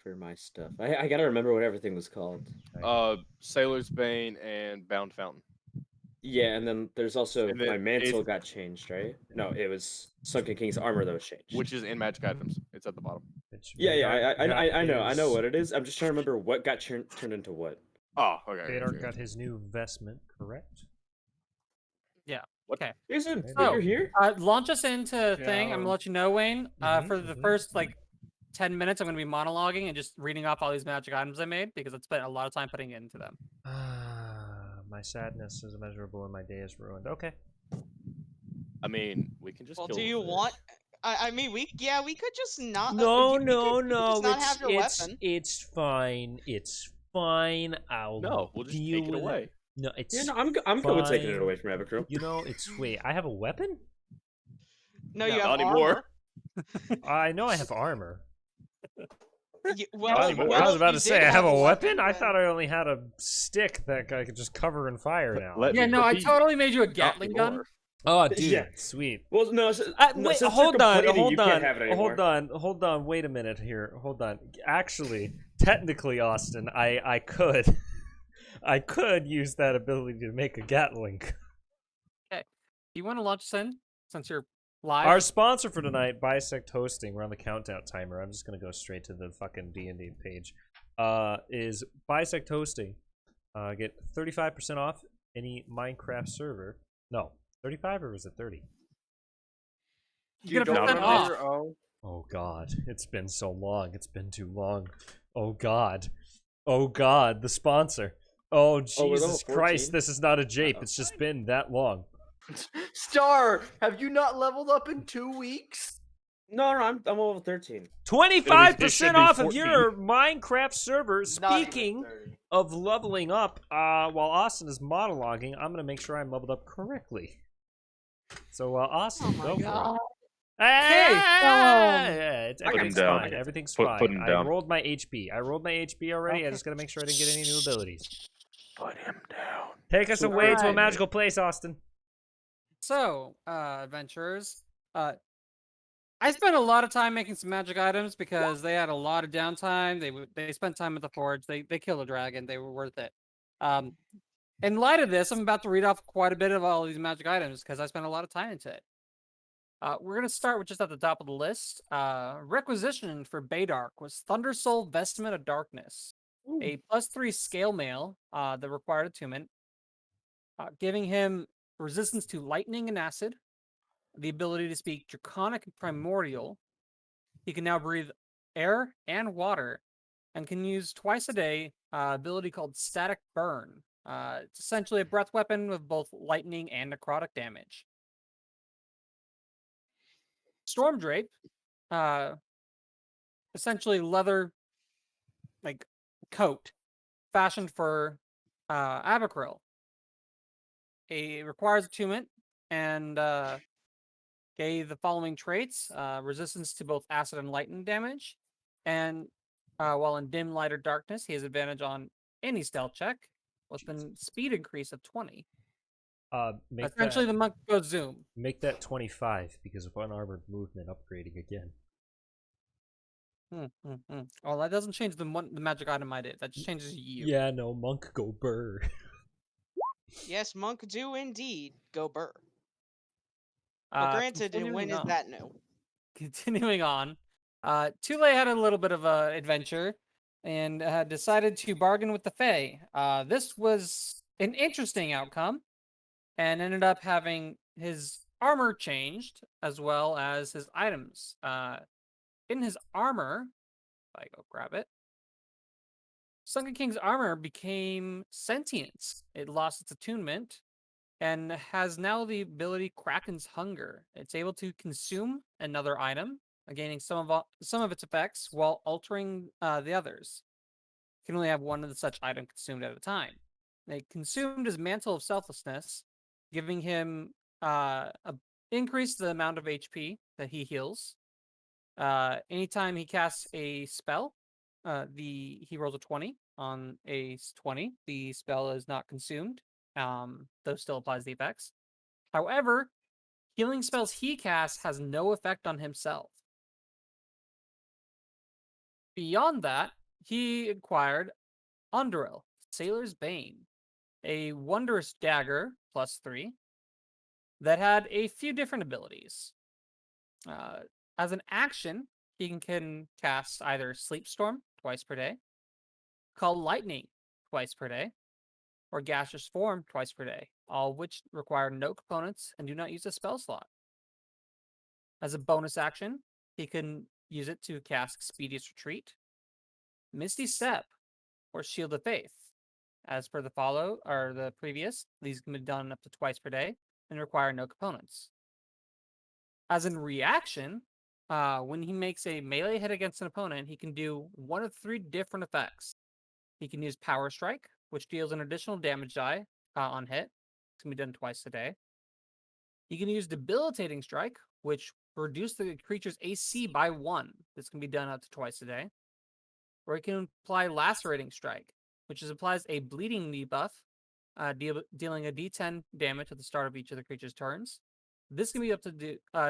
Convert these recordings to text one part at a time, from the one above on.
for my stuff. I gotta remember what everything was called. Sailor's Bane and Bound Fountain. Yeah, and then there's also And then my mantle it's got changed, right? No, it was Sunken King's armor that was changed. which is in magic items. It's at the bottom. Which Yeah, yeah, Vadar got I know his what it is. I'm just trying to remember what got turned into what. Oh, okay. Vadar got his new vestment, correct? Yeah. What? Okay. Jason, So, you're here? Launch us into thing. I'm gonna let you know, Wayne. For the first 10 minutes, I'm gonna be monologuing and just reading off all these magic items I made because I spent a lot of time putting it into them. My sadness is immeasurable and my day is ruined. Okay. I mean, we can just. Well, kill do the you fish. want? I mean, we could just not. No, we no, could no. just not have your weapon. It's fine. It's fine. I'll No, we'll just deal take it with away. No, it's Yeah, no, I'm good with taking it fine. away from Abacro. You know, it's wait. I have a weapon. No, No, you have not anymore. armor. I know I have armor. Well, I was about you to say did I have a weapon. then. I thought I only had a stick that I could just cover in fire now. Yeah, no, I totally made you a Gatling gun. Oh, dude, Yeah. sweet. Well, no, Wait, since hold you're on, complaining, hold you can't on, have it anymore. hold on. Wait a minute here. Hold on. Actually, technically, Austin, I could, I could use that ability to make a Gatling. Okay. You want to launch us in since you're live? Our sponsor for tonight, Bisect Hosting. We're on the countdown timer. I'm just gonna go straight to the fucking D&D page. Is Bisect Hosting. Get 35% off any Minecraft server. No, 35 or was it 30? You don't get a off. remember? Oh God, it's been so long. It's been too long. Oh God. Oh God, the sponsor. Oh we're level Jesus 14? Christ, this is not a jape. It's just been that long. Star, have you not leveled up in 2 weeks? No, I'm level 13. 25% off of 14. your Minecraft server. Not even Speaking 30. of leveling up, while Austin is monologuing, I'm gonna make sure I'm leveled up correctly. So Austin, go for it. Everything's down. fine. Everything's Put fine. him I down. rolled my HP. already. I just gotta make sure I didn't get any new abilities. Put him down. Take us away to a Alright. magical place, Austin. So, adventurers, I spent a lot of time making some magic items because they had a lot of downtime. They spent time at the forge. They killed a dragon. They were worth it. In light of this, I'm about to read off quite a bit of all these magic items because I spent a lot of time into it. We're going to start with just at the top of the list. Requisition for Baydark was Thunder Soul Vestment of Darkness, a +3 scale mail that required attunement, giving him resistance to lightning and acid, the ability to speak Draconic and Primordial. He can now breathe air and water, and can use twice a day ability called Static Burn. It's essentially a breath weapon with both lightning and necrotic damage. Storm Drape, essentially leather, like coat, fashioned for Abacril. It requires attunement and gave the following traits: resistance to both acid and lightning damage, and while in dim light or darkness, he has advantage on any stealth check with a speed increase of 20. Essentially, the monk goes zoom. Make that 25 because of unarmored movement upgrading again. Oh, that doesn't change the magic item I did. That just changes you. Yeah, no, monk go burr. Yes, monk do indeed go burr. But granted, when is that new? Continuing on, Tule had a little bit of an adventure and had decided to bargain with the Fae. This was an interesting outcome and ended up having his armor changed as well as his items. In his armor, if I go grab it, Sunken King's armor became sentience. It lost its attunement and has now the ability Kraken's Hunger. It's able to consume another item, gaining some of its effects while altering the others. You can only have one of such item consumed at a time. They consumed his Mantle of Selflessness, giving him increase the amount of HP that he heals. Anytime he casts a spell, he rolls a 20 on a 20. The spell is not consumed, though still applies the effects. However, healing spells he casts has no effect on himself. Beyond that, he acquired Underil, Sailor's Bane, a wondrous dagger +3 that had a few different abilities. As an action, he can cast either Sleep Storm twice per day, Call Lightning twice per day, or Gaseous Form twice per day, all of which require no components and do not use a spell slot. As a bonus action, he can use it to cast Expeditious Retreat, Misty Step, or Shield of Faith. As per the previous, these can be done up to twice per day and require no components. As in reaction, when he makes a melee hit against an opponent, he can do one of 3 different effects. He can use Power Strike, which deals an additional damage die on hit. It can be done twice a day. He can use Debilitating Strike, which reduces the creature's AC by 1. This can be done up to twice a day. Or he can apply Lacerating Strike, which applies a bleeding debuff, dealing a D10 damage at the start of each of the creature's turns. This can be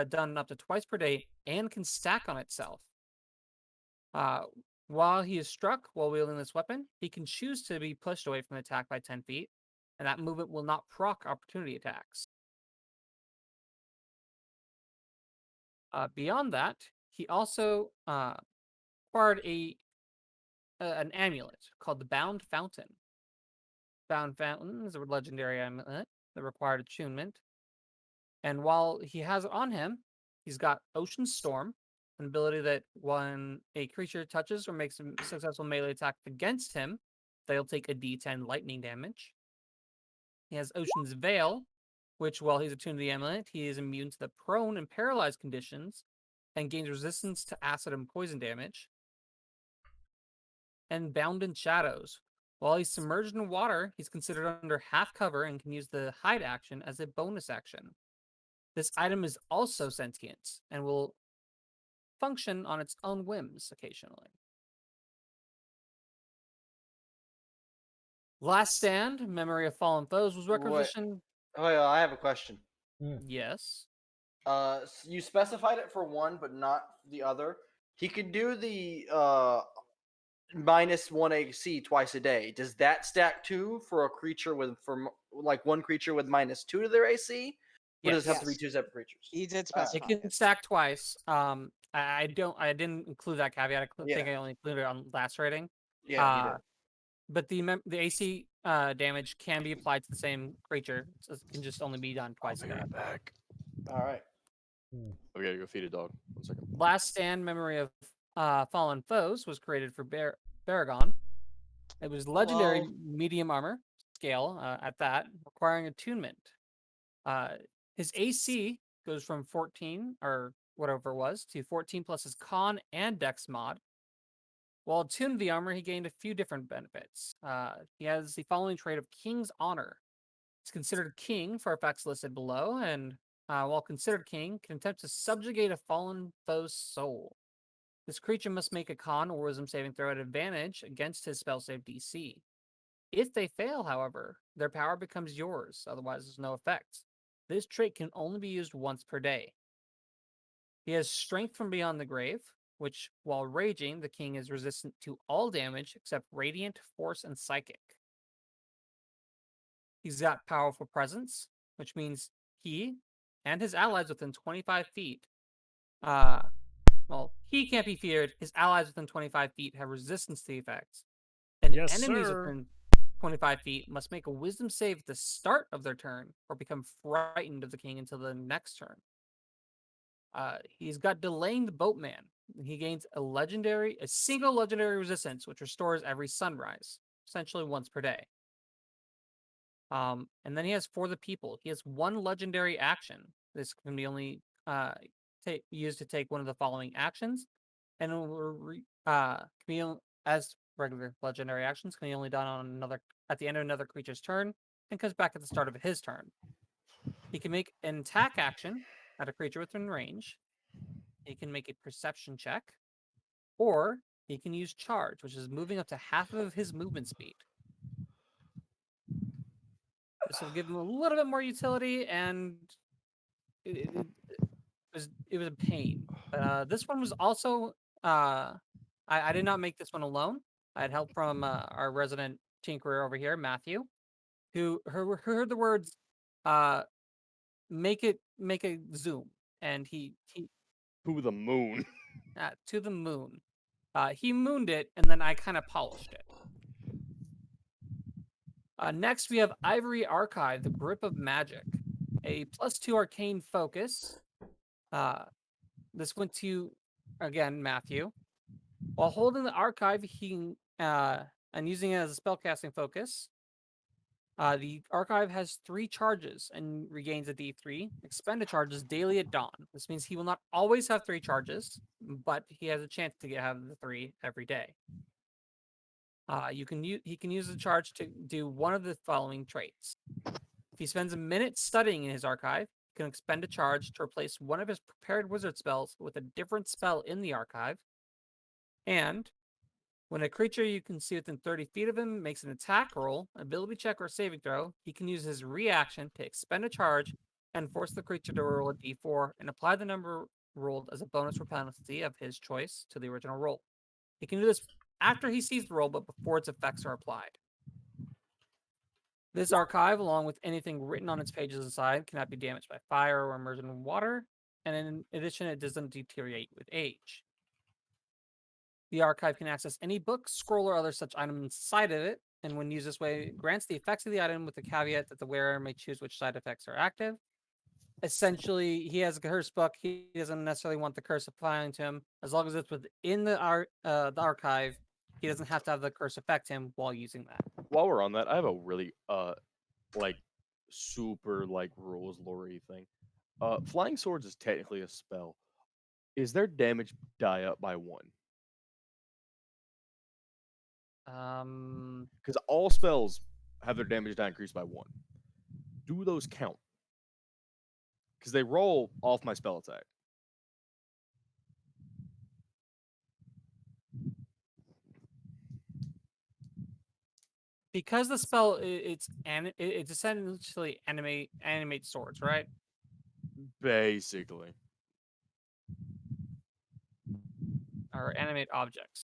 done up to twice per day and can stack on itself. While he is struck while wielding this weapon, he can choose to be pushed away from the attack by 10 feet, and that movement will not proc opportunity attacks. Beyond that, he also acquired an amulet called the Bound Fountain. Bound Fountain is a legendary amulet that required attunement. And while he has it on him, he's got Ocean Storm, an ability that when a creature touches or makes a successful melee attack against him, they'll take a d10 lightning damage. He has Ocean's Veil, which while he's attuned to the amulet, he is immune to the prone and paralyzed conditions and gains resistance to acid and poison damage. And Bound in Shadows. While he's submerged in water, he's considered under half cover and can use the hide action as a bonus action. This item is also sentient and will function on its own whims occasionally. Last Stand, Memory of Fallen Foes, was requisitioned. Oh, yeah, I have a question. Yes. You specified it for one, but not the other. He can do the -1 AC twice a day. Does that stack too for a creature like one creature with -2 to their AC? Or does it have to be Yes. 2 separate creatures? He did It specify. can stack twice. I didn't include that caveat. I Yeah. think I only included it on lacerating. Yeah, you did. But the AC damage can be applied to the same creature. So it can just only be done twice a day. Back. All right. We gotta go feed a dog. 1 second. Last Stand, Memory of Fallen Foes, was created for Baragon. It was legendary medium armor scale at that, requiring attunement. His AC goes from 14 or whatever it was to 14 plus his con and dex mod. While attuned to the armor, he gained a few different benefits. He has the following trait of King's Honor. He's considered king for effects listed below, and while considered king, can attempt to subjugate a fallen foe's soul. This creature must make a con or wisdom saving throw at advantage against his spell save DC. If they fail, however, their power becomes yours, otherwise there's no effect. This trait can only be used once per day. He has Strength from Beyond the Grave, which, while raging, the king is resistant to all damage except Radiant, Force, and Psychic. He's got Powerful Presence, which means he and his allies within 25 feet, he can't be feared. His allies within 25 feet have resistance to the effects. And Yes, enemies sir. within 25 feet must make a wisdom save at the start of their turn or become frightened of the king until the next turn. He's got Delaying the Boatman. He gains a single legendary resistance, which restores every sunrise, essentially once per day. And then he has For the People. He has one legendary action. This can be only used to take one of the following actions, and it will as regular legendary actions can be only done on at the end of another creature's turn, and comes back at the start of his turn. He can make an attack action at a creature within range. He can make a perception check, or he can use charge, which is moving up to half of his movement speed. This will give him a little bit more utility, and it was a pain. This one was also I did not make this one alone. I had help from our resident tinkerer over here, Matthew, who heard the words, uh, make a zoom, and he Who the moon? to the moon. He mooned it, and then I kind of polished it. Next, we have Ivory Archive, the Grip of Magic, a +2 arcane focus. This went to, again, Matthew. While holding the archive, and using it as a spellcasting focus, the archive has 3 charges and regains a D3. Expend charges daily at dawn. This means he will not always have 3 charges, but he has a chance to have the 3 every day. He can use the charge to do one of the following traits. If he spends a minute studying in his archive, he can expend a charge to replace one of his prepared wizard spells with a different spell in the archive. And when a creature you can see within 30 feet of him makes an attack roll, ability check, or saving throw, he can use his reaction to expend a charge and force the creature to roll a d4 and apply the number rolled as a bonus or penalty of his choice to the original roll. He can do this after he sees the roll, but before its effects are applied. This archive, along with anything written on its pages inside, cannot be damaged by fire or immersion in water, and in addition, it doesn't deteriorate with age. The archive can access any book, scroll, or other such item inside of it, and when used this way, it grants the effects of the item with the caveat that the wearer may choose which side effects are active. Essentially, he has a curse book. He doesn't necessarily want the curse applying to him. As long as it's within the archive, he doesn't have to have the curse affect him while using that. While we're on that, I have a really like super like rules lore thing. Flying swords is technically a spell. Is their damage die up by 1? Because all spells have their damage die increased by 1. Do those count? Because they roll off my spell attack. Because the spell it's essentially animate swords, right? Basically. Or animate objects.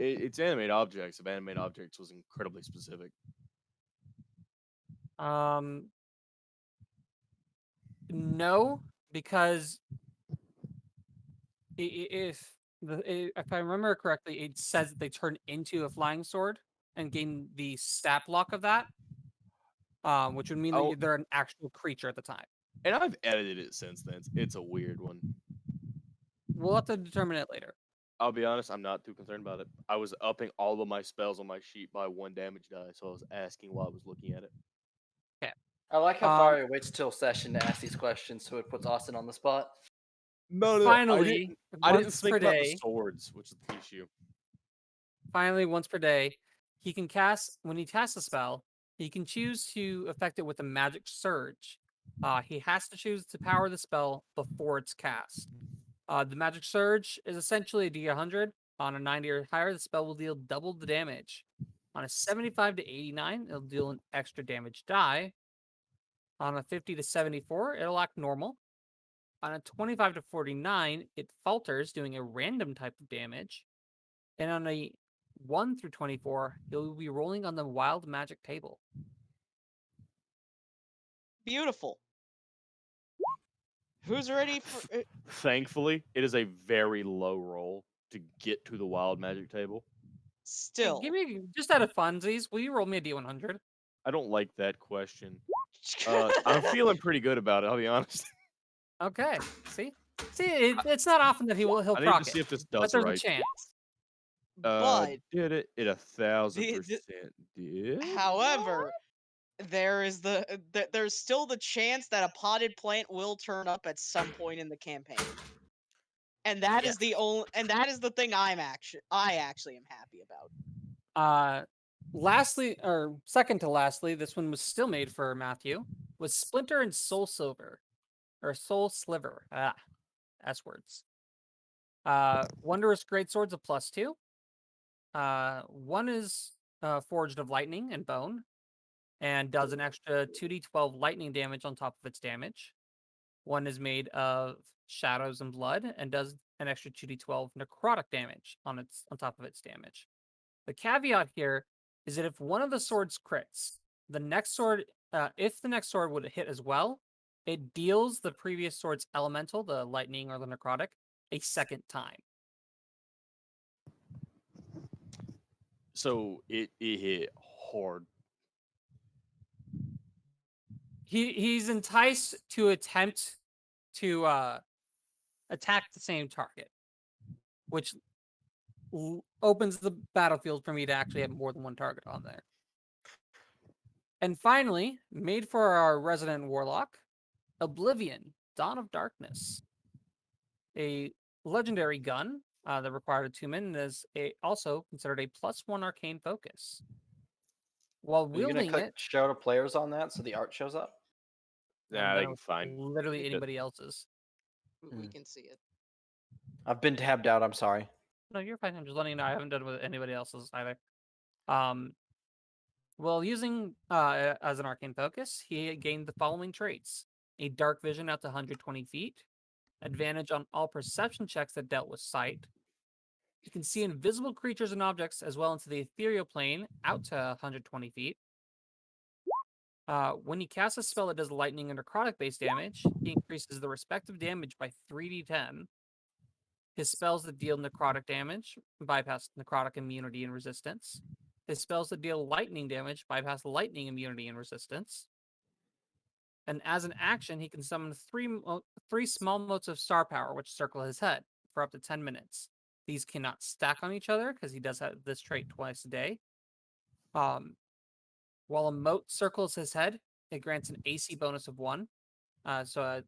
It's animate objects. If animate objects was incredibly specific. No, because if I remember correctly, it says that they turn into a flying sword and gain the stat block of that, which would mean Oh. that they're an actual creature at the time. And I've edited it since then. It's a weird one. We'll have to determine it later. I'll be honest, I'm not too concerned about it. I was upping all of my spells on my sheet by 1 damage die, so I was asking while I was looking at it. Okay. I like how Faria waits till session to ask these questions, so it puts Austin on the spot. No, Finally, I didn't once think per about the day. swords, which is the issue. Finally, once per day, he can cast, when he casts a spell, he can choose to affect it with a magic surge. He has to choose to power the spell before it's cast. The magic surge is essentially a D100. On a 90 or higher, the spell will deal double the damage. On a 75 to 89, it'll deal an extra damage die. On a 50 to 74, it'll act normal. On a 25 to 49, it falters, doing a random type of damage. And on a 1 through 24, you'll be rolling on the wild magic table. Beautiful. Who's ready for? Thankfully, it is a very low roll to get to the wild magic table. Still, Give me, just out of funsies, will you roll me a D100? I don't like that question. I'm feeling pretty good about it, I'll be honest. Okay. See, it's not often that he'll I need proc to see it, if this but does there's right. a chance. but Did it? It 1000% did. however, there's still the chance that a potted plant will turn up at some point in the campaign, and that is the thing I actually am happy about. Lastly, or second to lastly, this one was still made for Matthew, was Splinter and Soul Silver, or Soul Sliver. S words. Wondrous Greatswords of +2. One is forged of lightning and bone, and does an extra 2d12 lightning damage on top of its damage. One is made of shadows and blood, and does an extra 2d12 necrotic damage on top of its damage. The caveat here is that if one of the swords crits, the next sword, if the next sword would hit as well, it deals the previous sword's elemental, the lightning or the necrotic, a second time. So it hit hard. He's enticed to attempt to attack the same target, which opens the battlefield for me to actually have more than one target on there. And finally, made for our resident warlock, Oblivion, Dawn of Darkness. A legendary gun that required attunement and is also considered a +1 arcane focus. While Are you gonna wielding click it, show to players on that so the art shows up? Nah, no, they can find literally it. anybody else's. We Hmm. can see it. I've been tabbed out. I'm sorry. No, you're fine. I'm just letting you know I haven't done it with anybody else's either. While using as an arcane focus, he gained the following traits: a dark vision out to 120 feet, advantage on all perception checks that dealt with sight. You can see invisible creatures and objects as well into the ethereal plane out to 120 feet. When he casts a spell that does lightning and necrotic based damage, he increases the respective damage by 3d10. His spells that deal necrotic damage bypass necrotic immunity and resistance. His spells that deal lightning damage bypass lightning immunity and resistance. And as an action, he can summon three small motes of star power, which circle his head for up to 10 minutes. These cannot stack on each other because he does have this trait twice a day. While a mote circles his head, it grants an AC bonus of 1. So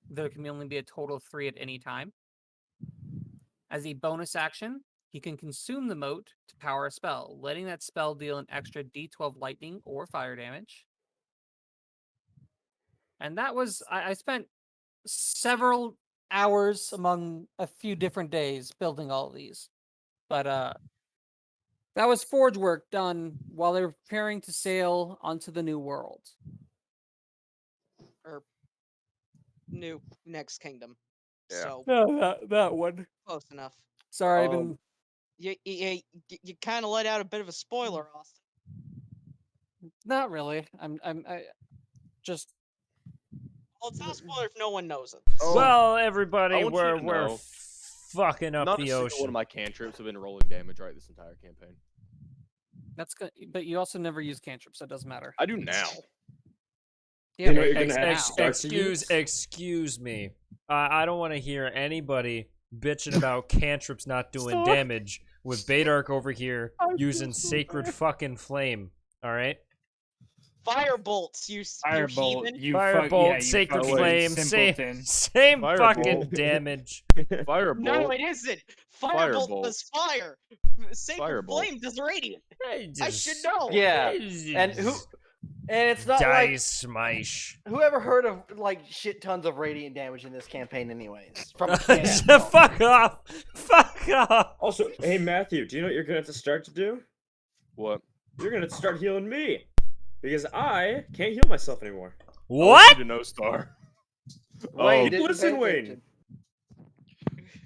there can only be a total of 3 at any time. As a bonus action, he can consume the mote to power a spell, letting that spell deal an extra d12 lightning or fire damage. And that was, I spent several hours among a few different days building all of these. But that was forge work done while they were preparing to sail onto the new world. Or new next kingdom. Yeah. So No, that one. close enough. Sorry, I've been You kind of let out a bit of a spoiler, Austin. not really. I just Well, it's not a spoiler if no one knows it. Oh, Well, I everybody, want you we're to know, fucking up not a the single one ocean. of my cantrips have been rolling damage right this entire campaign. that's good. But you also never use cantrips, so it doesn't matter. I do now. Yeah, You know but you're gonna now. have to start to use? Excuse me. I don't want to hear anybody bitching about cantrips not doing Stop. damage with Badark over here I feel using so Sacred bad. fucking Flame. All right? Fire bolts, you Firebolt, heathen. you Firebolt, you Sacred fucking Flame, simpleton. same fucking Firebolt. damage. Firebolt. No, it isn't. Firebolt Firebolt. does fire. Sacred Firebolt. Flame does radiant. I should Just know. Yeah, and it's not die like smash. whoever heard of like shit tons of radiant damage in this campaign, anyways. From a can. Fuck off! Fuck off! Also, hey Matthew, do you know what you're gonna have to start to do? What? You're gonna start healing me. Because I can't heal myself anymore. I want What? you to know, Star. Wayne, Oh, didn't listen, pay Wayne. attention.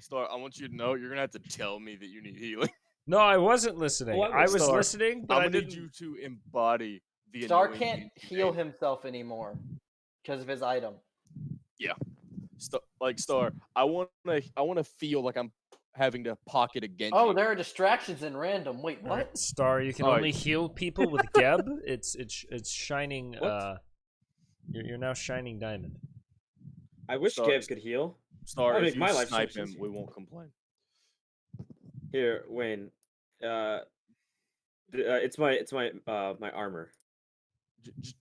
Star, I want you to know you're gonna have to tell me that you need healing. No, I wasn't listening. Well, I was Star, listening, but I'm I gonna need didn't. you to embody the Star annoying can't D&D heal name. himself anymore because of his item. Star, I wanna feel like I'm having to pocket against Oh, you. there are distractions in random. Wait, what? Star, you can Alright. only heal people with Geb. It's shining. What? You're now shining diamond. I wish Star- Gabs could heal. Star, That'd if make you my life so snipe much him, easier. we won't complain. Here, Wayne. It's my my armor. Just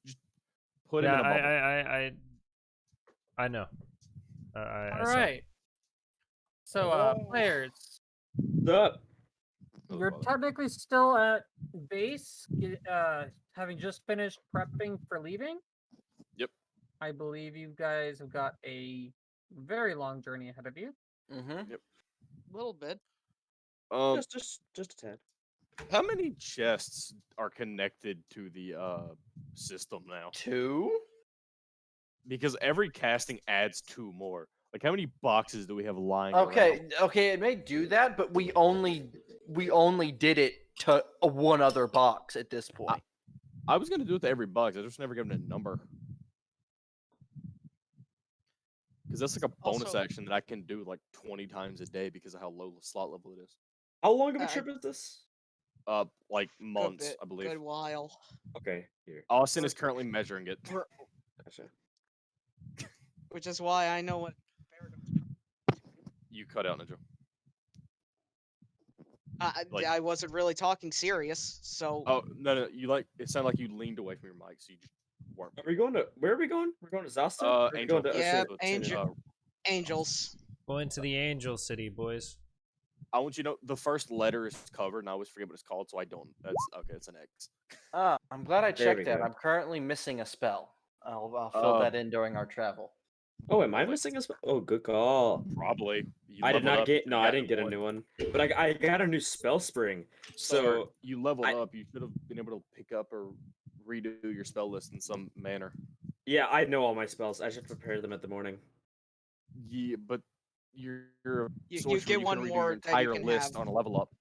put him in a bubble. I know. All right. So, players, Up. you're technically still at base, having just finished prepping for leaving. Yep. I believe you guys have got a very long journey ahead of you. Mm-hmm. A little bit. Just a tad. How many chests are connected to the system now? 2? Because every casting adds 2 more. Like, how many boxes do we have lying Okay, around? okay, it may do that, but we only did it to one other box at this point. I was gonna do it to every box. I just never given a number. Because that's like a bonus Also- action that I can do like 20 times a day because of how low the slot level it is. How long of a Uh, trip is this? Like Good months, bit- I believe. Good while. Okay, here. Austin is currently measuring it. Gotcha. Which is why I know what. You cut out, Ninja. Like- I wasn't really talking serious, so Oh no! You like it sounded like you leaned away from your mic, so you just weren't. Are we going to? Where are we going? We're going to Zasta. Or are we Angel. going to Yeah, Ocean- Angel. Angels. Going to the Angel City, boys. I want you to know the first letter is covered, and I always forget what it's called, so I don't. That's okay. It's an X. I'm glad I There we checked that. go. I'm currently missing a spell. I'll fill that in during our travel. Oh, am I Like- missing a spell? Oh, good call. Probably. You I did leveled not up, get. you No, should've I gotten didn't get a more. new one. But I got a new spell spring. So you leveled I- up. You should have been able to pick up or redo your spell list in some manner. yeah, I know all my spells. I should prepare them at the morning. Yeah, but you're a You sorcerer, get you one can redo more your that you entire can list have. on a level up.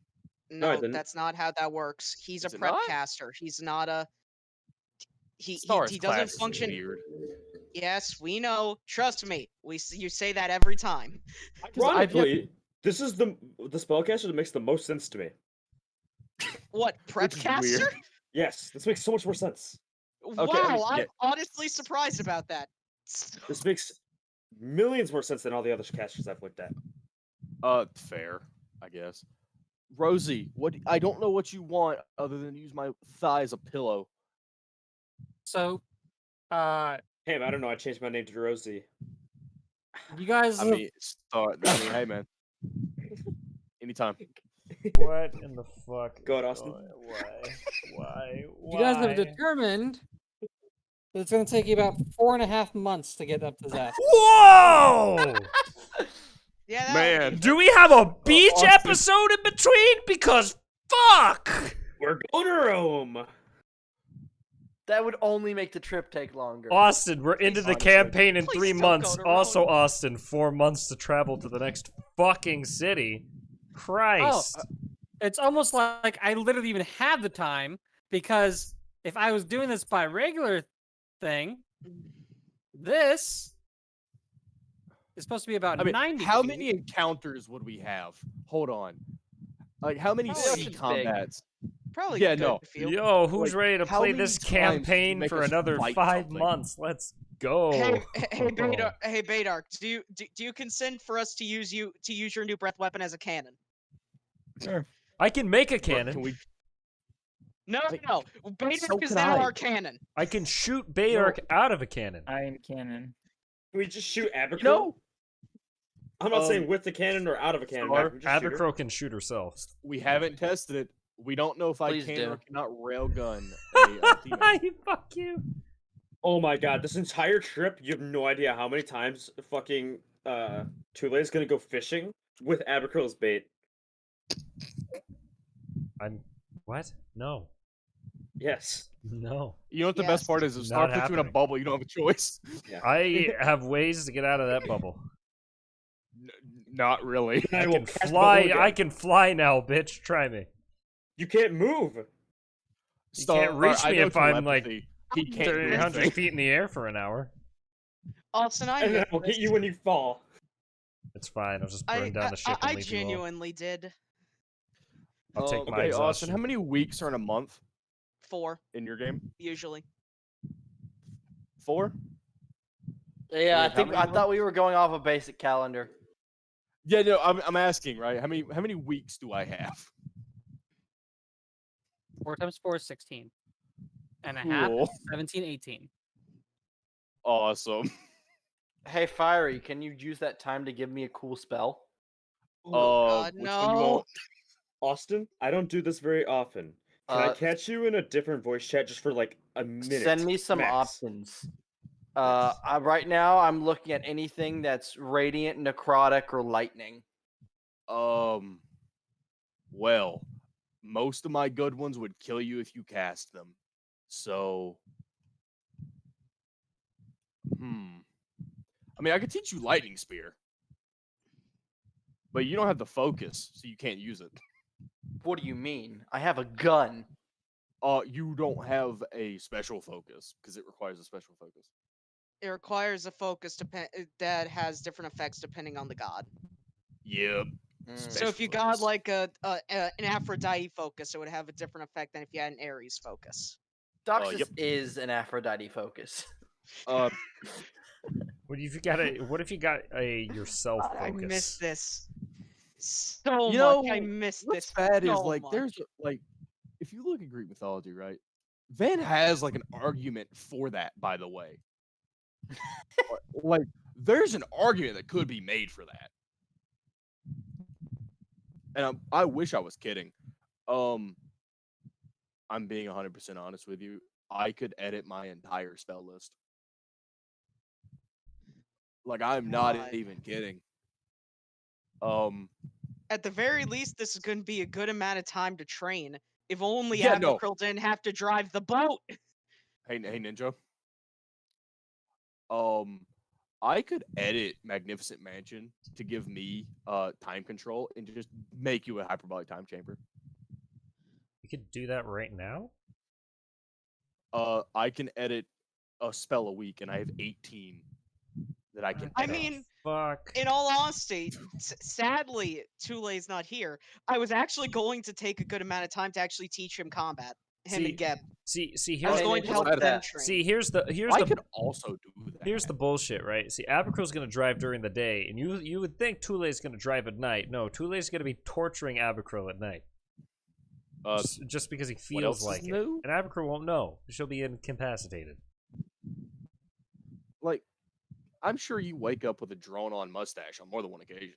No, I No, didn't. that's not how that works. He's Is a it prep not? caster. He's not a. Stars He doesn't class is function. weird. Yes, we know. Trust me. You say that every time. Ironically, this is the spellcaster that makes the most sense to me. What prep Which is caster? weird. Yes, this makes so much more sense. Okay, I mean, Wow, yeah. I'm honestly surprised about that. This makes millions more sense than all the other casters I've looked at. Fair, I guess. Rosie, what? I don't know what you want other than use my thigh as a pillow. So, Hey, I don't know. I changed my name to Rosie. you guys I have mean, hey man, anytime. What in the fuck? Go is ahead, Austin. going- Why? you guys have determined that it's going to take you about 4.5 months to get up to Zest. Whoa! Yeah, that'll Man. be Do we have a beach Austin. episode in between? Because fuck! We're going to Rome. That would only make the trip take longer. Austin, we're into the honestly. campaign in Please 3 don't go months. to Also, Rome. Austin, 4 months to travel to the next fucking city. Christ. It's almost like I literally even have the time, because if I was doing this by regular thing, this is supposed to be about I mean, 90 how feet. many encounters would we have? Hold on. Like, how many Probably sea ocean's big. combats? Probably Yeah, good no. field. Yo, who's like, ready to how play many this times did you campaign make for us another fight 5 something? months? Let's go. Hey, Badark, do you consent for us to use your new breath weapon as a cannon? I can make a Look, cannon. Can we? No, Like, no. Badark so is can now I. our cannon. I can shoot Badark out of a cannon. I am cannon. Can we just shoot Abercrow? No. I'm not saying with the cannon or out of a cannon. Star, Mac, we just shoot her. Abercrow can shoot herself. We haven't tested it. We don't know if Please I can do. or cannot railgun a teammate. Fuck you. Oh my god, this entire trip, you have no idea how many times fucking Tule is gonna go fishing with Abercrow's bait. I'm. What? No. Yes. No. You know what the Yes. best part is? If Star Not puts you in a happening. bubble, you don't have a choice. I have ways to get out of that bubble. Not really. I I will can cast bubble fly. again. I can fly now, bitch. Try me. You can't move. You can't reach I me know if I'm, like, telepathy. He can't do 300 anything. feet in the air for an hour. Austin, I And then missed I will hit this. you when you fall. It's fine. I'll just burn down the ship and I leave you all. genuinely did. I'll take my Okay, Austin, exhaustion. how many weeks are in a month 4 in your game? usually. 4? Yeah, Wait, how many I months? thought we were going off a basic calendar. Yeah, no, I'm asking, right? How many weeks do I have? 4 times 4 is 16. And a half Cool. is 17, 18. Awesome. Hey, Fiery, can you use that time to give me a cool spell? God, which one you no. want? Austin, I don't do this very often. Can I Uh, catch you in a different voice chat just for like a minute? Send me some max? options. Right now, I'm looking at anything that's radiant, necrotic, or lightning. Well, most of my good ones would kill you if you cast them. So, I mean, I could teach you lightning spear, but you don't have the focus, so you can't use it. What do you mean? I have a gun. You don't have a special focus because it requires a special focus. It requires a focus that has different effects depending on the god. Yep. So if you got like an Aphrodite focus, it would have a different effect than if you had an Ares focus. Doxus Yep. is an Aphrodite focus. Uh, What if you got a yourself focus? I miss this so you much. know, I miss what's this bad is so like much. there's like, if you look at Greek mythology, right? Van has like an argument for that, by the way. Like, there's an argument that could be made for that. And I wish I was kidding. I'm being 100% honest with you. I could edit my entire spell list. Like, I'm not God. even kidding. At the very least, this is going to be a good amount of time to train. If only Yeah, no. Abakril didn't have to drive the boat. Hey, Ninja. I could edit Magnificent Mansion to give me time control and just make you a hyperbolic time chamber. You could do that right now. I can edit a spell a week, and I have 18 that I can. I edit. mean, Fuck. in all honesty, sadly, Tule's not here. I was actually going to take a good amount of time to actually teach him combat. Him and Geb. See, I was here's going to help Outside of them that, train. see here's the I could also do that. here's the bullshit, right? See, Abakrill's gonna drive during the day, and you would think Tule's gonna drive at night. No, Tule's gonna be torturing Abakrill at night. Just because he what feels else like is it. new? And Abakrill won't know. She'll be incapacitated. Like, I'm sure you wake up with a drawn-on mustache on more than one occasion.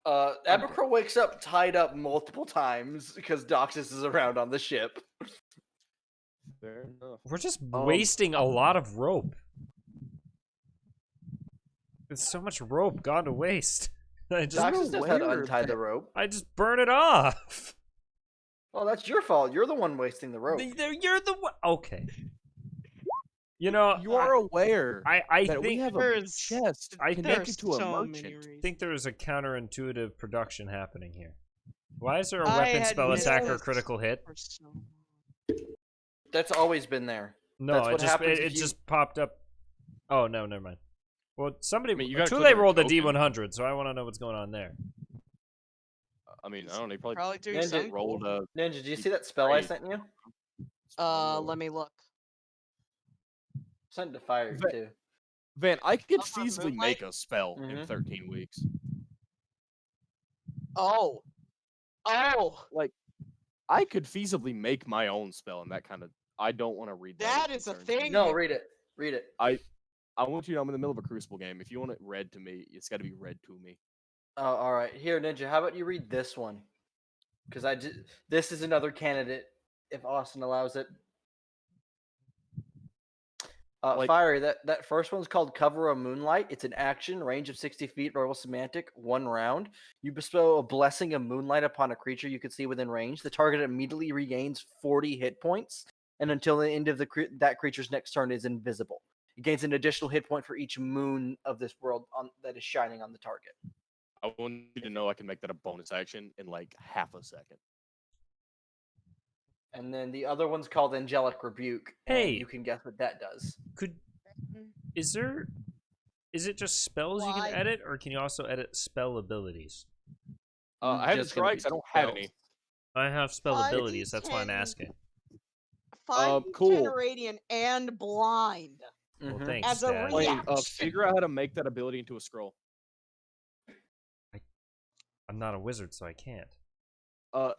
Abercrombie wakes up tied up multiple times because Doxus is around on the ship. Fair enough. We're just wasting a lot of rope. There's so much rope gone to waste. Doxus knows how to untie the rope. I just burn it off. Well, that's your fault. You're the one wasting the rope. You're the one. Okay. You know, You are aware I that we think have a there's- chest I connected to a so many merchant. reasons. think there is a counterintuitive production happening here. Why is there a I weapon had spell missed attack or this critical hit? for so That's always been there. No, That's it what just happens it if you- just popped up. Oh no, never mind. Well, somebody I mean, you gotta Tule click on rolled a token. D100, so I want to know what's going on there. I mean, I don't know. He probably Probably do Ninja something. rolled a. Ninja, did you see that spell I Great. sent you? Let me look. Sent it to Fire But- too. Van, I could Up on feasibly Moonlight? make a spell in Mhm. 13 weeks. Oh. I could feasibly make my own spell, and that kind of. I don't want to read that. That it is a concerns me. thing. No, read it. Read it. I want you to know I'm in the middle of a Crucible game. If you want it read to me, it's got to be read to me. Oh, all right. Here, Ninja. How about you read this one? Because this is another candidate if Austin allows it. Like- Fiery, that first one's called Cover of Moonlight. It's an action, range of 60 feet, royal semantic, 1 round. You bestow a blessing of moonlight upon a creature you can see within range. The target immediately regains 40 hit points, and until the end of that creature's next turn is invisible. It gains an additional hit point for each moon of this world that is shining on the target. I want you to know I can make that a bonus action in like half a second. And then the other one's called Angelic Rebuke. And Hey. you can guess what that does. Is it just spells you Why? can edit, or can you also edit spell abilities? I have Just gonna be strikes. I don't have spells. any. I have spell 5d10. abilities. That's why I'm asking. 5 cool. Radiant and blind. Well, Mhm. thanks, As a Dad. Wait, reaction. figure out how to make that ability into a scroll. I'm not a wizard, so I can't.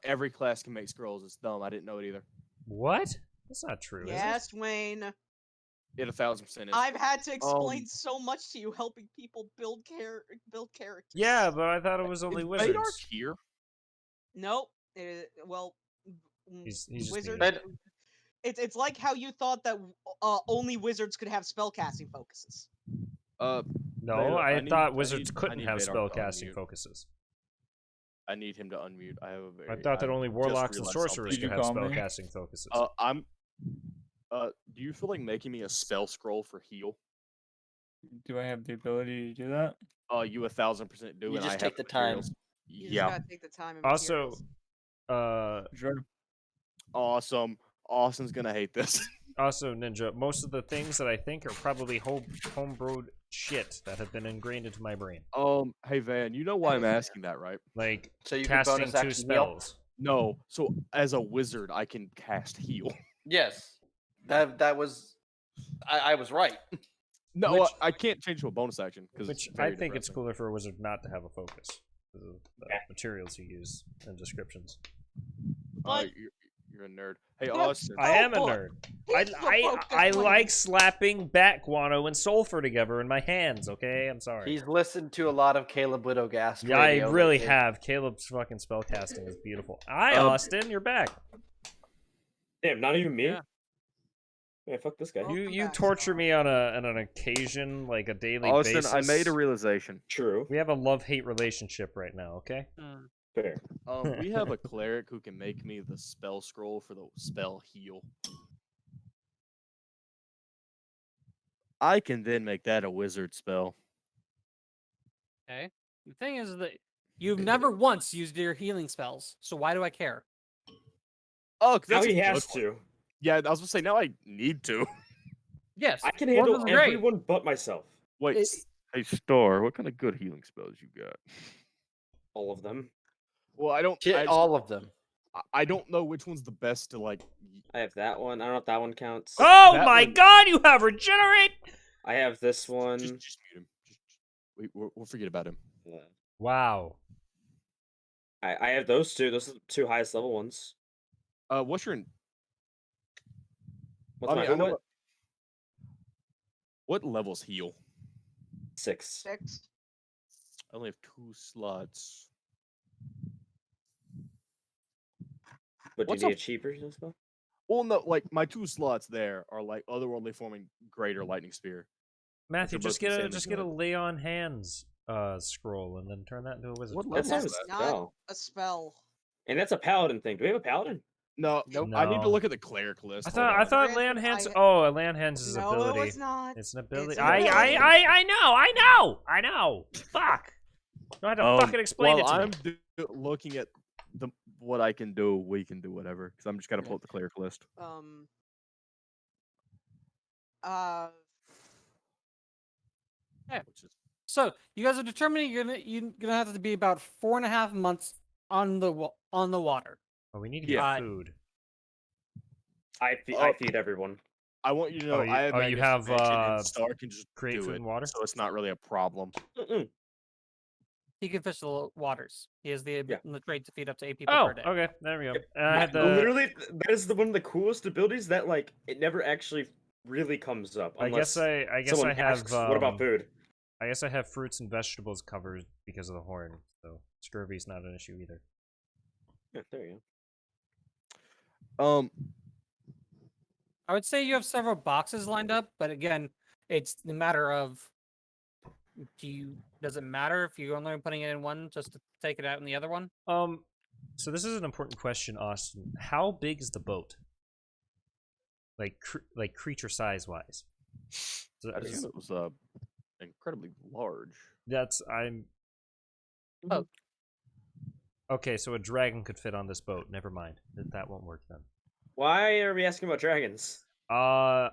Every class can make scrolls. It's dumb. I didn't know it either. What? That's not true. Is it? Yes, Wayne. It 1000% is. I've had to explain so much to you, helping people build characters. Yeah, but I thought it was only Is wizards. Vadark here? Nope. Well, He's just wizards. being- It's like how you thought that only wizards could have spellcasting focuses. No, Vadark, I thought I wizards need- I couldn't need have Vadark to spellcasting unmute. focuses. I need him to unmute. I have a very. I thought that only just warlocks and realized sorcerers something. could have spellcasting focuses. I'm. Do you feel like making me a spell scroll for heal? Do I have the ability to do that? You 1000% do, You and just I take have the time. materials. You just Yeah, gotta take the time and Also, materials. Sure. awesome. Austin's gonna hate this. also, Ninja, most of the things that I think are probably homebrewed shit that have been ingrained into my brain. Hey Van, you know why I'm asking that, right? Like So you can casting bonus 2 action heal? spells. No. So as a wizard, I can cast heal. Yes. That was I was right. No, Which- I can't change to a bonus action because Which I think it's cooler for a wizard not to have a focus because of the materials you use and descriptions. But You're a nerd. Hey, That's Austin. I am a Oh, nerd. he's the I focus like link. slapping bat guano and sulfur together in my hands. Okay, I'm sorry. He's listened to a lot of Caleb Widowgast. Yeah, I radio really lately. have. Caleb's fucking spellcasting is beautiful. Hi, Um, Austin, you're back. Damn, not even me. Yeah. Yeah, fuck this guy. Well, You Welcome you back, torture Star. me on an occasion, like a daily Austin, basis. I made a realization. True. We have a love-hate relationship right now. Okay. Hmm. Fair. We have a cleric who can make me the spell scroll for the spell heal. I can then make that a wizard spell. Okay. The thing is that you've never once used your healing spells, so why do I care? Oh, Now that's he a has good one. to. Yeah, I was gonna say now I need to. Yes. I can Dwarves handle is great. everyone but myself. Wait, It- hey Star, what kind of good healing spells you got? All of them. Well, I don't. Shit, all of them. I don't know which one's the best to like. I have that one. I don't know if that one counts. Oh That my one- God! You have regenerate. I have this one. Just mute him. We'll forget about him. Yeah. Wow. I have those two. Those are the 2 highest level ones. What's your? What's I my mean, I know what? what levels heal? 6. 6. I only have 2 slots. But do What's you a- need a cheaper spell? Well, no, like my 2 slots there are like otherworldly forming greater lightning spear. Matthew, are just both get a insanely good. lay on hands scroll and then turn that into a wizard. What spell. That's not a level is that? Not spell. a spell. And that's a paladin thing. Do we have a paladin? No, Nope. I need to No. look at the cleric list. I Hold thought I on. thought Granted, lay on hands. I- Oh, a lay on hands is No, ability. it was not. It's an ability. an ability. I know. Fuck. You don't have to fucking explain while it to me. I'm looking at what I can do, we can do whatever. Because I'm just gonna pull up the cleric list. Which is So you guys are determining you're gonna have to be about 4.5 months on the water. Oh, we need to get Yeah. food. I feed everyone. I want you to know you- I have oh, you have, magnification and Star can just create do food it, and water? so it's not really a problem. Mm-mm. He can fish the waters. He has the Yeah. the trait to feed up to 8 people Oh, per day. okay. There we go. Yep. And I had the. Literally, that is one of the coolest abilities that like it never actually really comes up. I guess unless I guess someone I have. asks, what about food? I guess I have fruits and vegetables covered because of the horn, so scurvy's not an issue either. Yeah, there you I would say you have several boxes lined up, but again, it's the matter of does it matter if you're only putting it in one just to take it out in the other one? So this is an important question, Austin. How big is the boat? Like creature size wise. So I assume it was incredibly large. that's I'm. Oh. Okay, so a dragon could fit on this boat. Never mind. That won't work then. Why are we asking about dragons? I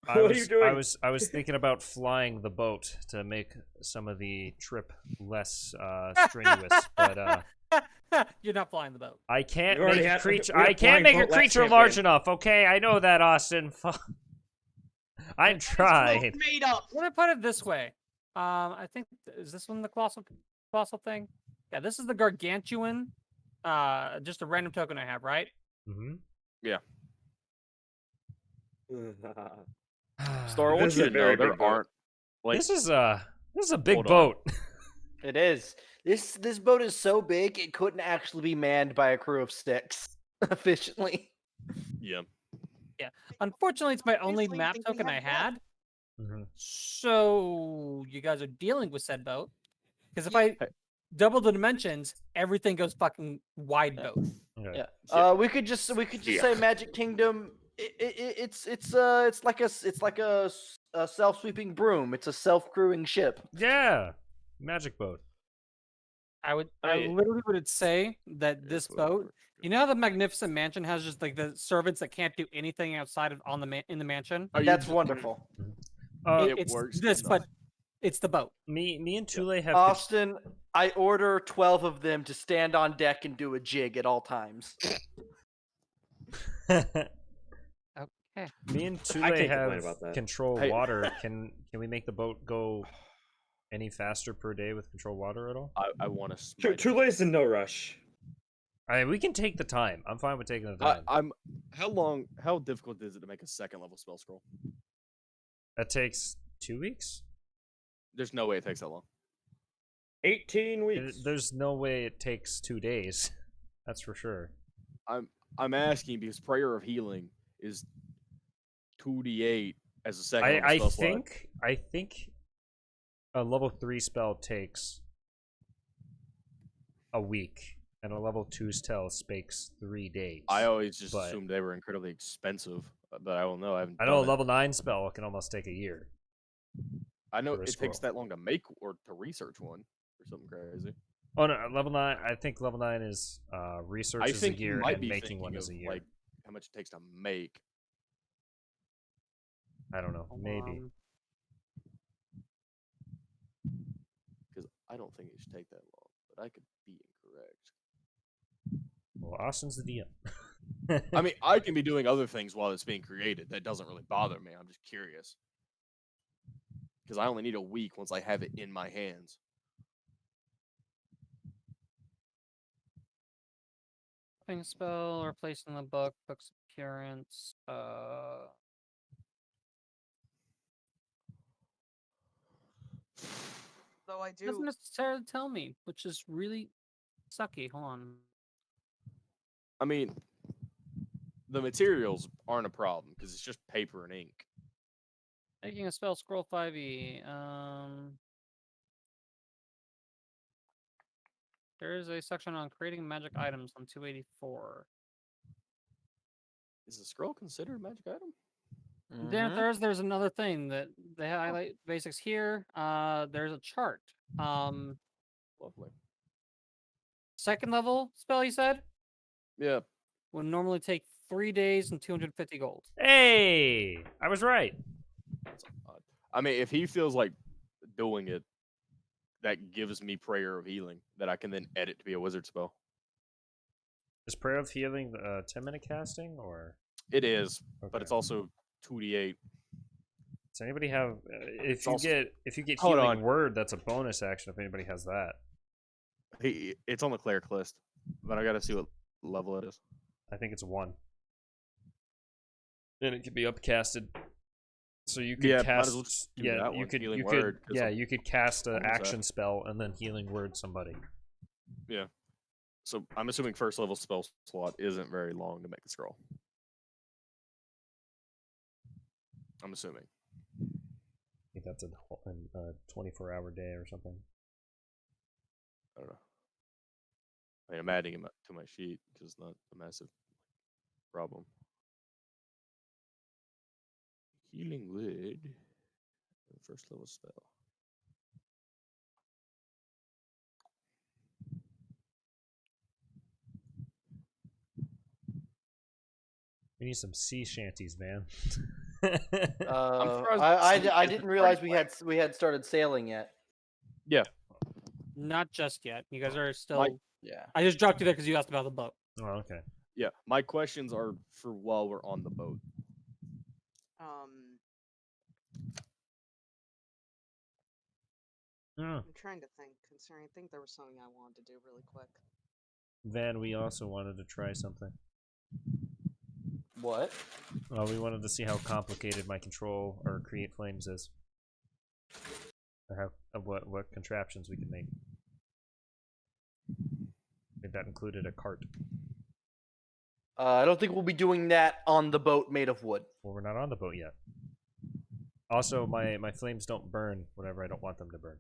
What are was, you doing? I was thinking about flying the boat to make some of the trip less strenuous, but You're not flying the boat. I can't You already make a had- creature. we had I can't flying make a boat last creature large campaign. enough. Okay, I know that, Austin. I'm It's trying. made up. Let me put it this way. I think is this one the colossal thing? Yeah, this is the gargantuan. Just a random token I have, right? Mm-hmm. Star, I want This is you a to know very there big boat. aren't like This is a big Hold on. boat. It is. This boat is so big it couldn't actually be manned by a crew of 6 efficiently. yeah. Unfortunately, it's my only Obviously, map think we token I have had. Mhm. So you guys are dealing with said boat. Because if Yeah. I double the dimensions, everything goes fucking wide boat. Okay. Yeah. Yeah. We could just Yeah. say Magic Kingdom It's like a self-sweeping broom. It's a self-crewing ship. Yeah, magic boat. I I- literally would say that this That's what it boat. works. You know how the Magnificent Mansion has just like the servants that can't do anything outside of in the mansion. Are you That's j- wonderful. It It's works this, enough. but it's the boat. Me and Tule have. Austin, I order 12 of them to stand on deck and do a jig at all times. Okay. Me and Tule can't complain have about that. control Hey. water. Can we make the boat go any faster per day with control water at all? I want to. Tule is in no rush. We can take the time. I'm fine with taking the time. I'm. How difficult is it to make a second level spell scroll? That takes 2 weeks. There's no way it takes that long. 18 weeks. There's no way it takes 2 days. That's for sure. I'm asking because Prayer of Healing is 2d8 as a second level I spell slot. think a level 3 spell takes a week, and a level 2 spell takes 3 days. I always just but- assumed they were incredibly expensive, but I don't know. I haven't. I know a done it. level 9 spell can almost take a year. I know for a it takes scroll. that long to make or to research one or something crazy. Oh no, level 9. I think level 9 is research I is a think you year might and be making one thinking is a of, year. like how much it takes to make. I don't know. Maybe. Because I don't think it should take that long, but I could be incorrect. Well, Austin's the DM. I mean, I can be doing other things while it's being created. That doesn't really bother me. I'm just curious. Because I only need a week once I have it in my hands. Thing spell or place in the book. Book's appearance. Though I Doesn't do. necessarily tell me, which is really sucky. Hold on. I mean, the materials aren't a problem because it's just paper and ink. Making a spell scroll 5e. There is a section on creating magic items on 284. Is a scroll considered a magic item? Then Mhm. there's another thing that they highlight basics here. There's a chart. Lovely. Second level spell you said Yeah. would normally take 3 days and 250 gold. Hey, I was right. That's odd. I mean, if he feels like doing it, that gives me Prayer of Healing that I can then edit to be a wizard spell. Is Prayer of Healing 10-minute casting or? It is, but Okay. it's also 2d8. Does anybody have? If you also- get Hold Healing on. Word, that's a bonus action. If anybody has that, It's on the cleric list, but I gotta see what level it is. I think it's 1. And it can be upcasted. So you could Yeah, might cast. as well just do yeah, that you one, could. Healing You Word, could. 'cause Yeah, I'm you could cast an almost at- action spell and then Healing Word somebody. Yeah. So I'm assuming first level spell slot isn't very long to make the scroll. I'm assuming. I think that's a 24-hour day or something. I don't know. I mean, I'm adding it to my sheet because it's not a massive problem. Healing Word. First level spell. We need some sea shanties, man. surprised I Sleep didn't isn't realize already we had started sailing yet. Yeah. Not just yet. You guys are still. Mike- Yeah. I just dropped you there because you asked about the boat. Oh, okay. Yeah. My questions are for while we're on the boat. Oh. I'm trying to think. Considering I think there was something I wanted to do really quick. Van, we also wanted to try something. What? Well, we wanted to see how complicated my control or create flames is, or how what contraptions we could make. I think that included a cart. I don't think we'll be doing that on the boat made of wood. Well, we're not on the boat yet. Also, my flames don't burn whenever I don't want them to burn.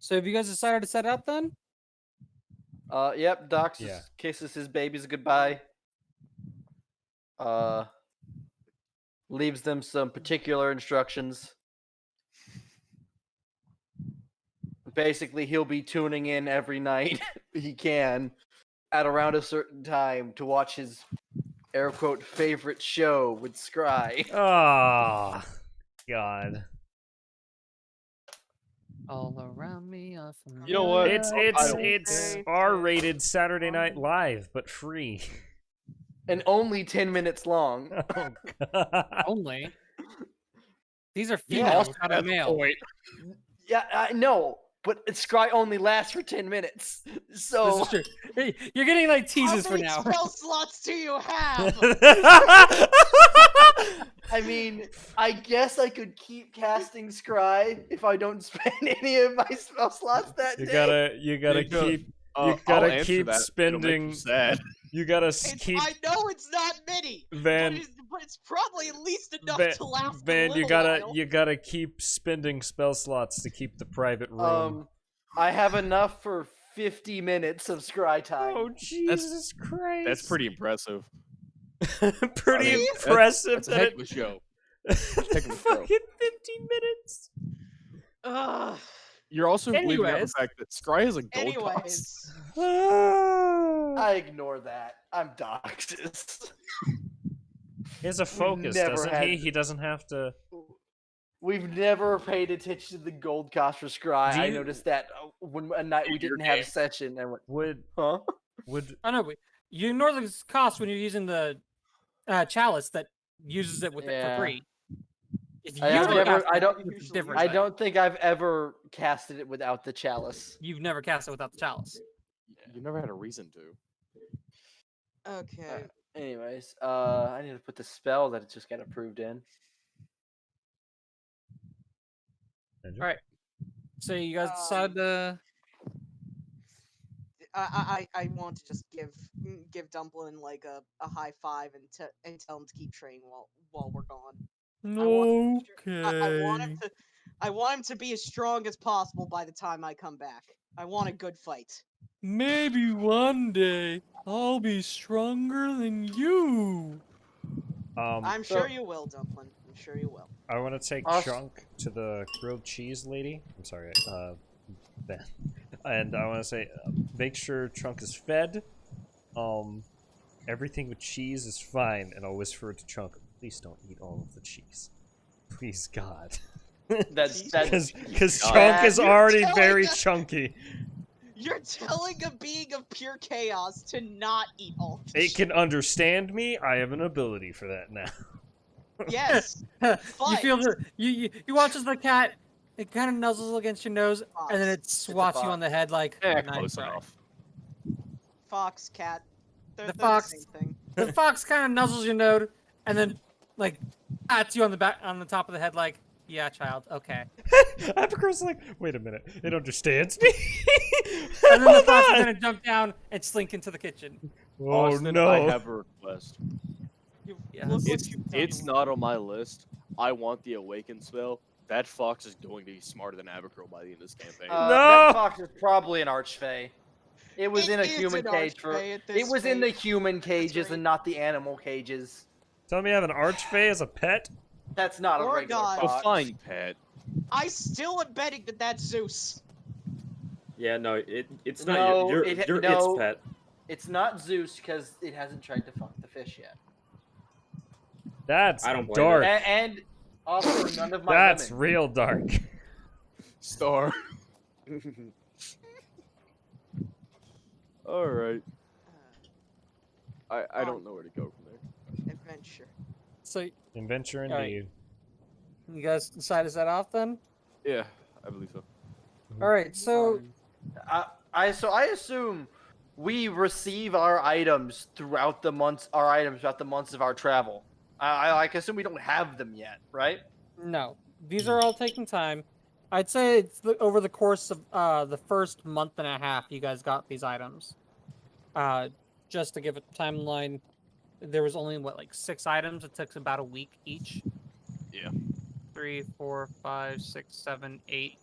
So have you guys decided to set out then? Yep. Doc Yeah. kisses his babies goodbye. leaves them some particular instructions. Basically, he'll be tuning in every night he can at around a certain time to watch his air quote favorite show with Scry. Oh, God. All around me are You know what? It's R-rated Saturday Night Live, but free. And only 10 minutes long. Oh, God. Only. These are Yeah, females, not a male. Yeah, I know, but Scry only lasts for 10 minutes. This So is true. Hey, you're getting like teases How for many now. spell slots do you have? I mean, I guess I could keep casting Scry if I don't spend any of my spell slots that You day. gotta Because, keep I'll gotta answer keep that. It'll make spending. you sad. You gotta keep I know it's not many, Van. but it's probably at least enough Van, to last a Van, little while. you gotta keep spending spell slots to keep the private room. I have enough for 50 minutes of Scry time. Oh Jesus Christ! That's pretty impressive. pretty I mean, impressive. That's a that heck it, of a show. fucking of a show. 50 minutes. Ugh. You're also leaving out the Anyways. fact that Scry has a gold cost. Anyways, I ignore that. I'm Doxus. He has a focus, never doesn't had- he? He doesn't have to. We've never paid attention to the gold cost for Scry. Do I you- noticed that when a night we In your didn't have game. session and went, Would huh? I know, but you ignore the cost when you're using the chalice that uses it with it Yeah. for free. If I have don't never- cast I it, don't- it's usually different. I don't think I've ever casted it without the chalice. You've never cast it without the chalice. You never had a reason to. okay. Anyways, I need to put the spell that it just got approved in. Alright. So you guys decide to. I want to just give Dumplin like a high five and tell him to keep training while we're gone. I want him to be as strong as possible by the time I come back. I want a good fight. Maybe one day I'll be stronger than you. I'm sure you will, Dumplin. I'm sure you will. I want to take Awesome. Chunk to the grilled cheese lady. I'm sorry, Ben. And I want to say, make sure Chunk is fed. Everything with cheese is fine. And I'll whisper to Chunk, please don't eat all of the cheese. Please, God. That's Because God. Chunk is You're already telling very us- chunky. You're telling a being of pure chaos to not eat all the It can understand me. I have an ability for that now. Yes. You feel the you watch as the cat. It kind of nuzzles against your nose, and then it swats you fox. on the head like. Eh, "Nice close try." enough. Fox, cat. They're The the fox- same thing. The fox kind of nuzzles your nose, and then like pats you on the back, on the top of the head, like, "Yeah, child, okay." Abigail's like, wait a minute. It understands me. And then the Hold fox is on. gonna jump down and slink into the kitchen. Oh Austin, no. I have a request. Yes. Look what It's you've done. it's not on my list. I want the awaken spell. That fox is going to be smarter than Abigail by the end of this campaign. No! That fox is probably an archfey. It was It in a is human an cage for. archfey at It this was in the rate. human cages rate. and not the animal cages. Tell me you have an archfey as a pet? That's not a Or regular God. fox. Define pet. I still am betting that that's Zeus. Yeah, no, it's not No, your it- your no. its pet. It's not Zeus because it hasn't tried to fuck the fish yet. That's I don't blame dark. And also none of my That's women. real dark. Star. All right. I don't know where to go from there. Adventure. So Adventure Alright. indeed. you guys decide to set off then? Yeah, I believe so. All right. So I assume we receive our items throughout the months. Our items throughout the months of our travel. I assume we don't have them yet, right? no, these are all taking time. I'd say it's over the course of the first month and a half, you guys got these items. Just to give a timeline, there was only like 6 items. It took about a week each. Yeah. 3, 4, 5, 6, 7, 8.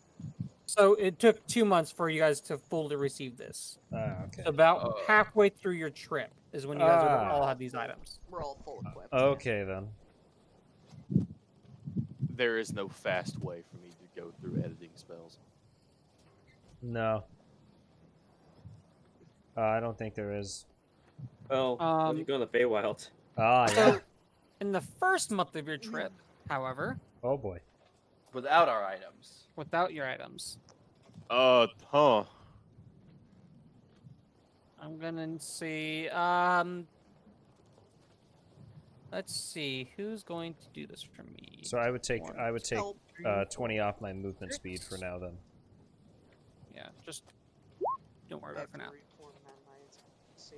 So it took 2 months for you guys to fully receive this. Okay. About halfway through your trip is when you guys Ah. all had these items. We're all full equipped. Okay then. there is no fast way for me to go through editing spells. No. I don't think there is. Well, what if you go in the Feywild? Ah, yeah. So, in the first month of your trip, however, Oh boy. Without our items. without your items, Huh. I'm gonna see. Let's see who's going to do this for me. So I would take One, 20 off my movement speed for now then. Yeah, just don't worry about it for now. Every poor man might see.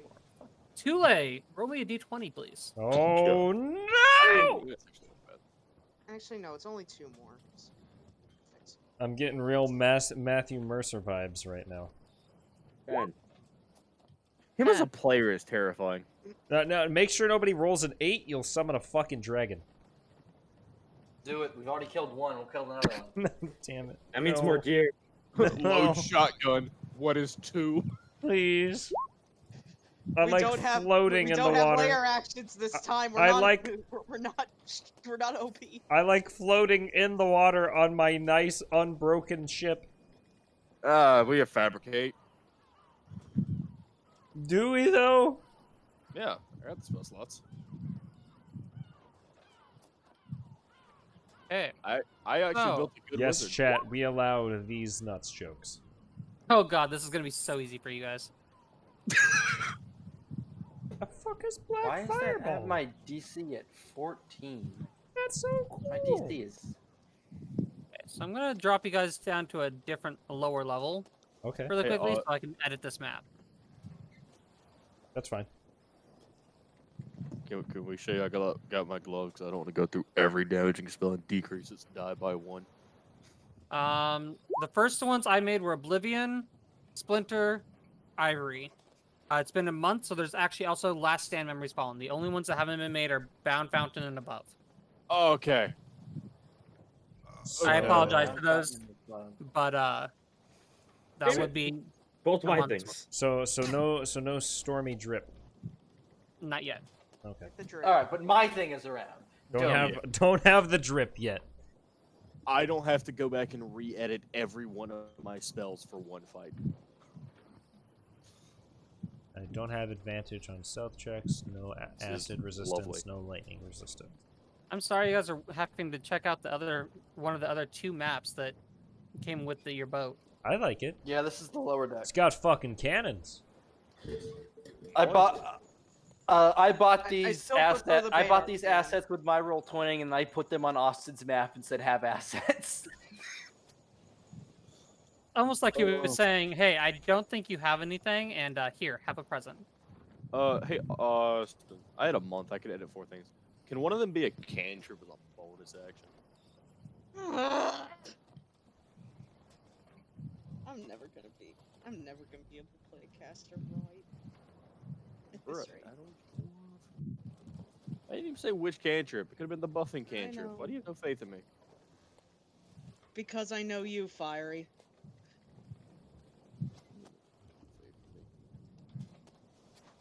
Tule, roll me a d20, please. Oh no! That's actually not bad. Actually, no, it's only 2 more. Fix it. I'm getting real Matthew Mercer vibes right now. Ten. Him as a player is terrifying. Now, make sure nobody rolls an 8, you'll summon a fucking dragon. Do it. We've already killed one. We'll kill another one. Damn it. That means No. more gear. No. Load shotgun. What is 2? Please. I We like don't have floating we in the don't have water. layer actions this time. We're I not, like- we're not OP. I like floating in the water on my nice unbroken ship. We have fabricate. Do we though? Yeah, I got the spell slots. Hey. I actually Oh. built a good Yes, wizard. chat. We allow these nuts jokes. Oh god, this is gonna be so easy for you guys. The fuck is Black Why is that Fireball? have my DC at 14? That's so cool. My DC is. Okay, so I'm gonna drop you guys down to a different, lower level Okay, really Hey, quickly, so I can edit this map. that's fine. Can we show you I got my glove because I don't want to go through every damaging spell and decrease its die by 1. The first ones I made were Oblivion, Splinter, Ivory. It's been a month, so there's actually also Last Stand Memories Fallen. The only ones that haven't been made are Bound Fountain and above. Okay. I apologize So- for those, but that Damn would it. be Both A my month. things. So no stormy drip. not yet. Okay. The drip. All right, but my thing is around. Don't have the drip yet. I don't have to go back and re-edit every one of my spells for one fight. I don't have advantage on stealth checks. No This is acid resistance. lovely. No lightning resistance. I'm sorry you guys are having to check out one of the other 2 maps that came with your boat. I like it. Yeah, this is the lower deck. It's got fucking cannons. I bought I these still prefer assets. the I bought bear, these yeah. assets with my roll 20, and I put them on Austin's map and said have assets. Almost like he Oh. was saying, "Hey, I don't think you have anything, and here, have a present." Hey, I had a month. I could edit 4 things. Can one of them be a cantrip with a bonus action? I'm never gonna be able to play a caster right. At Bruh, this rate. I didn't even say which cantrip. It could have been the buffing I cantrip. Why know. do you have no faith in me? Because I know you, Fiery.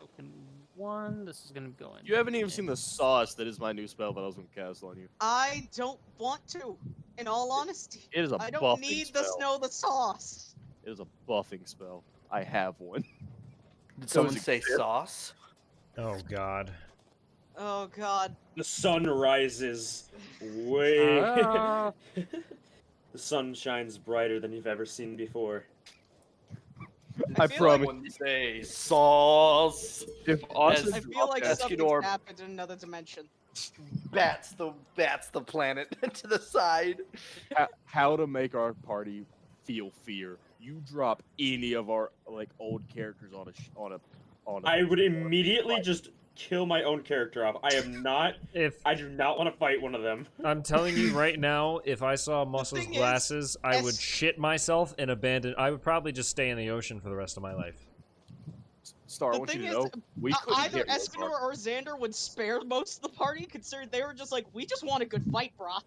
Open 1. This is gonna go in. You haven't even seen the sauce that is my new spell that I was going to cast on you. I don't want to. In all honesty, It is a I buffing don't need spell. to know the sauce. It is a buffing spell. I have one. Did So someone is it say clear? sauce? Oh god. Oh God. The sun rises way. Ah. The sun shines brighter than you've ever seen before. I feel like- promise. Someone say sauce. If As- Austin I feel like Escudor- something's happened in another dimension. Bats the planet to the side. how to make our party feel fear. You drop any of our old characters on a. I would immediately just kill my own character off. I do not want to fight one of them. I'm telling you right now, if I saw Muscle's thing is, glasses, I would Es- shit myself and abandon. I would probably just stay in the ocean for the rest of my life. Star, I The want you thing to is, know we couldn't Either hit Escanor Rogar. or Xander would spare most of the party, considering they were just like, we just want a good fight, brah.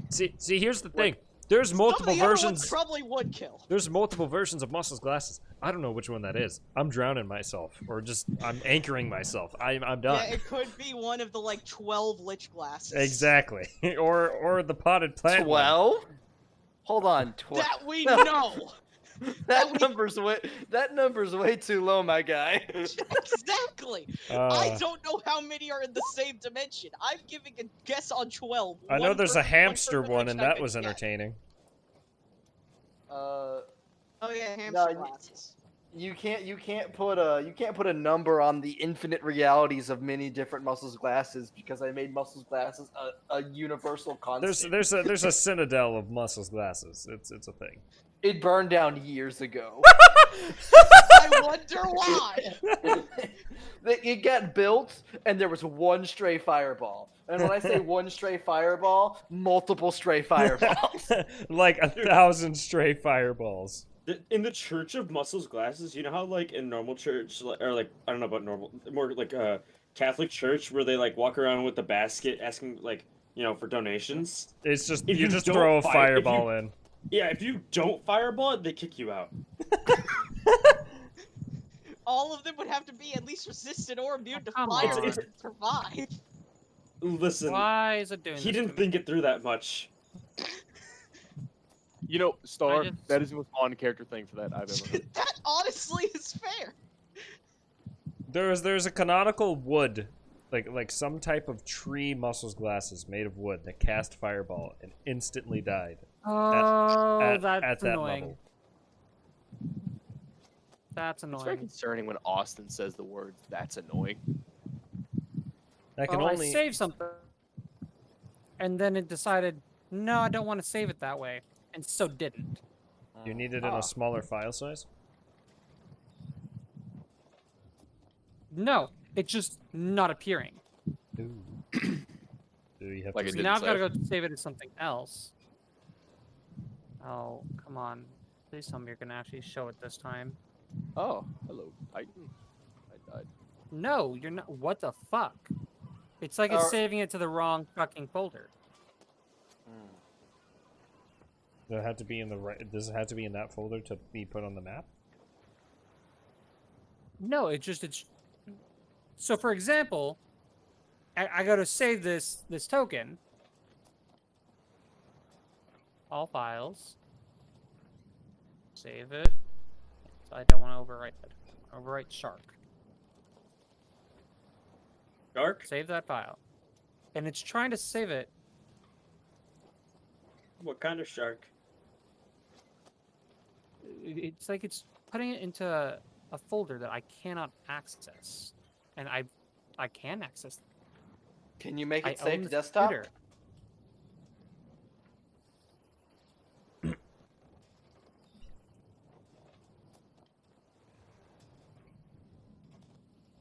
See, here's the thing. There's Some of multiple the other ones versions. probably would kill. There's multiple versions of muscles glasses. I don't know which one that is. I'm drowning myself, or just I'm anchoring myself. I'm done. Yeah, it could be one of the like 12 lich glasses. Exactly. or the potted plant one. 12? Hold on, 12. That we know. That number's way too low, my guy. Exactly. I don't know how many are in the same dimension. I'm giving a guess on 12. I know there's a hamster per one, and dimension I that could was get. entertaining. Oh yeah, hamster No, glasses. you can't put a number on the infinite realities of many different muscles glasses because I made muscles glasses a universal constant. There's a citadel of muscles glasses. It's a thing. It burned down years ago. I wonder why. It got built, and there was one stray fireball. And when I say one stray fireball, multiple stray fireballs. Like 1,000 stray fireballs. In the Church of Muscles Glasses, you know how like in normal church, or like I don't know about normal, more like Catholic church, where they like walk around with the basket asking like for donations. It's just If you you just don't throw a fire- if fireball you- in. Yeah, if you don't fireball it, they kick you out. All of them would have to be at least resistant or immune to Come fire on. to survive. Listen, Why is it doing he this to didn't me? think it through that much. You know, Star, just- that is the most on-character thing for that I've ever heard. That honestly is fair. There's a canonical wood, like some type of tree muscles glasses made of wood that cast fireball and instantly died. Oh, that's at that annoying. level. That's It's very annoying. concerning when Austin says the words, "That's annoying." That can Oh, only I saved something, and then it decided, no, I don't want to save it that way, and so didn't. you need it in Ah. a smaller file size. No, it's just not appearing. Ooh. Do you have Like to it So didn't now I've got to save. go save it as something else. Oh, come on. Please tell me you're going to actually show it this time. Oh, hello, Titan. I died. No, you're not. What the fuck? It's like it's Or- saving it to the wrong fucking folder. Does it have to be in the right? Does it have to be in that folder to be put on the map? No, it's. So, for example, I go to save this token. All files. Save it. So I don't want to overwrite it. Overwrite shark. Dark? Save that file. And it's trying to save it. What kind of shark? It's like it's putting it into a folder that I cannot access. And I can access. Can you make I it own save the to desktop? computer.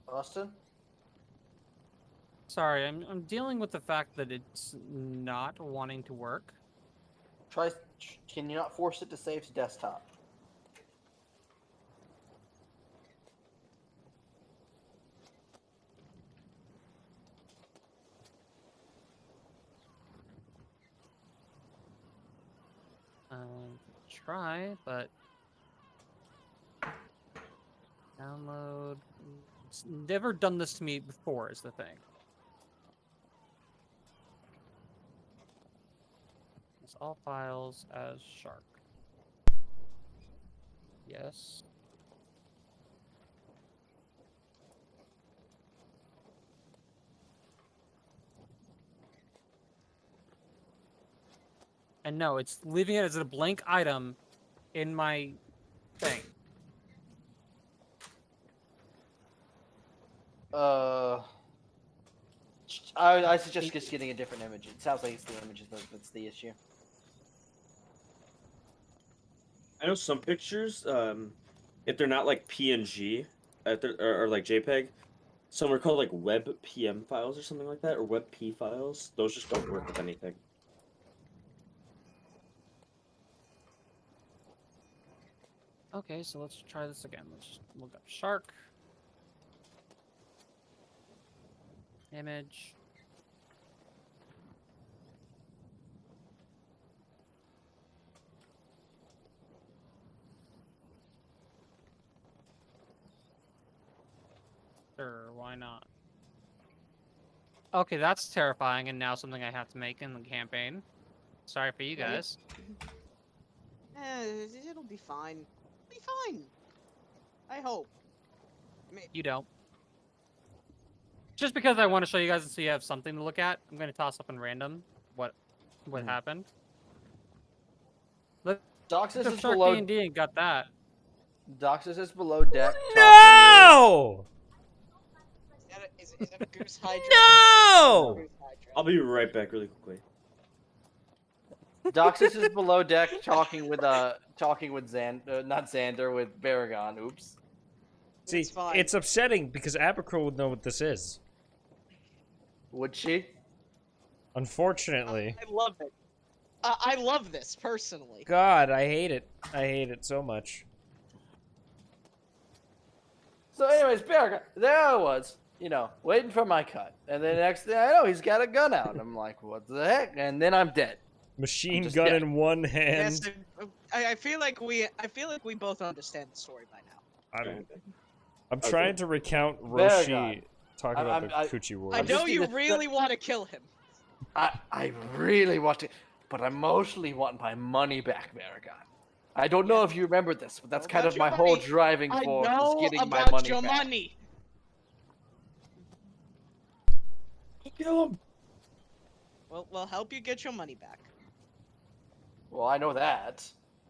Austin? Sorry, I'm dealing with the fact that it's not wanting to work. Can you not force it to save to desktop? Try, but download. It's never done this to me before, is the thing. It's all files as shark. Yes. And no, it's leaving it as a blank item in my thing. I suggest just getting a different image. It sounds like it's the images that's the issue. I know some pictures, if they're not like PNG, or like JPEG, some are called like WebPM files or something like that, or WebP files. Those just don't work with anything. Okay, so let's try this again. Let's look up shark. Image. Why not? Okay, that's terrifying, and now something I have to make in the campaign. Sorry for you Yeah, yeah. guys. It'll be fine. Be fine. I hope. You don't. Just because I want to show you guys and so you have something to look at, I'm going to toss up in random what happened. Look, Doxus the is Shark below. D&D and got that. Doxus is below deck. No! Is it a goose hydra? No! Goose hydra. I'll be right back really quickly. Doxus is below deck talking with not Xander, with Baragon. Oops. See, It's fine. it's upsetting because Abercrow would know what this is. Would she? Unfortunately. I love it. I love this personally. God, I hate it. I hate it so much. So, anyways, Baragon, there I was, waiting for my cut, and then the next thing I know, he's got a gun out. I'm like, what the heck? And then I'm dead. Machine just gun dead. in one Yes, hand. I feel like we both understand the story by now. I'm trying to recount Roshi Baragon. talking about the Coochie Wars. I I'm know just you gonna- really want to kill him. I really want to, but I mostly want my money back, Baragon. I don't know if you remember this, but that's Know kind about of my your whole money. driving I force know is getting my about money your back. money. Kill him. We'll help you get your money back. Well, I know that.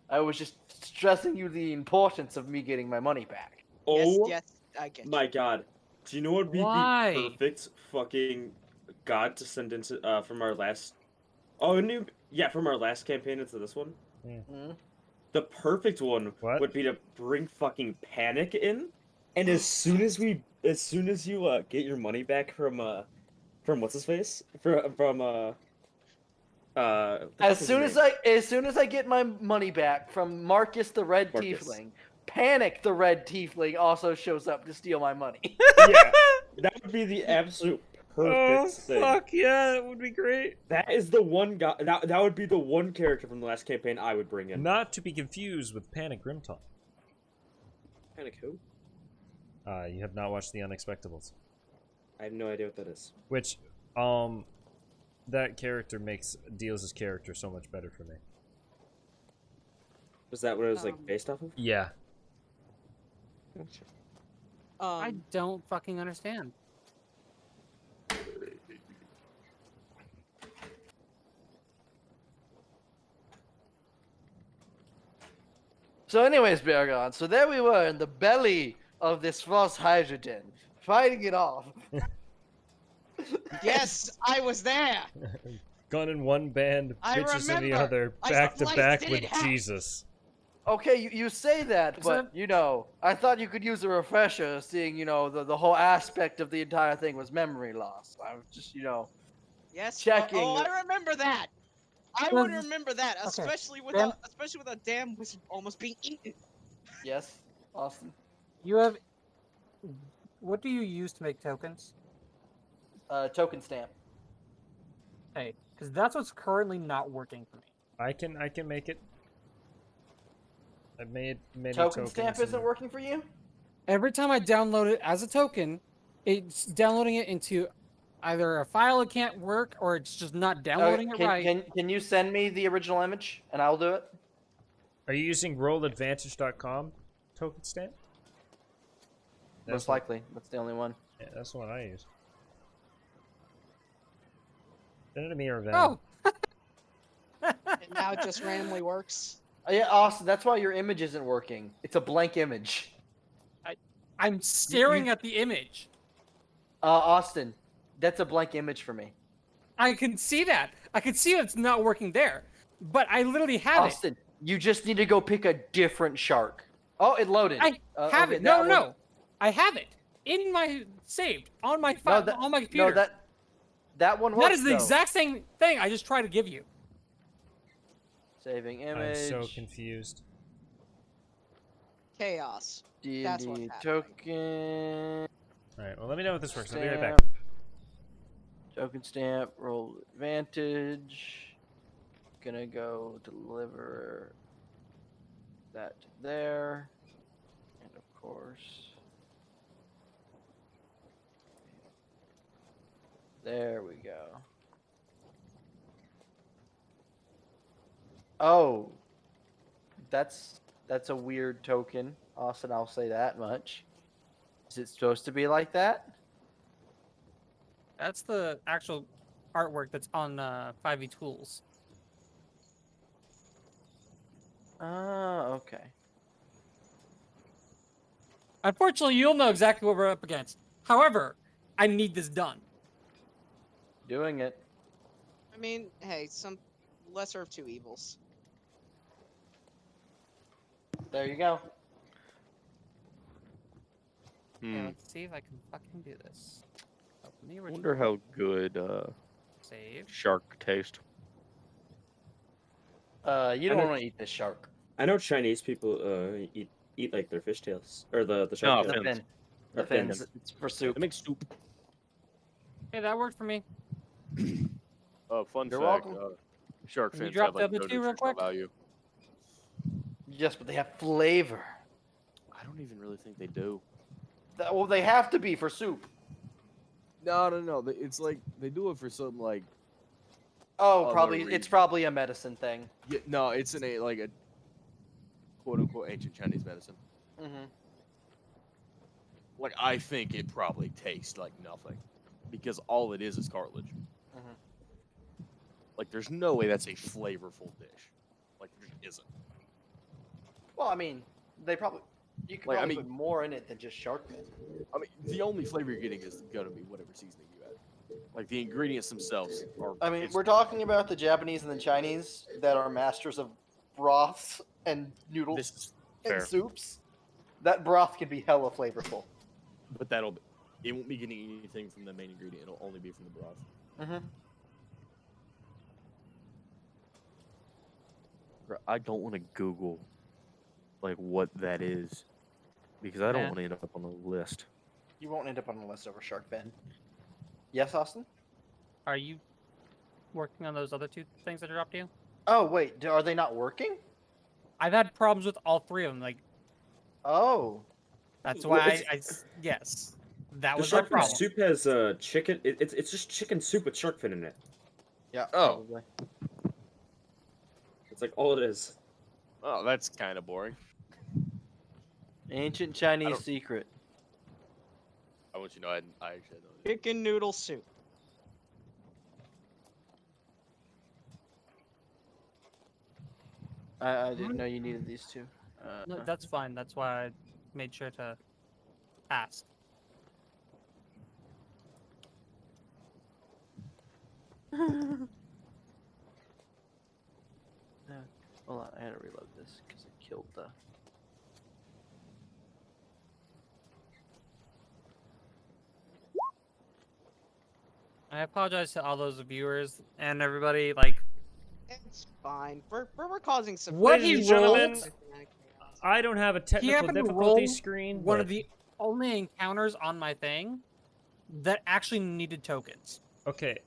I was just stressing you the importance of me getting my money back. Oh Yes, I get my god. Do you know what would be Why? the perfect fucking god to send into from our last from our last campaign into this one? Hmm? The perfect one What? would be to bring fucking Panic in, and as soon as you get your money back from what's his face? As soon as I get my money back from Marcus the Red Marcus. Tiefling, Panic the Red Tiefling also shows up to steal my money. Yeah, that would be the absolute perfect Oh, thing. fuck yeah, that would be great. That is the one guy. That would be the one character from the last campaign I would bring in. Not to be confused with Panic Grimtalk. Panic who? You have not watched The Unexpectables. I have no idea what that is. Which, that character makes Deals' character so much better for me. Was that what it was like based off of? Yeah. I don't fucking understand. So anyways, Baragon, so there we were in the belly of this false hydrogen, fighting it off. Yes, I was there. Gun in one band, I bitches in the remember. other, I back to sliced back it with in half. Jesus. Okay, you say that, Is but, I thought you could use a refresher, seeing, the whole aspect of the entire thing was memory loss. I was just, Yes. checking. Oh, I remember that. I would remember that, especially with a damn wizard almost being eaten. Yes, Austin? You have... What do you use to make tokens? Token stamp. Hey, because that's what's currently not working for me. I can make it. I've made many Token tokens. stamp isn't working for you? Every time I download it as a token, it's downloading it into either a file that can't work or it's just not downloading it right. Can you send me the original image and I'll do it? Are you using rolladvantage.com token stamp? Most likely. That's the only one. Yeah, that's the one I use. Send it to me or Venom. Oh! And now it just randomly works. Yeah, Austin, that's why your image isn't working. It's a blank image. I'm staring at the image. Austin, that's a blank image for me. I can see that. I can see it's not working there. But I literally have Austin, you just need to go pick a different shark. Oh, it loaded. it. I have okay, it. No, that no, one- no. I have it. In my... Saved. On my file, on my computer. No, that one works, That is the though. exact same thing I just tried to give you. Saving I'm image. so confused. Chaos. That's what's D&D happening. token. Alright, well let me know if this works. I'll be right back. Stamp. Token stamp, roll advantage. Gonna go deliver that there. And of course. There we go. Oh, that's a weird token, Austin. I'll say that much. Is it supposed to be like that? That's the actual artwork that's on 5e Tools. Okay. Unfortunately, you'll know exactly what we're up against. However, I need this done. Doing it. I mean, hey, some lesser of two evils. There you go. Okay, Hmm. let's see if I can fucking do this. Open the original. Wonder how good Save. shark taste. You I don't know- want to eat this shark. I know Chinese people eat like their fish tails or the shark No, tail. The fins. fin. The Or fins. fins. It's for soup. It makes soup. Hey, that worked for me. Fun You're fact. welcome. Shark Can you fins drop have the like other no two real nutritional quick? value. Yes, but they have flavor. I don't even really think they do. Well, they have to be for soup. No. It's like they do it for some like. Oh, Other probably. It's reason. probably a medicine thing. Yeah, no, it's in a like a quote unquote ancient Chinese medicine. Mm-hmm. Like I think it probably tastes like nothing, because all it is cartilage. Mhm. Like there's no way that's a flavorful dish. Like there just isn't. Well, I mean, they probably. You could Like, I probably mean- put more in it than just shark fin. I mean, the only flavor you're getting is gonna be whatever seasoning you add. Like the ingredients themselves are. I mean, it's- we're talking about the Japanese and the Chinese that are masters of broths and noodles This is and fair, soups. That broth can be hella flavorful. but it won't be getting anything from the main ingredient. It'll only be from the broth. Mm-hmm. I don't want to Google like what that is, because I don't Yeah. want to end up on the list. You won't end up on the list over shark fin. Yes, Austin? Are you working on those other two things that I dropped you? Oh, wait. Are they not working? I've had problems with all three of them. Like, Oh. that's Well, why it's- yes, that The was my shark fin problem. soup has chicken. It's just chicken soup with shark fin in it. Yeah. Oh. Probably. It's like all it is. Oh, that's kind of boring. Ancient Chinese don't- secret. I want you to know I actually know. Chicken noodle soup. I didn't know you needed these two. No, that's fine. That's why I made sure to ask. Hold on, I had to reload this because it killed the. I apologize to all those viewers and everybody. Like, It's fine. We're causing some. what Ladies he and gentlemen, rolled, I don't have a he technical happened to difficulty roll screen. one but- of the only encounters on my thing that actually needed tokens. Okay.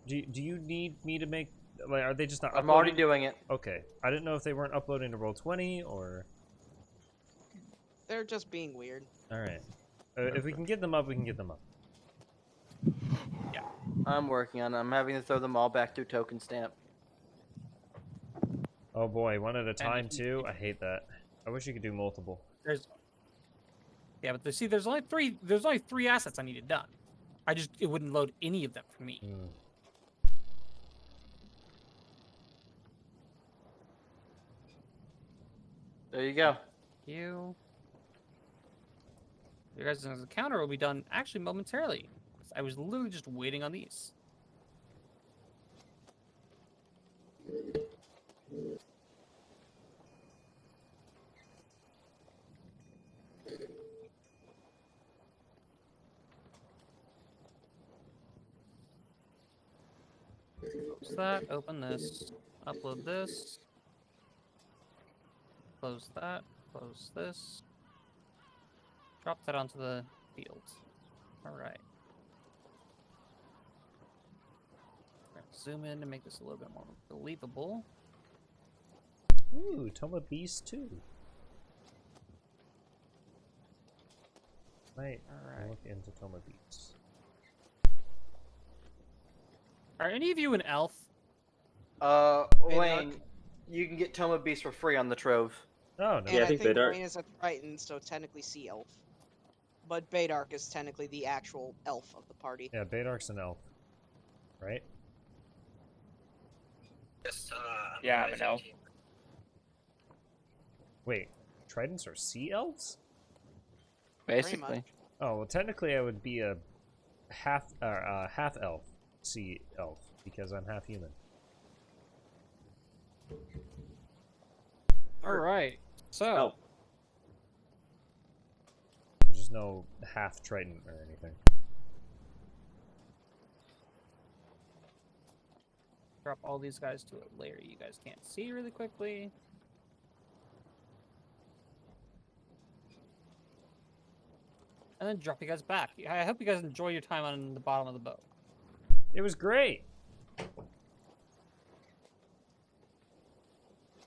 Do you need me to make? Like, are they just not? I'm already uploading? doing it. Okay. I didn't know if they weren't uploading to Roll20 or. They're just being weird. All right. If we can get them up, we can get them up. I'm working on it. I'm having to throw them all back through token stamp. Oh boy, one at a time if too. I hate that. I wish you could do multiple. Yeah, but see, there's only three. There's only three assets I needed done. It wouldn't load any of them for me. Hmm. There you go. You. Your guys' encounter will be done actually momentarily. I was literally just waiting on these. Close that, open this, upload this, close that, close this, drop that onto the field. Alright. Zoom in to make this a little bit more believable. Ooh, Toma Beast too. Right. Alright. Look into Toma Beast. Are any of you an elf? Wayne, you can get Tome of Beast for free on the Trove. Oh, no. And Yeah, I I think think Badark- Wayne is a Triton, so technically Sea Elf. But Badark is technically the actual elf of the party. Yeah, Badark's an elf. Right? Yeah, I'm an elf. Wait, Tridents are sea elves? Pretty Basically. much. Oh, well, technically I would be a half elf sea elf because I'm half human. All right. So, Oh, There's just no half Triton or anything. drop all these guys to a layer you guys can't see really quickly. And then drop you guys back. I hope you guys enjoy your time on the bottom of the boat. It was great.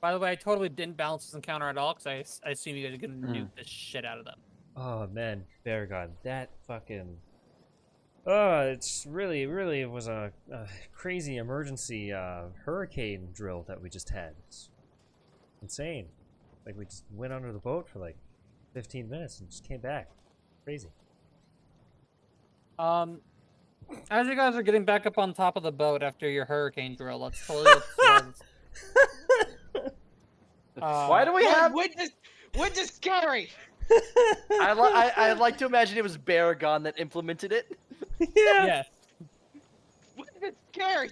By the way, I totally didn't balance this encounter at all because I assume you guys are gonna nuke the shit out of them. Oh man, Baragon, that fucking. It's really was a crazy emergency hurricane drill that we just had. It's insane. Like we just went under the boat for like 15 minutes and just came back. Crazy. As you guys are getting back up on top of the boat after your hurricane drill, let's totally Why do we have? Witness scary! I like to imagine it was Baragon that implemented it. Yeah. Yes. Witness scary!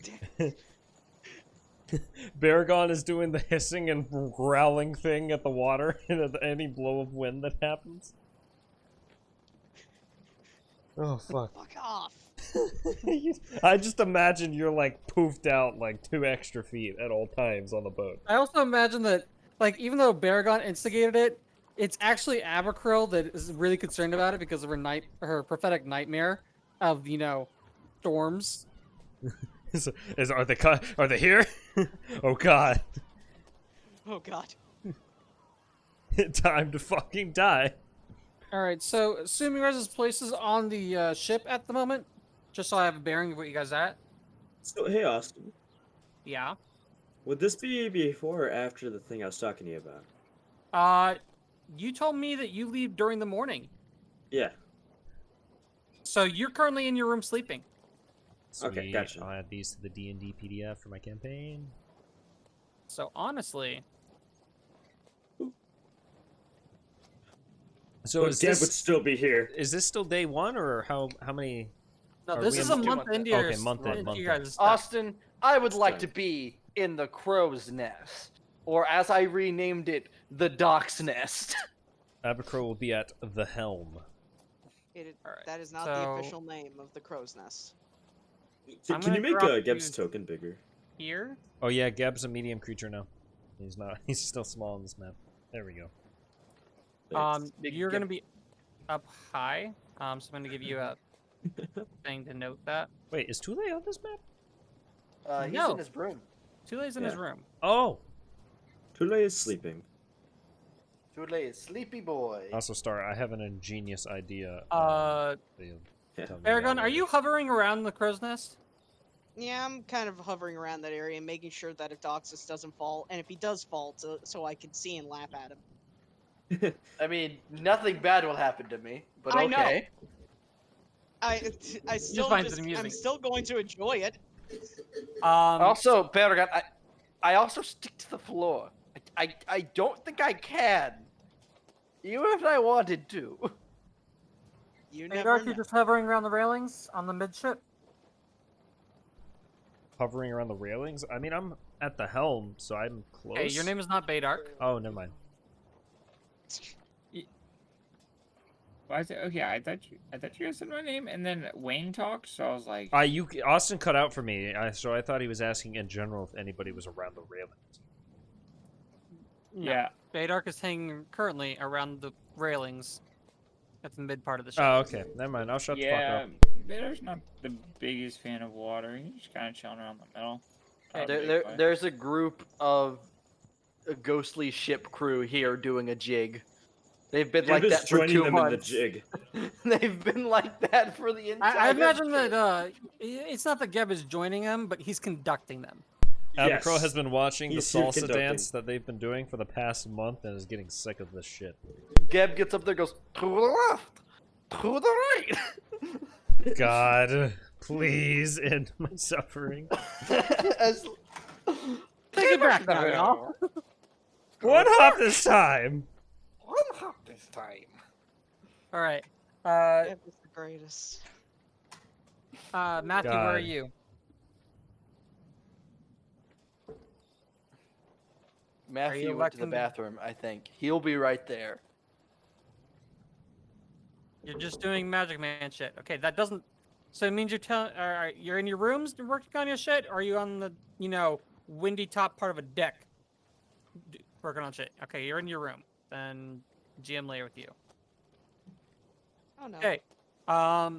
Baragon is doing the hissing and growling thing at the water and at any blow of wind that happens. Oh fuck. Fuck off! I just imagine you're like poofed out like 2 extra feet at all times on the boat. I also imagine that, like, even though Baragon instigated it, it's actually Abercrow that is really concerned about it because of her prophetic nightmare of, you know, storms. Are they here? Oh god. Oh god. Time to fucking die. Alright, so assuming guys' places on the ship at the moment, just so I have a bearing of what you guys at. so hey Austin, Yeah. would this be before or after the thing I was talking to you about? You told me that you leave during the morning. Yeah. So you're currently in your room sleeping. Okay, Sweet. gotcha. I'll add these to the D&D PDF for my campaign. So honestly, So But Deb would still be here. is this still day 1 or how many? no, Are this we is in a two month months? into your, Okay, month in, into month you in. guys' stuff. Austin, I would like to Done. be in the crow's nest, or as I renamed it, the doc's nest. Abercrow will be at the helm. Alright, That is not the so- official name of the crow's nest. So I'm can you gonna make drop Geb's you- token bigger? Here. Oh yeah, Geb's a medium creature now. He's not. He's still small on this map. There we go. Thanks. Big You're gonna Geb. be up high. So I'm gonna give you a thing to note that. Wait, is Tule on this map? He's No. in his room. Tule's in his Yeah. room. Oh. Tule is sleeping. Tule is sleepy boy. Also, Star, I have an ingenious idea. Uh, You'll Yeah. tell me Aragon, that are you later. hovering around the crow's nest? Yeah, I'm kind of hovering around that area and making sure that Adoxus doesn't fall, and if he does fall, so I can see and laugh at him. I mean, nothing bad will happen to me, but I know. okay. I still finds it just, amusing. I'm still going to enjoy it. Also, Baragon, I also stick to the floor. I don't think I can. Even if I wanted to. You Hey, never Dark, know. you're just hovering around the railings on the midship. Hovering around the railings? I mean, I'm at the helm, so I'm close. Hey, your name is not Baydark. Oh, never mind. Well, okay, I thought you guys said my name, and then Wayne talked, so I was like, Austin cut out for me, so I thought he was asking in general if anybody was around the railings. yeah. Baydark is hanging currently around the railings at the mid part of the ship. Oh, okay. Never mind. I'll shut the Yeah, fuck up. Vader's not the biggest fan of water. He's just kind of chilling around the middle. Not a big boy. There's a group of a ghostly ship crew here doing a jig. They've been Geb like is that for joining 2 them in the months. jig. They've been like that for the entire. I imagine trip. that it's not that Geb is joining them, but he's conducting them. Abercrow Yes. has been watching the He's here salsa conducting. dance that they've been doing for the past month and is getting sick of this shit. Geb gets up there, goes to the left, to the right. God, please end my suffering. As, Take it back now, y'all. One hop this time. One hop this time. All right. That was the greatest. Matthew, where are God. you? Matthew went to the electing- bathroom, I think. He'll be right there. You're just doing Magic Man shit. Okay, that doesn't. So it means you're telling. All right, you're in your rooms working on your shit. Or are you on the, windy top part of a deck working on shit? Okay, you're in your room. Then GM layer with you. Oh no. Okay. I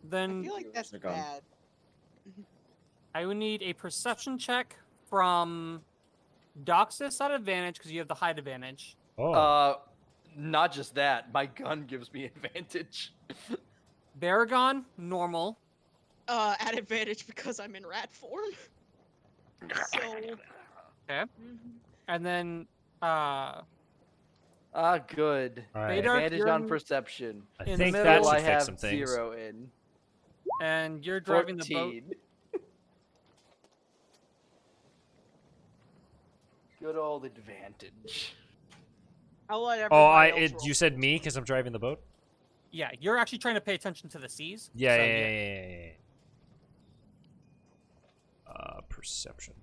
Then feel like that's They're gone. bad. I would need a perception check from Doxus at advantage because you have the height advantage. Oh, Not just that, my gun gives me advantage. Baragon, normal. At advantage because I'm in rat form. So. Okay. Mhm. And then Good. all right. Vadar- Advantage you're on in- perception. I in the think middle, that Well, I should fix have some things. 0 in. and you're driving the boat. 14. Good old advantage. I'll let Oh, everybody else roll. you said me because I'm driving the boat? Yeah, you're actually trying to pay attention to the seas. Yeah, so yeah. Perception.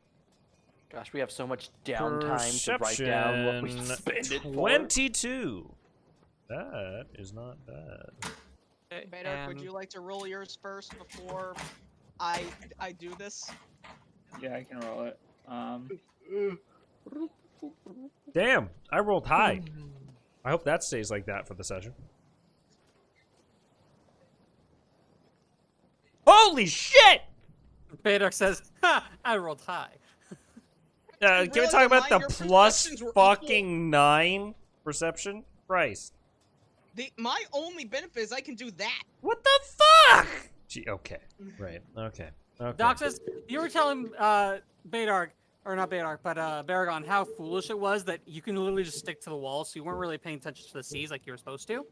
Gosh, we have so much downtime to write down what we spend it for. 22. That is not bad. Okay, Bader, would and- you like to roll yours first before I do this? Yeah, I can roll it. Damn, I rolled high. I hope that stays like that for the session. Holy shit! Bader says, "Ha! I rolled high." Can we Really, talk about your the plus perceptions were equal? fucking 9 perception? Christ. My only benefit is I can do that. What the fuck? Gee, okay. Right. Okay. Okay. Doc says, you were telling Badark, or not Badark, but Baragon, how foolish it was that you can literally just stick to the wall, so you weren't really paying attention to the seas like you were supposed to.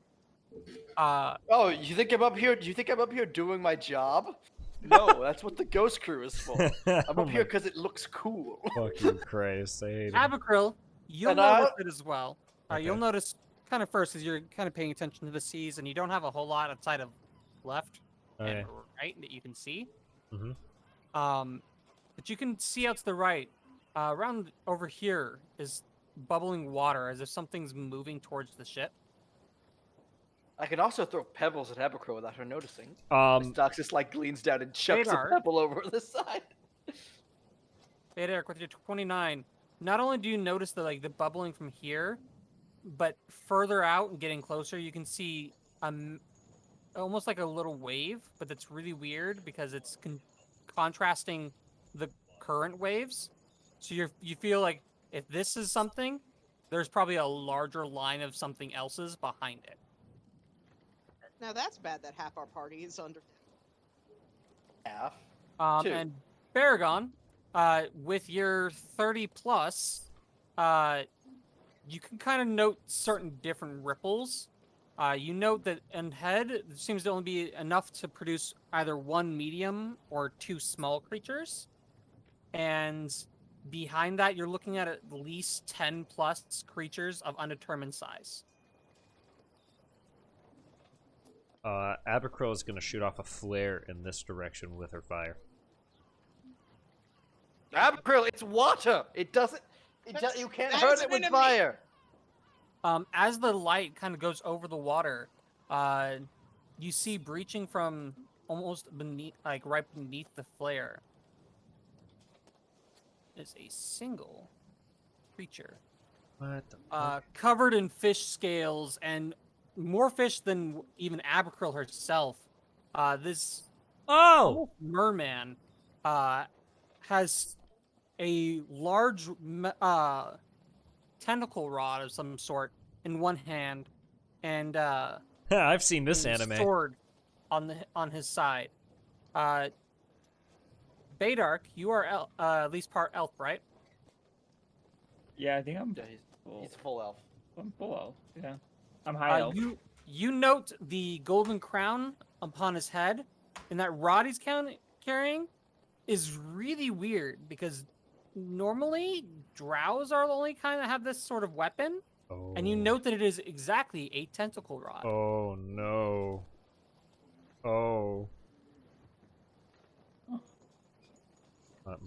Oh, you think I'm up here? Do you think I'm up here doing my job? No, that's what the ghost crew is for. I'm Oh up here my because it looks cool. fucking Christ. I hate it. Abacril, you'll And notice it as well. Okay. You'll notice kind of first, because you're kind of paying attention to the seas, and you don't have a whole lot outside of left Okay. and right that you can see. Mhm. But you can see out to the right, around over here is bubbling water, as if something's moving towards the ship. I can also throw pebbles at Abercrow without her noticing. Dox just like leans down and chucks a Radar. pebble over the side. Hey, Derek, with your 29, not only do you notice the bubbling from here, but further out and getting closer, you can see almost like a little wave, but that's really weird because it's contrasting the current waves. So you feel like if this is something, there's probably a larger line of something else's behind it. Now that's bad that half our party is under. Half. Two. And Baragon, with your 30 plus, you can kind of note certain different ripples. You note that in head, there seems to only be enough to produce either one medium or two small creatures. And behind that, you're looking at least 10 plus creatures of undetermined size. Abercrow is going to shoot off a flare in this direction with her fire. Abercrow, it's water. It doesn't. You can't that hurt is it an with enemy. fire. As the light kind of goes over the water, you see breaching from almost beneath, right beneath the flare, is a single creature. What the Covered in fish scales and more fish than even Abercrow herself. This Oh! merman has a large tentacle rod of some sort in one hand, and I've seen this a anime. sword on his side. Baydark, you are at least part elf, right? Yeah, I think I'm. Yeah, he's full elf. I'm full elf. Yeah, I'm high elf. You note the golden crown upon his head, and that rod he's carrying is really weird because normally drows are the only kind that have this sort of weapon, Oh. and you note that it is exactly a tentacle rod. Oh no. Oh.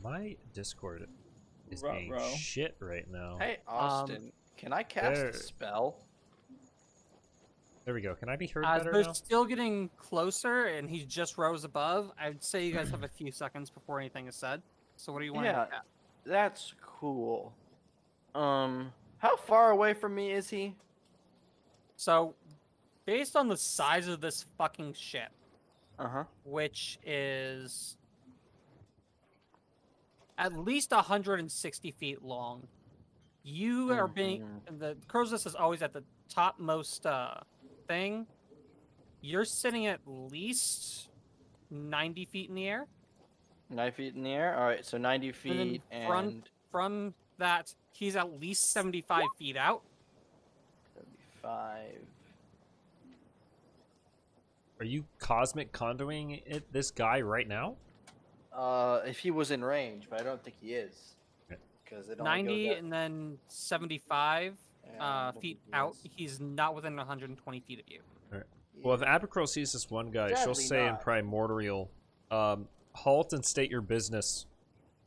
My Discord is being Ruh-roh. shit right now. Hey, Austin, can I cast there- a spell? There we go. Can I be heard As better they're now? still getting closer, and he just rose above, I'd say you guys have a few seconds before anything is said. So what do you want Yeah. to do? That's cool. How far away from me is he? So, based on the size of this fucking ship, Uh-huh. which is at least 160 feet long, you are being the crow's nest is always at the topmost thing. You're sitting at least 90 feet in the air. 9 feet in the air? Alright, so 90 feet and From that, he's at least 75 feet out. 75. Are you cosmic condoing it this guy right now? If he was in range, but I don't think he is. Because it only 90 goes up and then 75 and I don't feet think he out. is. He's not within 120 feet of you. Well, if Abercrow sees this one guy, she'll Sadly say in not. primordial, halt and state your business,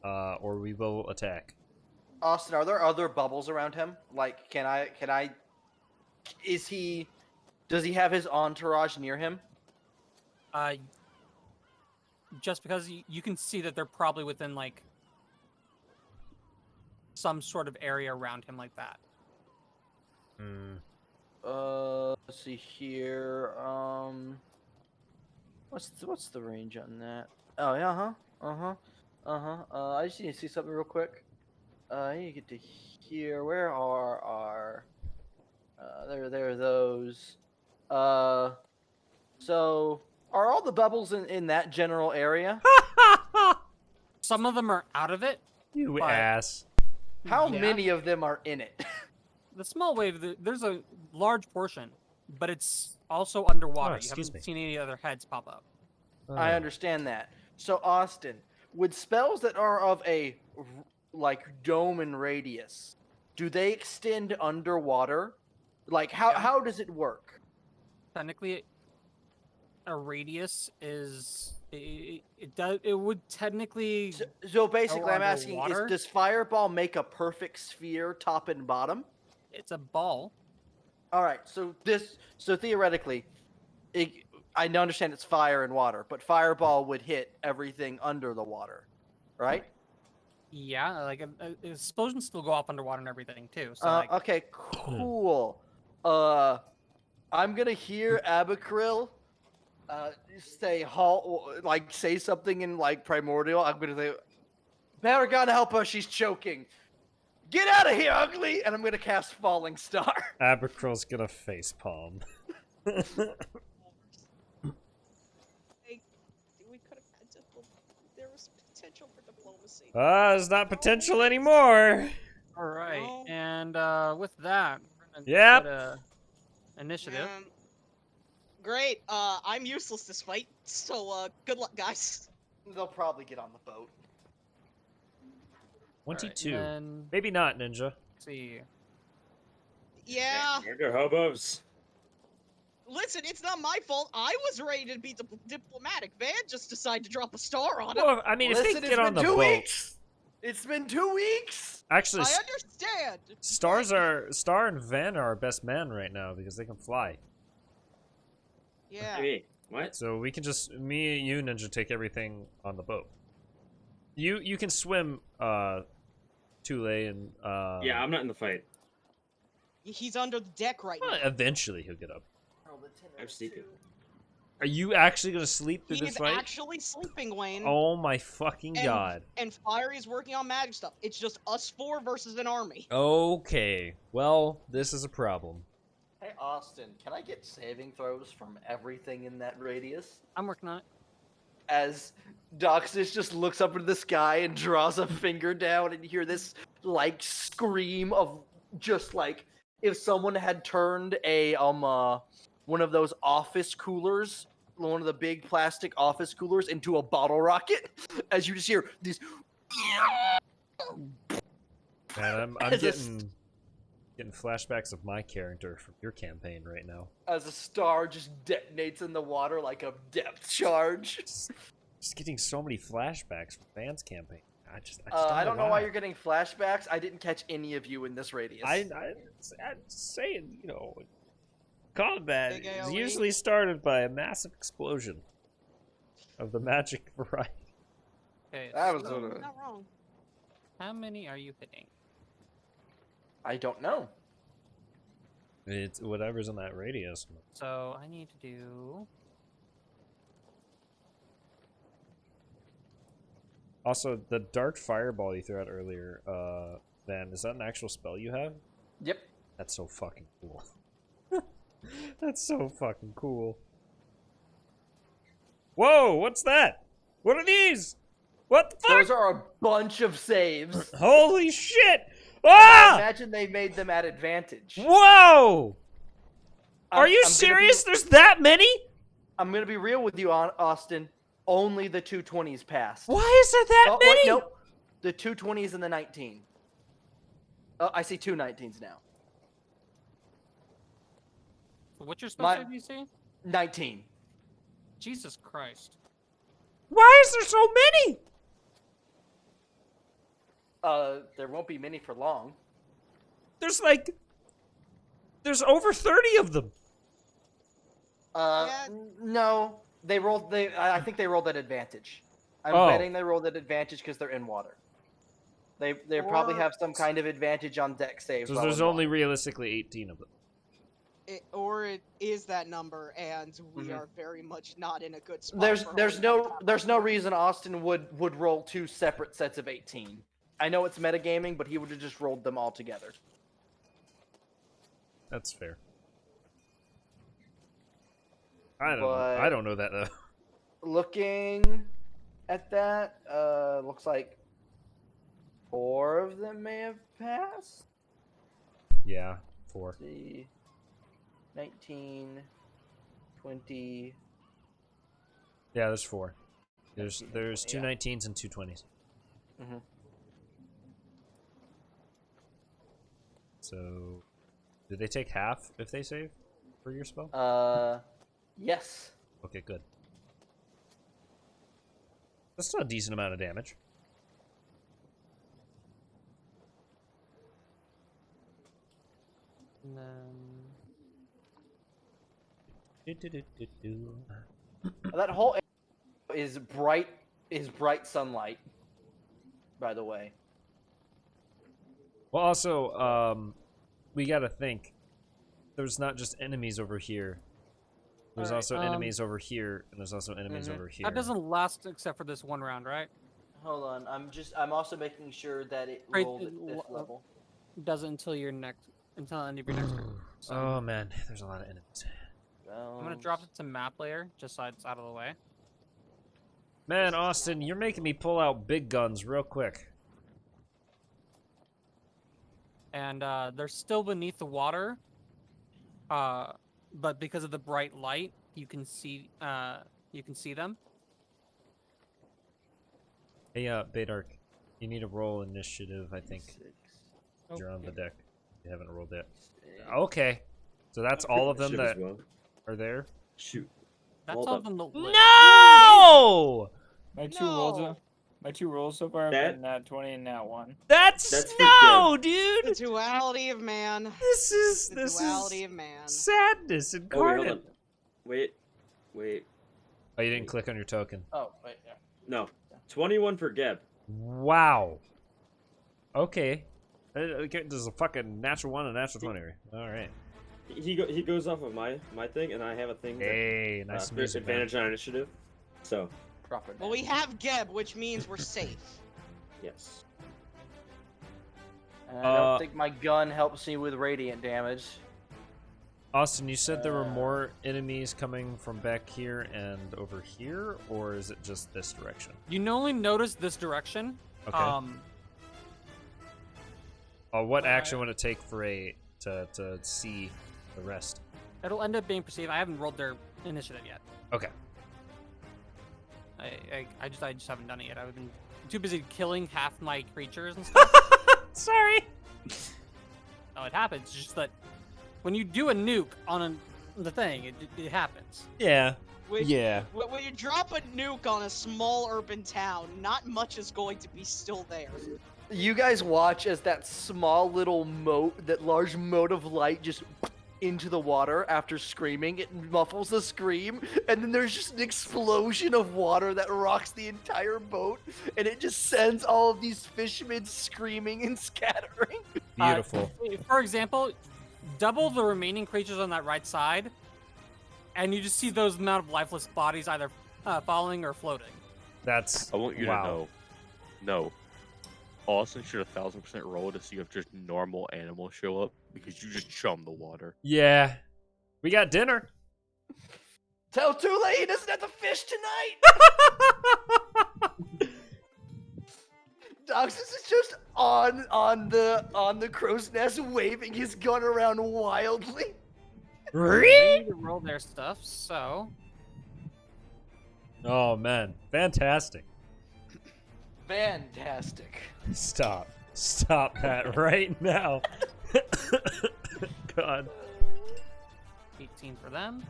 or we will attack. Austin, are there other bubbles around him? Like, does he have his entourage near him? Just because you can see that they're probably within like some sort of area around him like that. Hmm. Let's see here. What's the range on that? Oh yeah, I just need to see something real quick. I need to get to here. Where are our? There are those. So are all the bubbles in that general area? Some of them are out of it. You But- ass. How Yeah. many of them are in it? The small wave, there's a large portion, but it's also underwater. You excuse haven't me. seen any other heads pop up. I understand that. So Austin, would spells that are of a like dome and radius, do they extend underwater? Like how does it work? Technically, a radius is it would technically So basically, I'm asking: underwater? does Fireball make a perfect sphere, top and bottom? it's a ball. All right. So theoretically, I understand it's fire and water, but Fireball would hit everything under the water, right? Yeah, like explosions still go off underwater and everything too. So like, Okay, cool. I'm gonna hear Abakril say halt, like say something in like primordial. I'm gonna say, Paragon, help her, she's choking. Get out of here, ugly! And I'm gonna cast Falling Star. Abercrow's gonna facepalm. We could have had there was potential for diplomacy. It's not potential anymore. all right, No. and with that, we're gonna Yep. go to initiative. Great. I'm useless this fight, so good luck, guys. They'll probably get on the boat. 22. All right, and Maybe not, Ninja. let's see. Yeah. Murder hobos. Listen, it's not my fault. I was ready to be diplomatic. Van just decided to drop a star on him. Well, I mean, if Listen, they get on the two boat, weeks. It's been 2 weeks. actually, I understand. Star and Van are our best man right now because they can fly. Yeah. Hey, what? So we can just me, you, Ninja, take everything on the boat. You can swim, Tule and Yeah, I'm not in the fight. He's under the deck right well, now. eventually he'll get up. I'm sleeping. Are you actually gonna sleep through He this is fight? actually sleeping, Wayne. Oh my fucking And- god. And Fiery's working on magic stuff. It's just us four versus an army. Okay, well, this is a problem. Austin, can I get saving throws from everything in that radius? I'm working on it. As Doxus just looks up into the sky and draws a finger down, and you hear this like scream of just like if someone had turned a one of those office coolers, one of the big plastic office coolers, into a bottle rocket. As you just hear these. Man, I'm As a getting flashbacks of my character from your campaign right now. As a star just detonates in the water like a depth charge. Just getting so many flashbacks from Van's campaign. I don't know why you're getting flashbacks. I didn't catch any of you in this radius. I'm saying, you know, combat Big is AoE. usually started by a massive explosion of the magic variety. Okay, That was so sort of. Not wrong. how many are you hitting? I don't know. It's whatever's in that radius. So I need to do. Also, the dark fireball you threw out earlier, Van, is that an actual spell you have? Yep. That's so fucking cool. That's so fucking cool. Whoa, what's that? What are these? What the fuck? Those are a bunch of saves. Holy shit! I Ah! imagine they made them at advantage. Whoa! Are you I'm gonna serious? There's that many? I'm gonna be real with you, Austin. Only the 220s passed. Why is there that Oh, many? wait, nope. The 220s and the 19. Oh, I see two 19s now. What's your My- spell save, you see? 19. Jesus Christ. Why is there so many? There won't be many for long. There's over 30 of them. Yeah. No. They rolled. I think they rolled at advantage. I'm Oh. betting they rolled at advantage because they're in water. They probably Or- have some kind of advantage on deck saves. So while there's in only water. realistically 18 of them. Or it is that number, and we Mhm. are very much not in a good spot. There's for there's holding no that there's no number. reason Austin would roll two separate sets of 18. I know it's metagaming, but he would have just rolled them all together. That's fair. I don't But- know. I don't know that though. Looking at that, looks like 4 of them may have passed. Yeah, 4. Let's see, 19, 20. Yeah, there's 4. There's 2 Yeah. 19s and 2 20s. Mhm. So, do they take half if they save for your spell? Yes. Okay, good. That's still a decent amount of damage. And then. That whole area is bright sunlight. By the way. Well, also, we gotta think. There's not just enemies over here. There's Alright, also enemies over here, and there's also enemies Mhm. over here. That doesn't last except for this one round, right? Hold on. I'm also making sure that it Right, rolled at it 5th level. It doesn't until the end of your next turn. So Oh man, there's a lot of enemies. I'm gonna drop it to map layer just so it's out of the way. Man, Austin, you're making me pull out big guns real quick. And they're still beneath the water. But because of the bright light, you can see them. Hey, Baydark, you need to roll initiative, I think. 6, You're on the Okay. deck. You haven't rolled yet. 6. Okay. So that's all of them Shit as that well. are there? Shoot. That's Hold all up. of them that lit. No! My two rolls so far have That- been nat 20 and nat 1. That's for no, The dude! duality of man. This is The duality of man. sadness Oh, wait, incarnate. hold on. Wait. Oh, you didn't click on your token. Oh, wait, yeah. No. 21 for Geb. Wow. Okay. There's a fucking natural 1 and a natural 20. All right. He goes off of my thing, and I have a thing that Hey, nice music, man. advantage on initiative. So Proper. Well, we have Geb, which means we're safe. yes. And I don't think my gun helps me with radiant damage. Austin, you said there were more enemies coming from back here and over here, or is it just this direction? You only notice this direction. Okay. What action would it take for to see the rest? It'll end up being perceived. I haven't rolled their initiative yet. Okay. I just haven't done it yet. I've been too busy killing half my creatures and stuff. Sorry. No, it happens. It's just that when you do a nuke on the thing, it happens. Yeah. When, Yeah. When you drop a nuke on a small urban town, not much is going to be still there. You guys watch as that small little mote, that large mote of light just into the water after screaming. It muffles the scream, and then there's just an explosion of water that rocks the entire boat, and it just sends all of these fishmen screaming and scattering. Beautiful. For example, double the remaining creatures on that right side, and you just see those amount of lifeless bodies either falling or floating. That's. I want you wow. to know. No. Austin should 1000% roll to see if just normal animals show up because you just chum the water. Yeah. We got dinner. Tell Tule he doesn't have to fish tonight. Doxus is just on the crow's nest, waving his gun around wildly. They need to roll their stuff, so Oh man, fantastic. Fantastic. Stop that right now. God. 18 for them.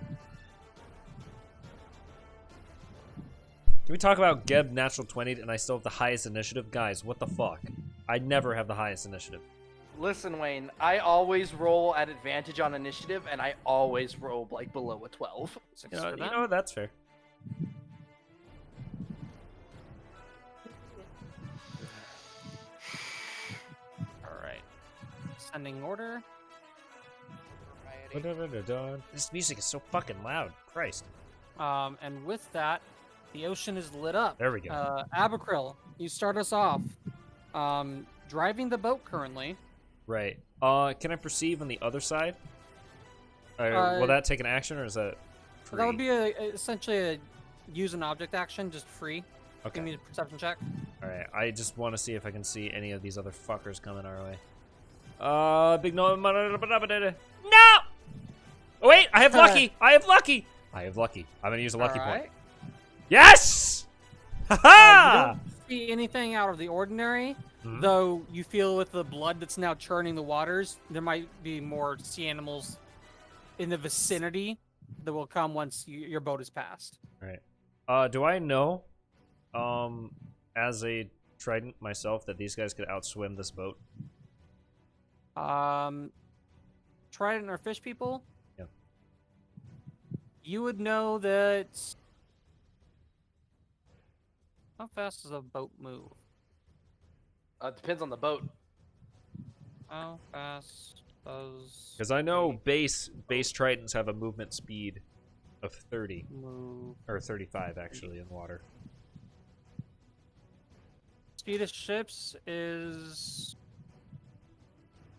Can we talk about Geb natural 20 and I still have the highest initiative? Guys, what the fuck? I never have the highest initiative. Listen, Wayne, I always roll at advantage on initiative, and I always roll like below a 12. 6 You for know them. what? That's fair. All right. Sending order. This music is so fucking loud. Christ. And with that, the ocean is lit up. There we go. Abacril, you start us off. Driving the boat currently. Right. Can I perceive on the other side? Will that take an action or is that free? That would be essentially a use an object action, just free. Okay. Give me a perception check. Alright, I just want to see if I can see any of these other fuckers coming our way. Big no. No! Oh, wait, I have lucky! I have lucky! I'm gonna use a lucky point. Alright. Yes! You Ha don't see anything out of the ordinary, Mhm. though you feel with the blood that's now churning the waters, there might be more sea animals in the vicinity that will come once your boat is passed. Alright. Do I know, as a trident myself, that these guys could outswim this boat? Trident or fish people? Yeah. You would know that. How fast does a boat move? It depends on the boat. How fast does Because I know base tridents have a movement speed of 30. move? Or 35, actually, in water. Speed of ships is,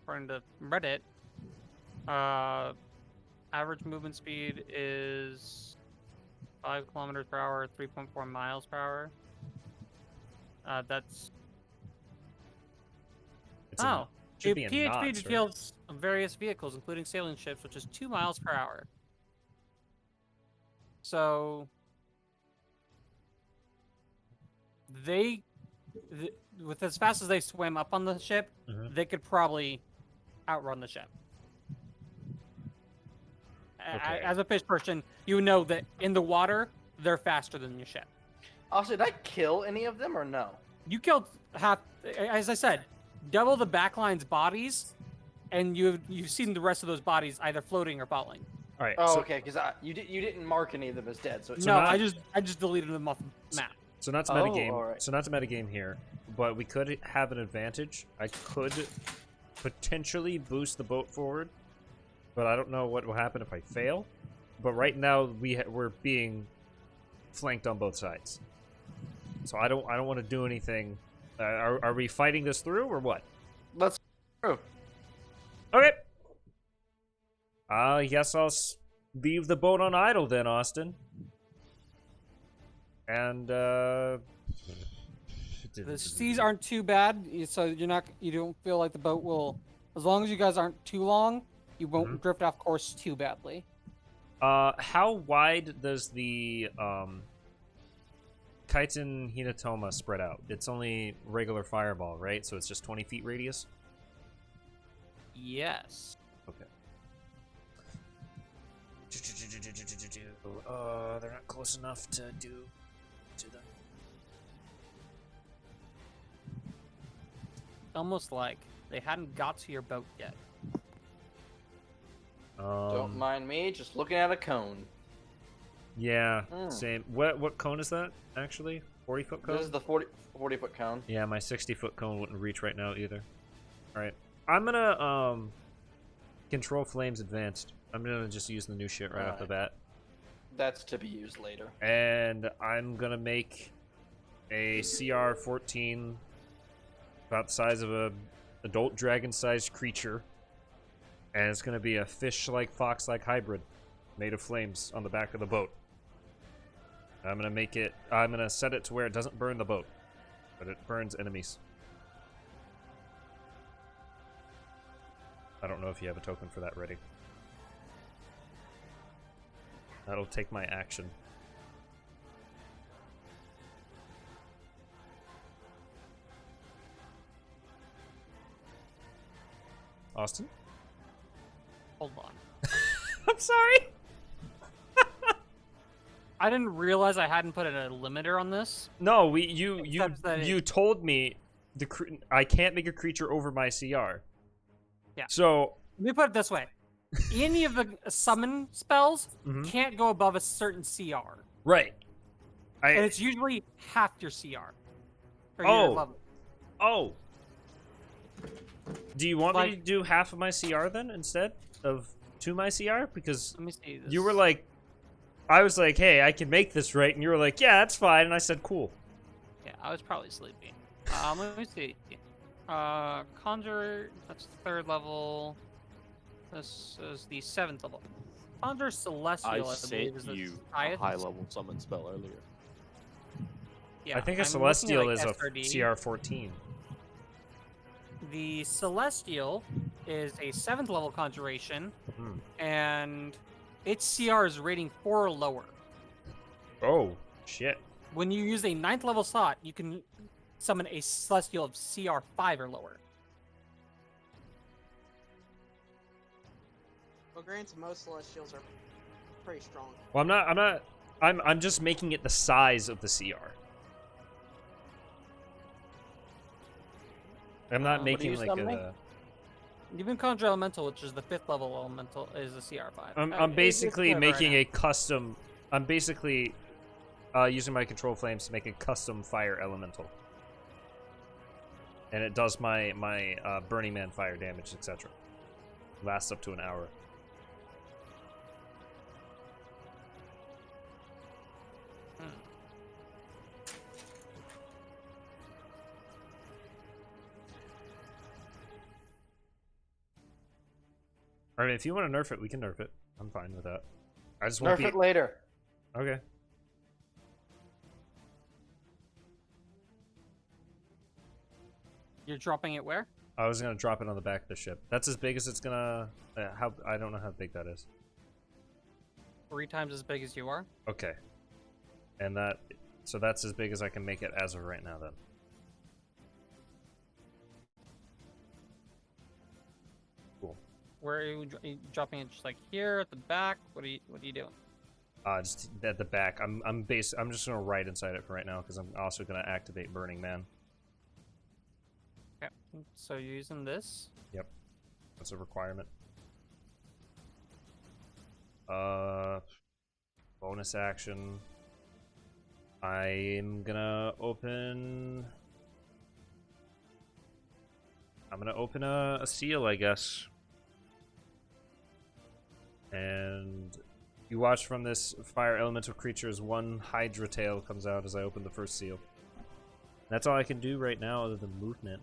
according to Reddit, average movement speed is 5 kilometers per hour, 3.4 miles per hour. That's It's a- should be in PHP knots, right? details of various vehicles, including sailing ships, which is 2 miles per hour. So with as fast as they swim up on the ship, Mhm. they could probably outrun the ship. Okay. As a fish person, you know that in the water they're faster than your ship. Also, did I kill any of them or no? You killed half, as I said, double the backline's bodies, and you've seen the rest of those bodies either floating or falling. All right. Oh, so, okay, because you didn't mark any of them as dead, so it's So No, not- I just deleted them off the map. so not to Oh, metagame. alright. So not to metagame here, but we could have an advantage. I could potentially boost the boat forward, but I don't know what will happen if I fail. But right now we're being flanked on both sides, so I don't want to do anything. Are we fighting this through or what? let's. Oh, Okay. I guess I'll leave the boat on idle then, Austin. And The seas aren't too bad, so you don't feel like the boat will, as long as you guys aren't too long, you won't drift off course too badly. How wide does the Chitin Hinatoma spread out? It's only regular fireball, right? So it's just 20 feet radius? Yes. Okay. They're not close enough to do to them. Almost like they hadn't got to your boat yet. Don't mind me, just looking at a cone. Yeah, same. What cone is that, actually? 40-foot cone? This is the 40-foot cone. Yeah, my 60-foot cone wouldn't reach right now either. Alright. I'm gonna, control flames advanced. I'm gonna just use the new shit right off the bat. That's to be used later. And I'm gonna make a CR-14 about the size of a adult dragon-sized creature. And it's gonna be a fish-like, fox-like hybrid made of flames on the back of the boat. I'm gonna set it to where it doesn't burn the boat, but it burns enemies. I don't know if you have a token for that ready. That'll take my action. Austin? Hold on. I'm sorry. I didn't realize I hadn't put a limiter on this. No, you that told me I can't make a creature over my CR. Yeah. So Let me put it this way. Any of the summon spells can't go above a certain CR. right. And it's usually half your CR. Or Oh. your level. Oh. Do you want me to do half of my CR then instead of to my CR? Because Let me see this. you were like, I was like, hey, I can make this right, and you were like, yeah, that's fine, and I said, cool. Yeah, I was probably sleeping. Let me see. Conjure, that's the 3rd level. This is the 7th level. Conjure Celestial, I sent believe, is the you a highest. high-level summon spell earlier. Yeah, I think a I'm looking at, Celestial like, is a SRD. CR-14. The Celestial is a 7th level conjuration, and its CR is rating 4 or lower. Oh, shit. When you use a 9th level slot, you can summon a Celestial of CR 5 or lower. Well, granted, most Celestials are pretty strong. Well, I'm just making it the size of the CR. I'm not making like a... Even Conjure Elemental, which is the 5th level elemental, is a CR 5. I'm basically making a custom... I'm basically using my control flames to make a custom fire elemental. And it does my Burning Man fire damage, etc. Lasts up to an hour. I mean, if you want to nerf it, we can nerf it. I'm fine with that. I just won't Nerf it later. Okay. You're dropping it where? I was gonna drop it on the back of the ship. That's as big as it's gonna. I don't know how big that is. 3 times as big as you are? Okay. And so that's as big as I can make it as of right now. Then. Cool. Where are you dropping it? Just like here at the back? What are you doing? Just at the back. I'm just gonna write inside it for right now because I'm also gonna activate Burning Man. Okay. So you're using this? Yep. That's a requirement. Bonus action. I'm gonna open a seal, I guess. And you watch from this fire elemental creature's one Hydra tail comes out as I open the first seal. That's all I can do right now other than movement.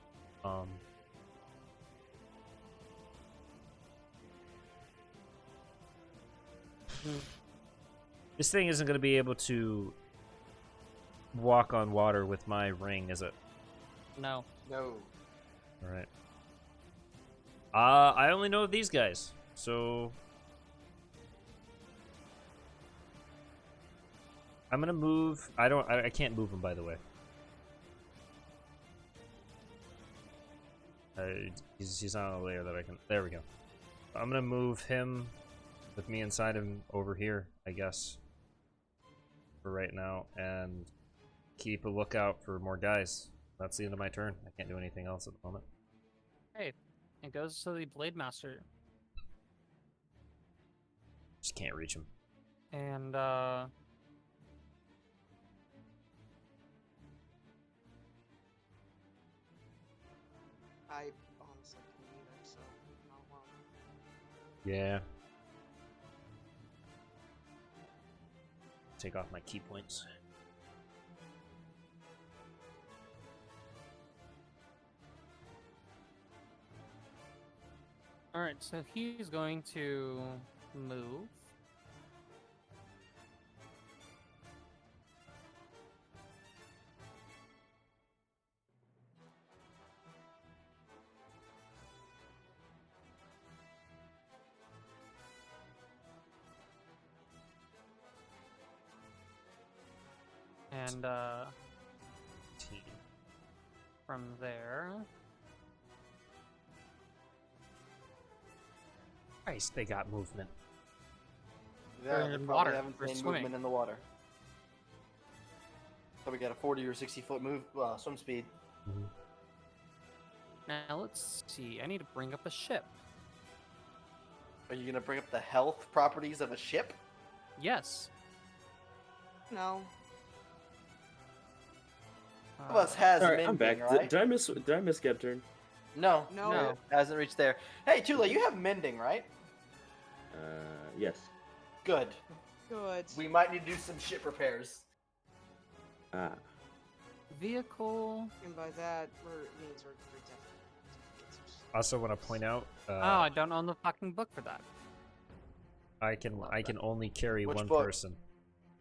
This thing isn't going to be able to walk on water with my ring, is it? No. No. All right. I only know of these guys, so I'm gonna move. I can't move him, by the way. He's not on a layer that I can. There we go. I'm gonna move him with me inside him over here, I guess, for right now, and keep a lookout for more guys. That's the end of my turn. I can't do anything else at the moment. Hey, it goes to the Blade Master. Just can't reach him. And, I honestly can either, so not alone. Yeah. Take off my key points. alright, so he's going to move. And, from there, Christ, they got movement. They're Yeah, they in probably water. haven't They're seen swimming. movement in the water. So we got a 40 or 60 foot swim speed. now let's see. I need to bring up a ship. Are you gonna bring up the health properties of a ship? Yes. No. One of us has All right, mending, I'm back. right? Did I miss Gap turn? No, No. it hasn't reached there. Hey, Tula, you have mending, right? Yes. Good. Good. We might need to do some ship repairs. Ah. Vehicle. And by that, means we're definitely get some Also, want to point out, Oh, I don't own the fucking book for that. I can only carry Which one book? person.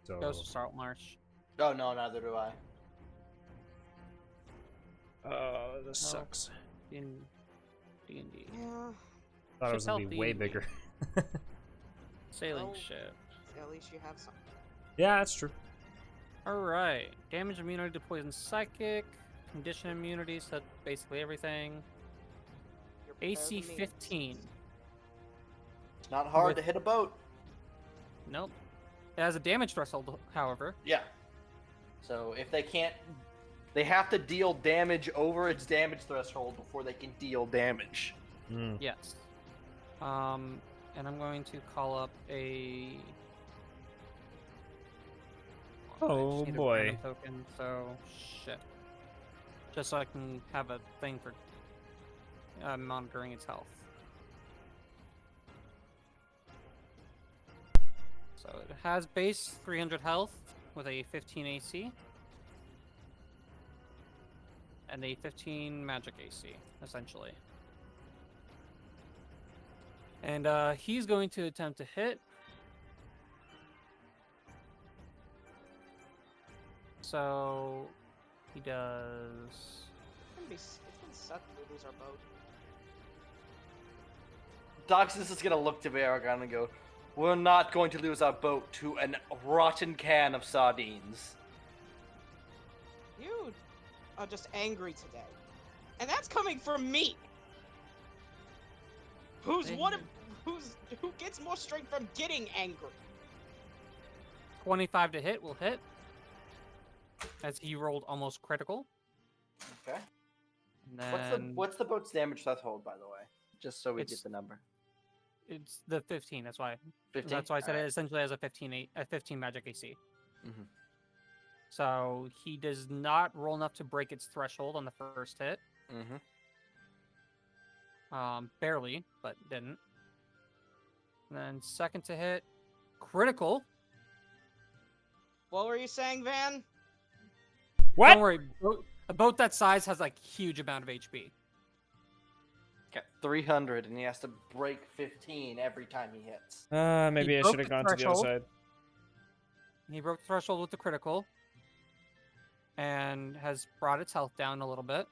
So Goes to Salt Marsh. Oh, no, neither do I. this Oh. sucks. In D&D. Yeah. Thought it was Ship's gonna be way healthy. bigger. Sailing Well, ship. At least you have something. Yeah, that's true. Alright. Damage immunity to poison psychic. Condition immunity, so that's basically everything. You're prepared AC to meet. 15. It's not hard With- to hit a boat. Nope. It has a damage threshold, however. Yeah. So if they can't, they have to deal damage over its damage threshold before they can deal damage. Mm. Yes. And I'm going to call up a. I just Oh, need a boy. random token, so shit. Just so I can have a thing for monitoring its health. So it has base 300 health with a 15 AC. And a 15 magic AC, essentially. And he's going to attempt to hit. So he does. It's gonna suck if we lose our boat. Doxus is gonna look to Aragon and go, "We're not going to lose our boat to a rotten can of sardines." You are just angry today. And that's coming from me! Who gets more strength from getting angry? 25 to hit will hit. As he rolled almost critical. Okay. And then What's the boat's damage threshold, by the way? Just so we It's- get the number. it's the 15. That's why. 15. That's why I said Alright. it essentially has a 15 magic AC. Mhm. So he does not roll enough to break its threshold on the first hit. Mhm. Barely, but didn't. And then second to hit, critical. What were you saying, Van? What? Don't worry, a boat that size has like huge amount of HP. Okay, 300, and he has to break 15 every time he hits. Maybe I broke should have the gone to the other threshold. side. He broke the threshold with the critical, and has brought its health down a little bit.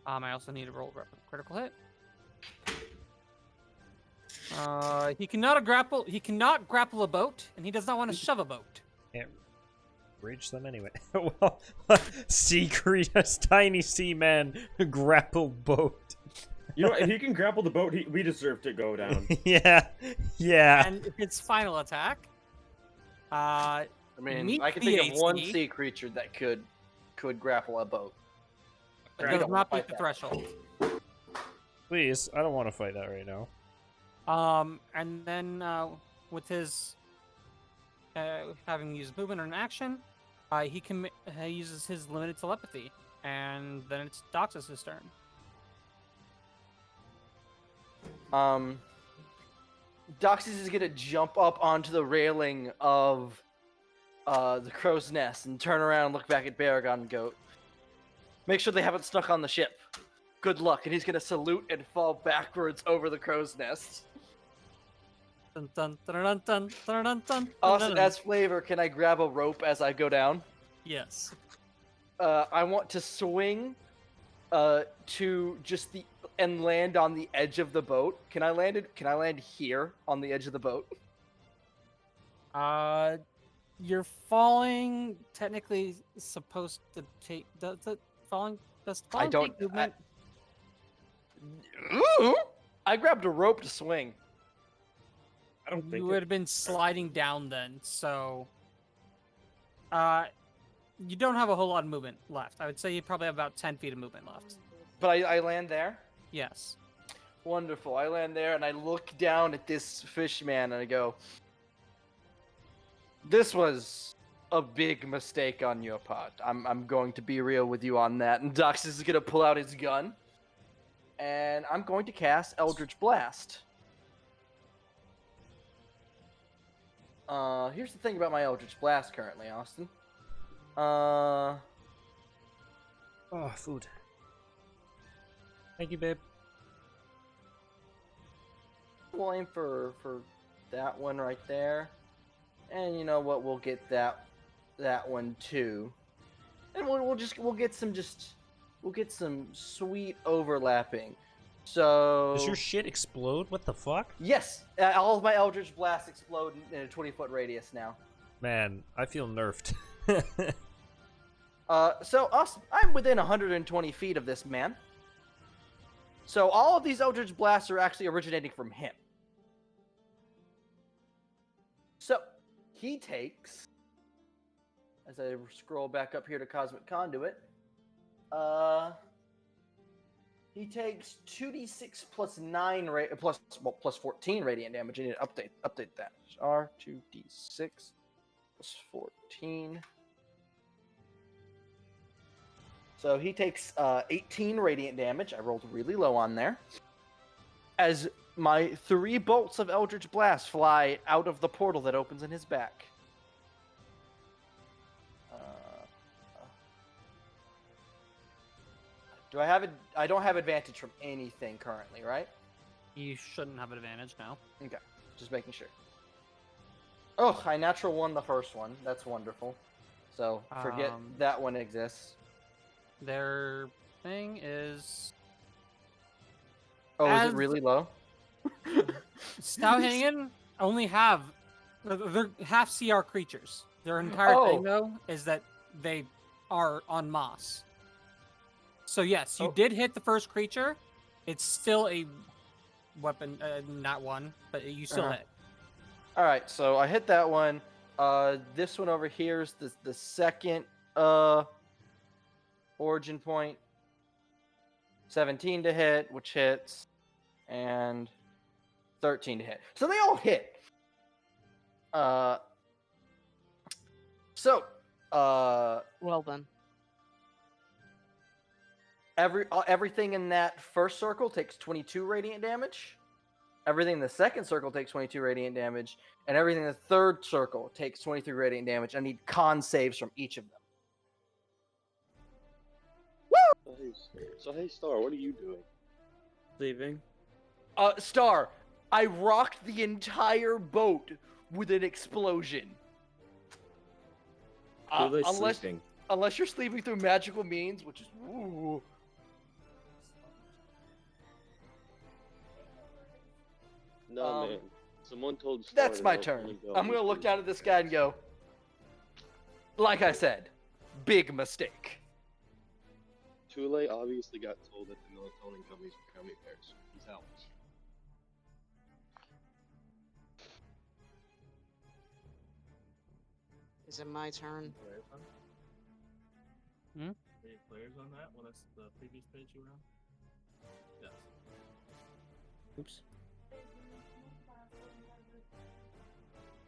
I also need to roll a critical hit. He cannot grapple. He cannot grapple a boat, and he does not want to shove a boat. Can't reach them anyway. Well, sea creatures, tiny sea man, grapple boat. You know, if he can grapple the boat, we deserve to go down. Yeah, yeah. And its final attack. I mean, Meet I can the think of one AC. sea creature that could grapple a boat. It We does don't not wanna beat the fight that. threshold. Please, I don't want to fight that right now. And then with his having used movement or an action, he uses his limited telepathy, and then it's Doxus' turn. Doxys is gonna jump up onto the railing of the crow's nest and turn around and look back at Baragon and go, make sure they haven't snuck on the ship. Good luck. And he's gonna salute and fall backwards over the crow's nest. Dun, dun, dun, dun, dun, dun, dun, dun, Austin, dun. as flavor, can I grab a rope as I go down? Yes. I want to swing to just and land on the edge of the boat. Can I land here on the edge of the boat? You're falling. Technically, supposed to take. Does falling don't- take movement? I grabbed a rope to swing. I don't You think would have been sliding down then, so. You don't have a whole lot of movement left. I would say you probably have about 10 feet of movement left. But I land there. Yes. Wonderful. I land there and I look down at this fish man and I go, this was a big mistake on your part. I'm going to be real with you on that. And Doxus is gonna pull out his gun. And I'm going to cast Eldritch Blast. Here's the thing about my Eldritch Blast currently, Austin. Oh, food. Thank you, babe. We'll aim for that one right there. And you know what? We'll get that one too. And we'll get some sweet overlapping. So Does your shit explode? What the fuck? yes, all of my Eldritch Blasts explode in a 20-foot radius now. Man, I feel nerfed. So Austin, I'm within 120 feet of this man. So all of these Eldritch Blasts are actually originating from him. So he takes, as I scroll back up here to Cosmic Conduit, he takes 2d6 plus 9 plus 14 radiant damage. I need to update that. R2d6 plus 14. So he takes 18 radiant damage. I rolled really low on there. As my 3 bolts of Eldritch Blast fly out of the portal that opens in his back. Do I have it? I don't have advantage from anything currently, right? You shouldn't have an advantage now. Okay, just making sure. Oh, I natural won the first one. That's wonderful. So forget that one exists. Their thing is Oh, is As- it really low? Stouthingen only have they're half CR creatures. Their entire thing Oh. though is that they are on moss. So yes, you Oh. did hit the first creature. It's still a weapon, not one, but you still Uh-huh. hit. All right, so I hit that one. This one over here is the second origin point. 17 to hit, which hits, and 13 to hit. So they all hit. Well then. Everything in that first circle takes 22 radiant damage. Everything in the second circle takes 22 radiant damage, and everything in the third circle takes 23 radiant damage. I need con saves from each of them. Woo! So hey, Star, what are you doing? Leaving. Star, I rocked the entire boat with an explosion. Tule Unless sleeping. unless you're sleeping through magical means, which is ooh. No, man. Someone told Star That's to my let turn. Tony go. I'm gonna look down at this guy and go, like I said, big mistake. Tule obviously got told that the melatonin gummies were gummy bears. He's out. Is it my turn? Hmm? Any players on that? Well, that's the previous page you were on? Yes. Oops.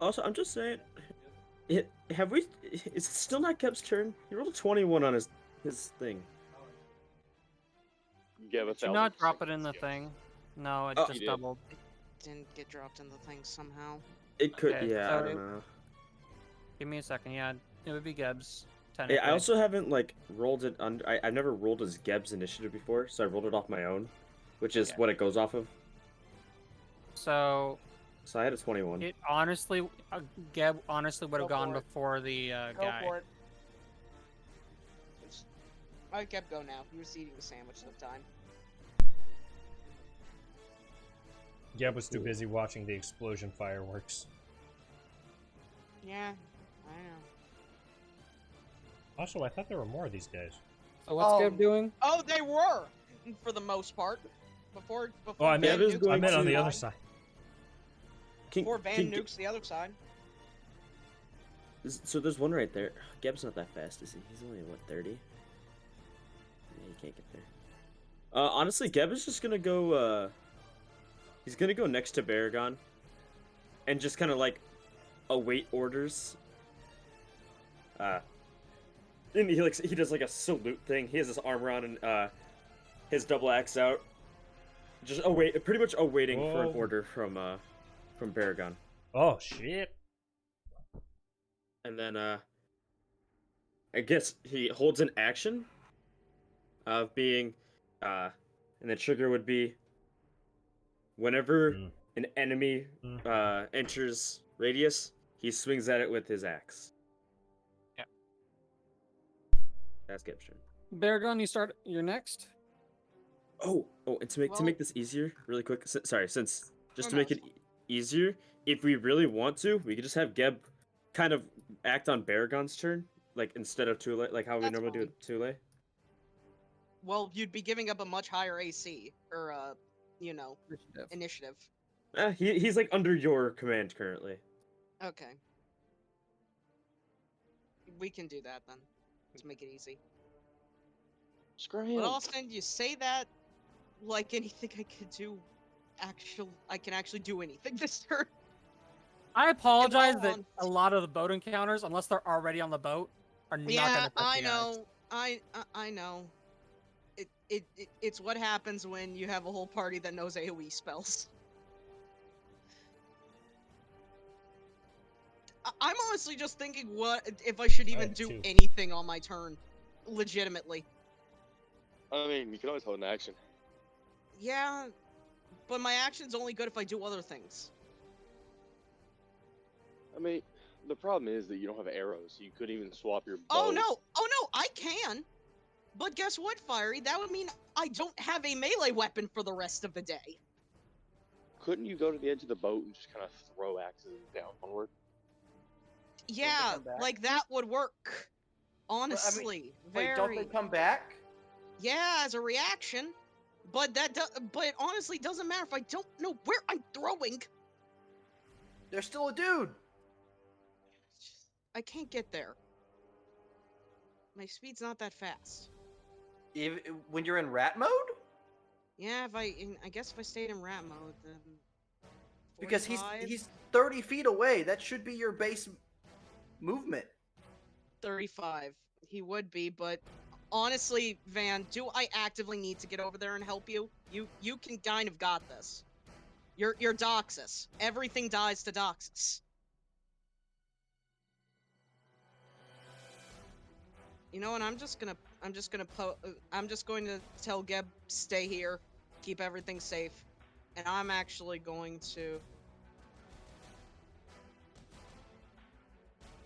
Also, I'm just saying, is it still not Kep's turn? He rolled a 21 on his thing. Give Did you not drop it in the thing? No, it Oh, just you did. doubled. Didn't get dropped in the thing somehow. It could, Okay, yeah, so I don't it- know. Give me a second. Yeah, it would be Gebs. Yeah, Technically. I also haven't like rolled it on. I've never rolled as Geb's initiative before, so I rolled it off my own, which is Yeah. what it goes off of. So So I had a 21. it honestly, Geb honestly would have Go gone for it. before the Go guy. for it. I kept go now. He was eating the sandwich at the time. Geb was too busy watching the explosion fireworks. Yeah, I know. Also, I thought there were more of these guys. So what's Oh. Geb doing? Oh, they were, for the most part. Before Oh, I Van meant, Geb is nukes going I meant on to- the side. other side. Before Van nukes the other side. So there's one right there. Geb's not that fast, is he? He's only what 30. Yeah, he can't get there. Honestly, Geb is just gonna go. He's gonna go next to Baragon, and just kind of like await orders. And he does like a salute thing. He has his armor on and his double axe out. Just pretty much awaiting for an Whoa. order from Baragon. Oh, shit. And then I guess he holds an action of being and the trigger would be whenever Mm. an enemy Mm. enters radius, he swings at it with his axe. Yeah. That's Geb's turn. Baragon, you start. You're next. Oh, and to Well- make this easier, really quick. Since just Oh, to no, make it's it easier, if we really want to, we could just have Geb kind of act on Baragon's turn, like instead of Tule, like how we That's normally do fine. with Tule. Well, you'd be giving up a much higher AC, or, initiative. He's like under your command currently. Okay. We can do that then. Let's make it easy. Scram. But Austin, you say that like anything I could do. I can actually do anything this turn. I apologize all that honesty- a lot of the boat encounters, unless they're already on the boat, are not Yeah, going to touch I the axe. know. I know. It's what happens when you have a whole party that knows AoE spells. I'm honestly just thinking what if I should even have do two. anything on my turn, legitimately. I mean, you can always hold an action. Yeah, but my action's only good if I do other things. I mean, the problem is that you don't have arrows. So you couldn't even swap your bow. Oh no, I can. But guess what, Fiery? That would mean I don't have a melee weapon for the rest of the day. Couldn't you go to the edge of the boat and just kind of throw axes downward? Yeah, come back? like that would work. Honestly, Wait, don't they come back? Yeah, as a reaction. But but it honestly doesn't matter if I don't know where I'm throwing. They're still a dude. I can't get there. My speed's not that fast. When you're in rat mode? Yeah, I guess if I stayed in rat mode, then. Because 45? he's 30 feet away. That should be your base movement. 35. He would be, but honestly, Van, do I actively need to get over there and help you? You can kind of got this. You're Doxus. Everything dies to Doxus. You know what? I'm just going to tell Geb stay here, keep everything safe, and I'm actually going to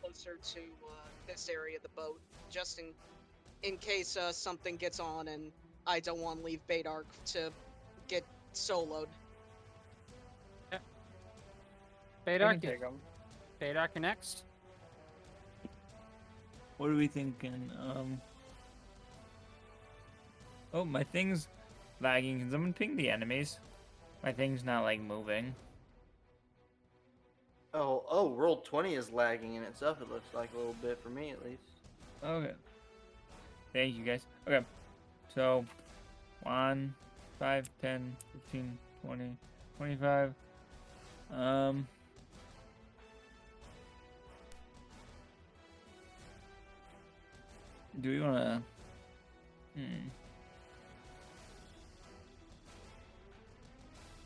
closer to this area of the boat, just in case something gets on and I don't want to leave Badark to get soloed. Badark, take 'em. Badark, you're next. What are we thinking? Oh, my thing's lagging. Can someone ping the enemies? My thing's not like moving. Oh, World 20 is lagging in itself, it looks like a little bit for me at least. Okay. Thank you guys. Okay. So 1, 5, 10, 15, 20, 25. Do we wanna I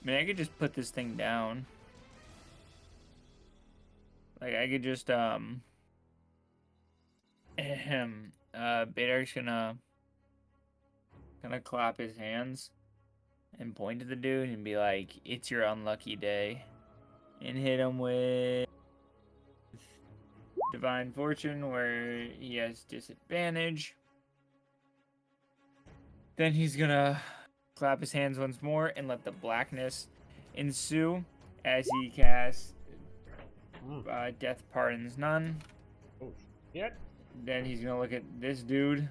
mean, I could just put this thing down. Like I could just Badark's gonna clap his hands and point to the dude and be like, "It's your unlucky day," and hit him with Divine Fortune where he has disadvantage. Then he's gonna clap his hands once more and let the blackness ensue as he casts Death Pardons None. Oh, shit. Then he's gonna look at this dude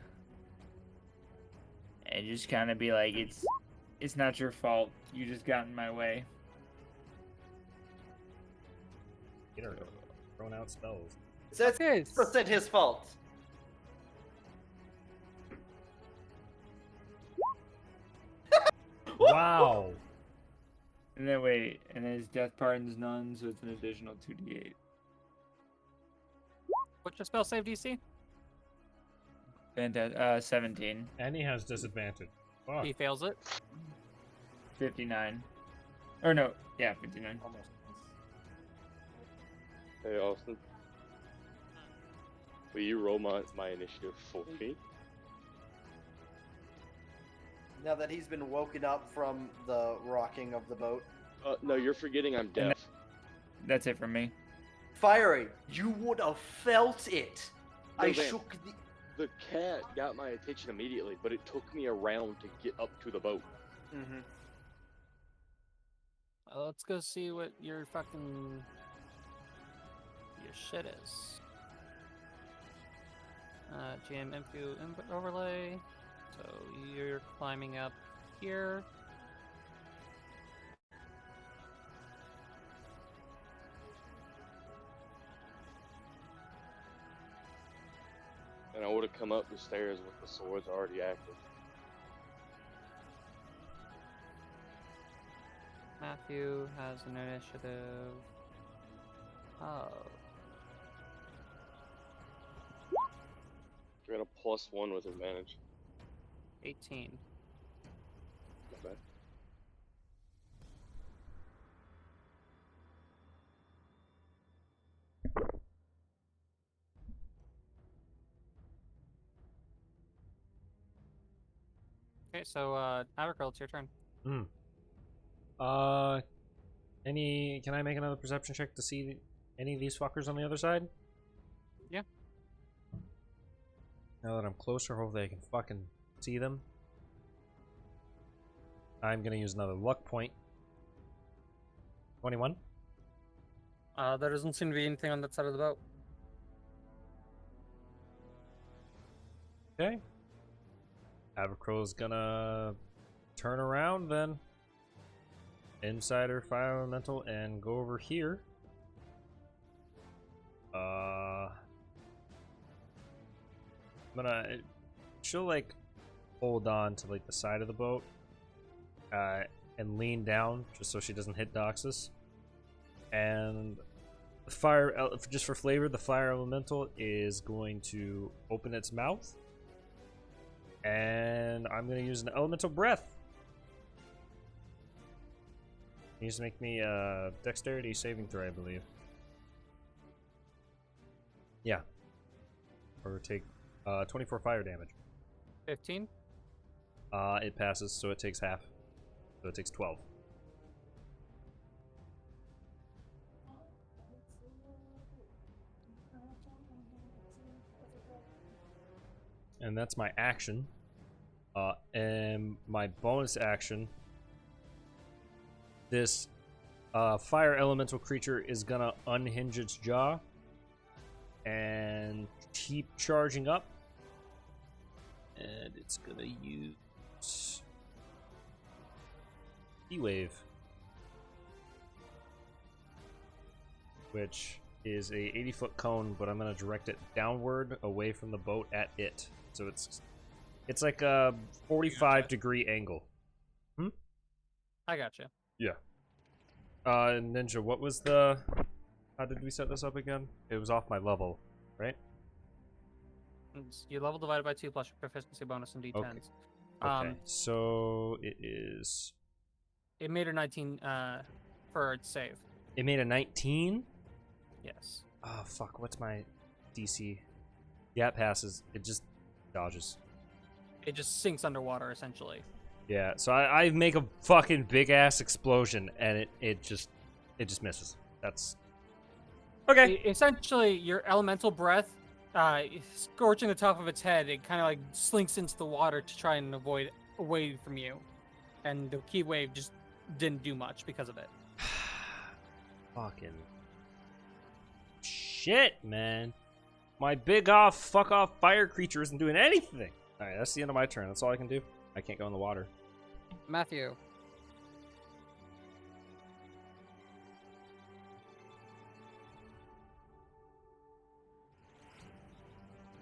and just kind of be like, "It's not your fault. You just got in my way." Peter, throwing out spells. That's Okay. 100% his fault. Wow. And then wait, and then his Death Pardons None, so it's an additional 2d8. What's your spell save DC? Fantastic. 17. And he has disadvantage. Fuck. He fails it. 59. Or no, yeah, 59. Almost. Hey, Austin. Will you roll my initiative for me? Now that he's been woken up from the rocking of the boat. No, you're forgetting I'm deaf. That's it from me. Fiery, you would have felt it. No, I man. shook the... The cat got my attention immediately, but it took me around to get up to the boat. Mm-hmm. Let's go see what your shit is. GM info input overlay. So you're climbing up here. And I would have come up the stairs with the swords already active. Matthew has an initiative. Oh. I got a +1 with advantage. 18. Not bad. Okay, so Abercroll, it's your turn. Can I make another perception check to see any of these fuckers on the other side? Yeah. Now that I'm closer, hopefully I can fucking see them. I'm gonna use another luck point. 21. There doesn't seem to be anything on that side of the boat. Okay. Abercroll's gonna turn around then. Insider Fire Elemental and go over here. She'll like hold on to like the side of the boat and lean down just so she doesn't hit Doxus. And the fire, just for flavor, the Fire Elemental is going to open its mouth. And I'm going to use an Elemental Breath. You just make me a dexterity saving throw, I believe. Yeah. Or take 24 fire damage. 15. It passes, so it takes half. So it takes 12. And that's my action. And my bonus action. This fire elemental creature is gonna unhinge its jaw and keep charging up. And it's gonna use E-Wave, which is a 80-foot cone, but I'm gonna direct it downward away from the boat at it. So it's like a 45-degree angle. I gotcha. Yeah. Ninja, what was the... How did we set this up again? It was off my level, right? It's your level divided by 2 plus your proficiency bonus and d10s. Okay, so it is... It made a 19 for its save. It made a 19? Yes. Oh, fuck, what's my DC? Yeah, it passes. It just dodges. It just sinks underwater, essentially. Yeah, so I make a fucking big-ass explosion, and it just misses. That's... Okay. Essentially, your elemental breath, scorching the top of its head, it kind of like slinks into the water to try and avoid away from you. And the key wave just didn't do much because of it. Fucking shit, man. My big fuck off fire creature isn't doing anything. Alright, that's the end of my turn. That's all I can do. I can't go in the water. Matthew.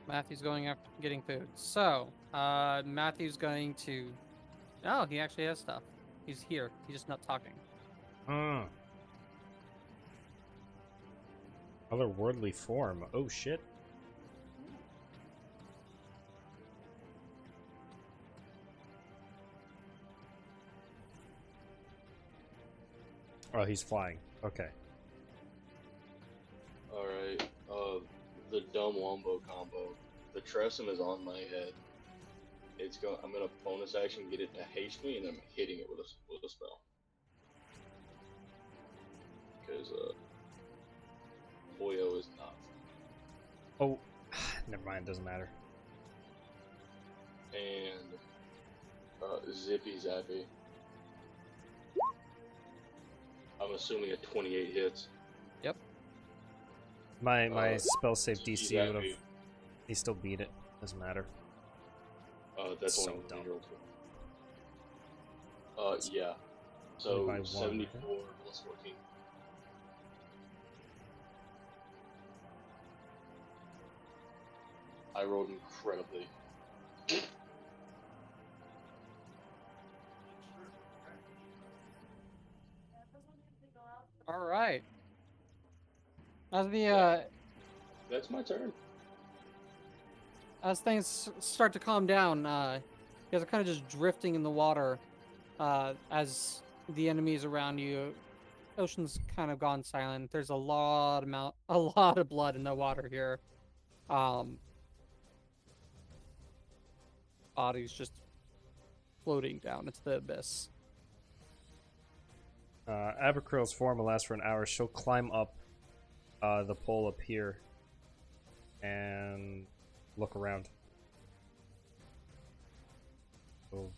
Matthew's going after getting food. So, Matthew's going to... Oh, he actually has stuff. He's here. He's just not talking. Otherworldly form. Oh, shit. Oh, he's flying. Okay. Alright, the dumb wombo combo. The Tressum is on my head. I'm gonna bonus action get it to haste me, and I'm hitting it with a spell. Because, Boyo is not. Oh, never mind. Doesn't matter. And, Zippy Zappy. I'm assuming a 28 hits. Yep. My spell save DC Zappy. would have... He still beat it. Doesn't matter. That's So only dumb. 0 to. Yeah. So By one, 74 okay. plus 14. I rolled incredibly. All right. As the That's my turn. as things start to calm down, you guys are kind of just drifting in the water. As the enemies around you, ocean's kind of gone silent. There's a lot of blood in the water here. Bodies just floating down into the abyss. Abercrill's form will last for an hour. She'll climb up the pole up here and look around. We'll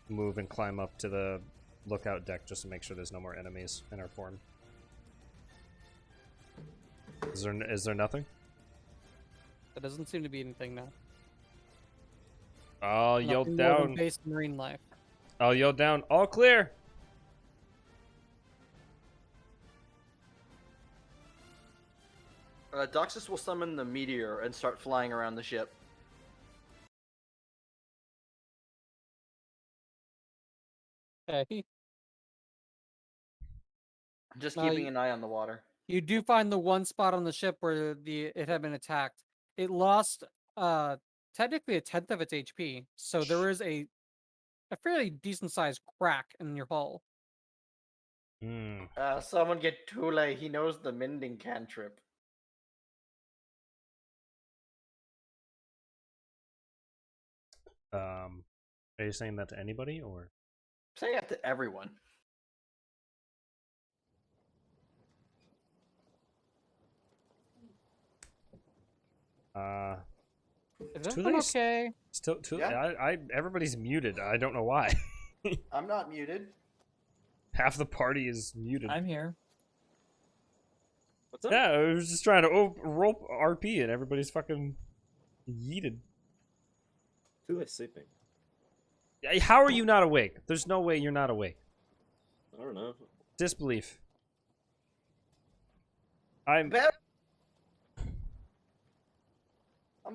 move and climb up to the lookout deck just to make sure there's no more enemies in our form. Is there nothing? There doesn't seem to be anything now. I'll yell Nothing more than down. base marine life. I'll yell down. All clear. Doxus will summon the meteor and start flying around the ship. Okay. Just No, keeping an eye on the water. You do find the one spot on the ship where it had been attacked. It lost technically a tenth of its HP, so there is a fairly decent sized crack in your hull. Someone get Tule. He knows the mending cantrip. Are you saying that to anybody or? Say that to everyone. Is Too everyone late. okay? Still too. Yeah. Everybody's muted. I don't know why. I'm not muted. Half the party is muted. I'm here. What's up? Yeah, I was just trying to rope RP and everybody's fucking yeeted. Too late sleeping. How are you not awake? There's no way you're not awake. I don't know. Disbelief. I'm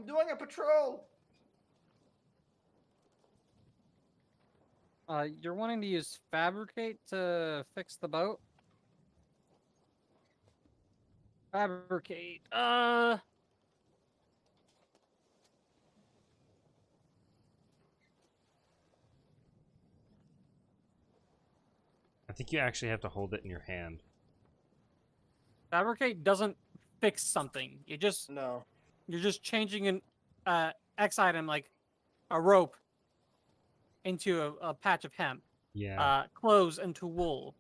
doing a patrol. You're wanting to use fabricate to fix the boat? Fabricate. I think you actually have to hold it in your hand. Fabricate doesn't fix something. You're just changing an X item like a rope into a patch of hemp. Yeah. Clothes into wool.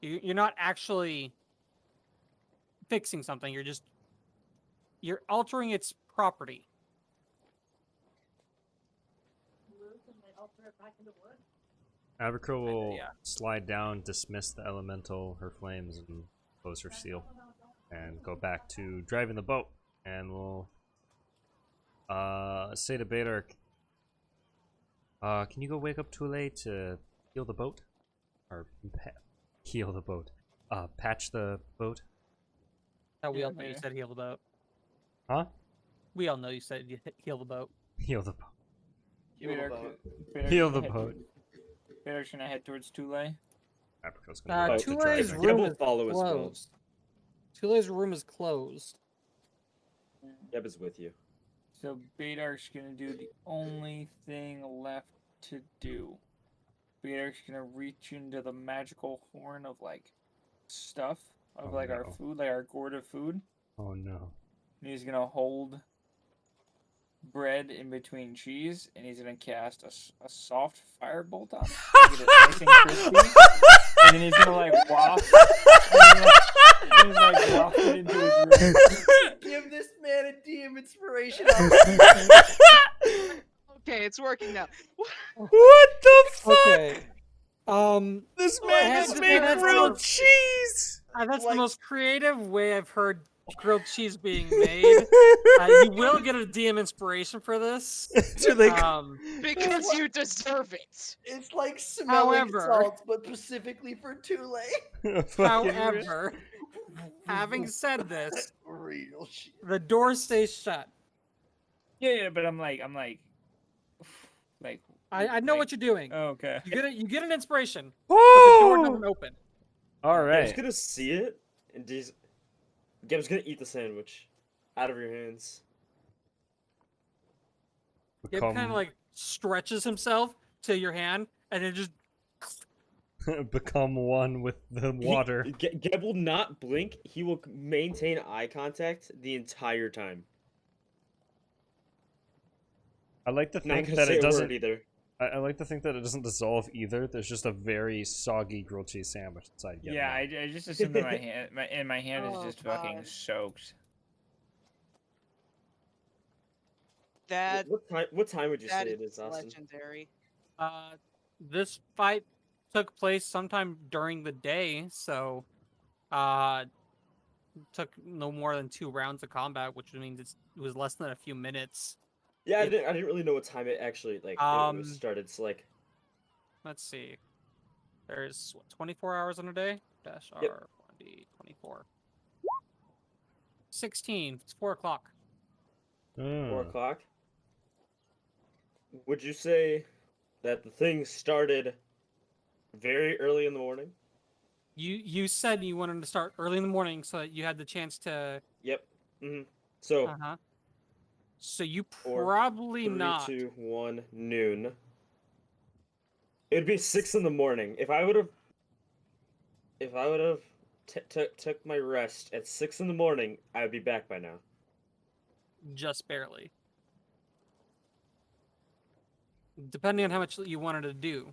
You're not actually fixing something. You're altering its property. Abercrow will yeah. slide down, dismiss the elemental, her flames, and close her seal. And go back to driving the boat. And we'll say to Bader, can you go wake up Tule to heal the boat? Or heal the boat. Patch the boat? We Yeah, all know you yeah. said heal the boat. Huh? We all know you said heal the boat. Heal the boat. Heal the boat. Heal the boat. Bader's gonna head towards Tule. Abercrow's gonna go to Tule's drive. room Geb will is follow as well. closed. Tule's room is closed. Geb is with you. So Badark's gonna do the only thing left to do. Badark's gonna reach into the magical horn of like stuff of Oh, like our no. food, like our gourd of food. Oh no. And he's gonna hold bread in between cheese, and he's gonna cast a soft firebolt on it. To get it nice and crispy. And then he's gonna like waft. He's like waft it into his room. Give this man a DM inspiration. Okay, it's working now. What the fuck? Okay. This I man had just to made do that grilled for- cheese! That's Like- the most creative way I've heard grilled cheese being made. You will get a DM inspiration for this. To like, Because you deserve it. It's like smelling However- salt, but specifically for Tule. fucking However, having said this, Real shit. the door stays shut. Yeah, but I'm like, I know what you're doing. Oh, okay. You get an inspiration, but the door doesn't Oh! open. Alright. Geb's gonna see it, and Geb's gonna eat the sandwich out of your hands. It kind of like stretches himself to your hand, and then just become one with the water. Geb will not blink. He will maintain eye contact the entire time. I like to Not think gonna that say it a word doesn't. either. I like to think that it doesn't dissolve either. There's just a very soggy grilled cheese sandwich inside. Geb Yeah, now. I just assumed that my hand Oh, is just fucking God. soaked. That What time would you that say it is is, Austin? legendary. this fight took place sometime during the day, so took no more than 2 rounds of combat, which means it was less than a few minutes. Yeah, I It- didn't really know what time it actually it was started. So like, Let's see. There's 24 hours in a day. Dash R Yep. 24. 16. It's 4 o'clock. 4 o'clock. Would you say that the thing started very early in the morning? You said you wanted to start early in the morning so that you had the chance to. Yep. So Uh-huh. So you Or probably 3 not. to 1 noon. It'd be 6 in the morning. If I would have took my rest at 6 in the morning, I would be back by now. Just barely. depending on how much you wanted to do.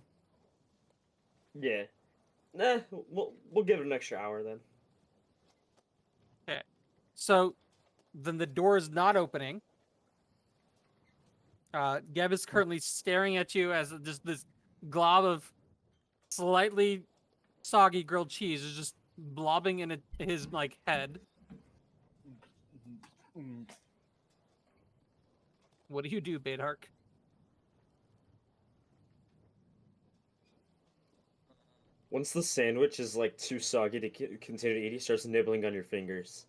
Yeah. Nah, we'll give it an extra hour then. So then the door is not opening. Geb is currently staring at you as just this glob of slightly soggy grilled cheese is just blobbing in his like head. What do you do, Badark? Once the sandwich is like too soggy to continue to eat, he starts nibbling on your fingers.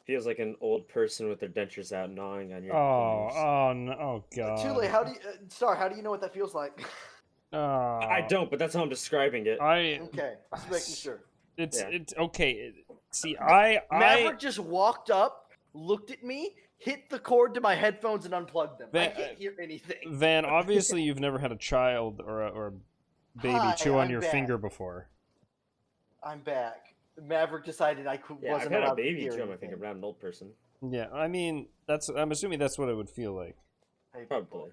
Feels like an old person with their dentures out gnawing on your fingers. Oh no! Oh Too god. late. How do you, Star? How do you know what that feels like? I don't, but that's how I'm describing it. Okay, just making sure. It's Yeah. it's okay. See, Maverick just walked up, looked at me, hit the cord to my headphones, and unplugged them. I can't hear anything. Van, obviously you've never had a child or a baby Hi, chew on I'm your back. finger before. I'm back. Maverick decided I Yeah, I've wasn't had allowed a baby to hear chew on my anything. finger, but I'm an old person. Yeah, I mean I'm assuming that's what it would feel like. Hey, Probably.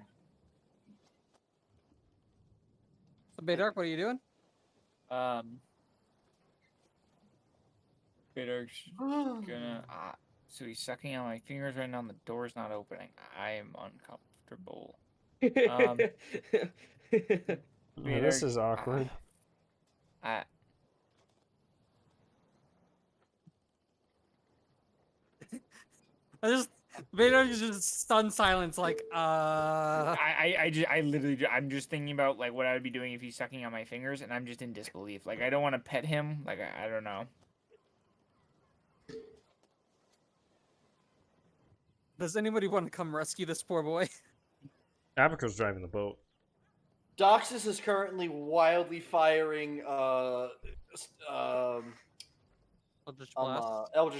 So Badark, what are you doing? Badark's gonna. So he's sucking on my fingers right now, and the door's not opening. I am uncomfortable. This is awkward. Badark is just stunned silence, like I literally, I'm just thinking about like what I would be doing if he's sucking on my fingers, and I'm just in disbelief. Like I don't want to pet him. Like I don't know. Does anybody want to come rescue this poor boy? Abaco's driving the boat. Doxus is currently wildly firing Eldritch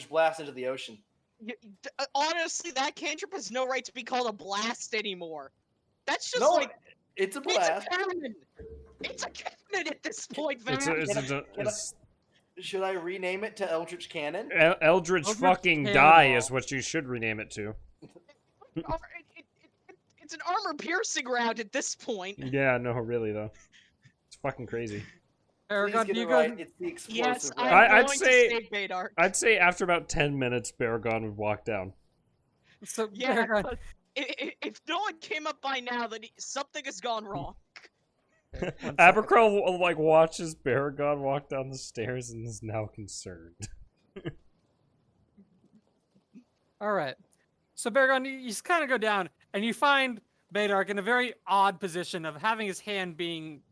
Blast into the ocean. Honestly, that cantrip has no right to be called a blast anymore. That's just No, like it's a blast. It's a cannon. It's a cannon at this point, man. Should I rename it to Eldritch Cannon? Eldritch fucking Cannonball. Die is what you should rename it to. It's an armor-piercing round at this point. Yeah, no, really though. It's fucking crazy. Aragon, Please get you it go. right. It's the explosive Yes, round. I'm going to save Badark. I'd say after about 10 minutes, Baragon would walk down. So Yeah, Aragon, but if no one came up by now, then something has gone wrong. Abercrombie like watches Baragon walk down the stairs and is now concerned. all right. So Baragon, you just kind of go down, and you find Badark in a very odd position of having his hand being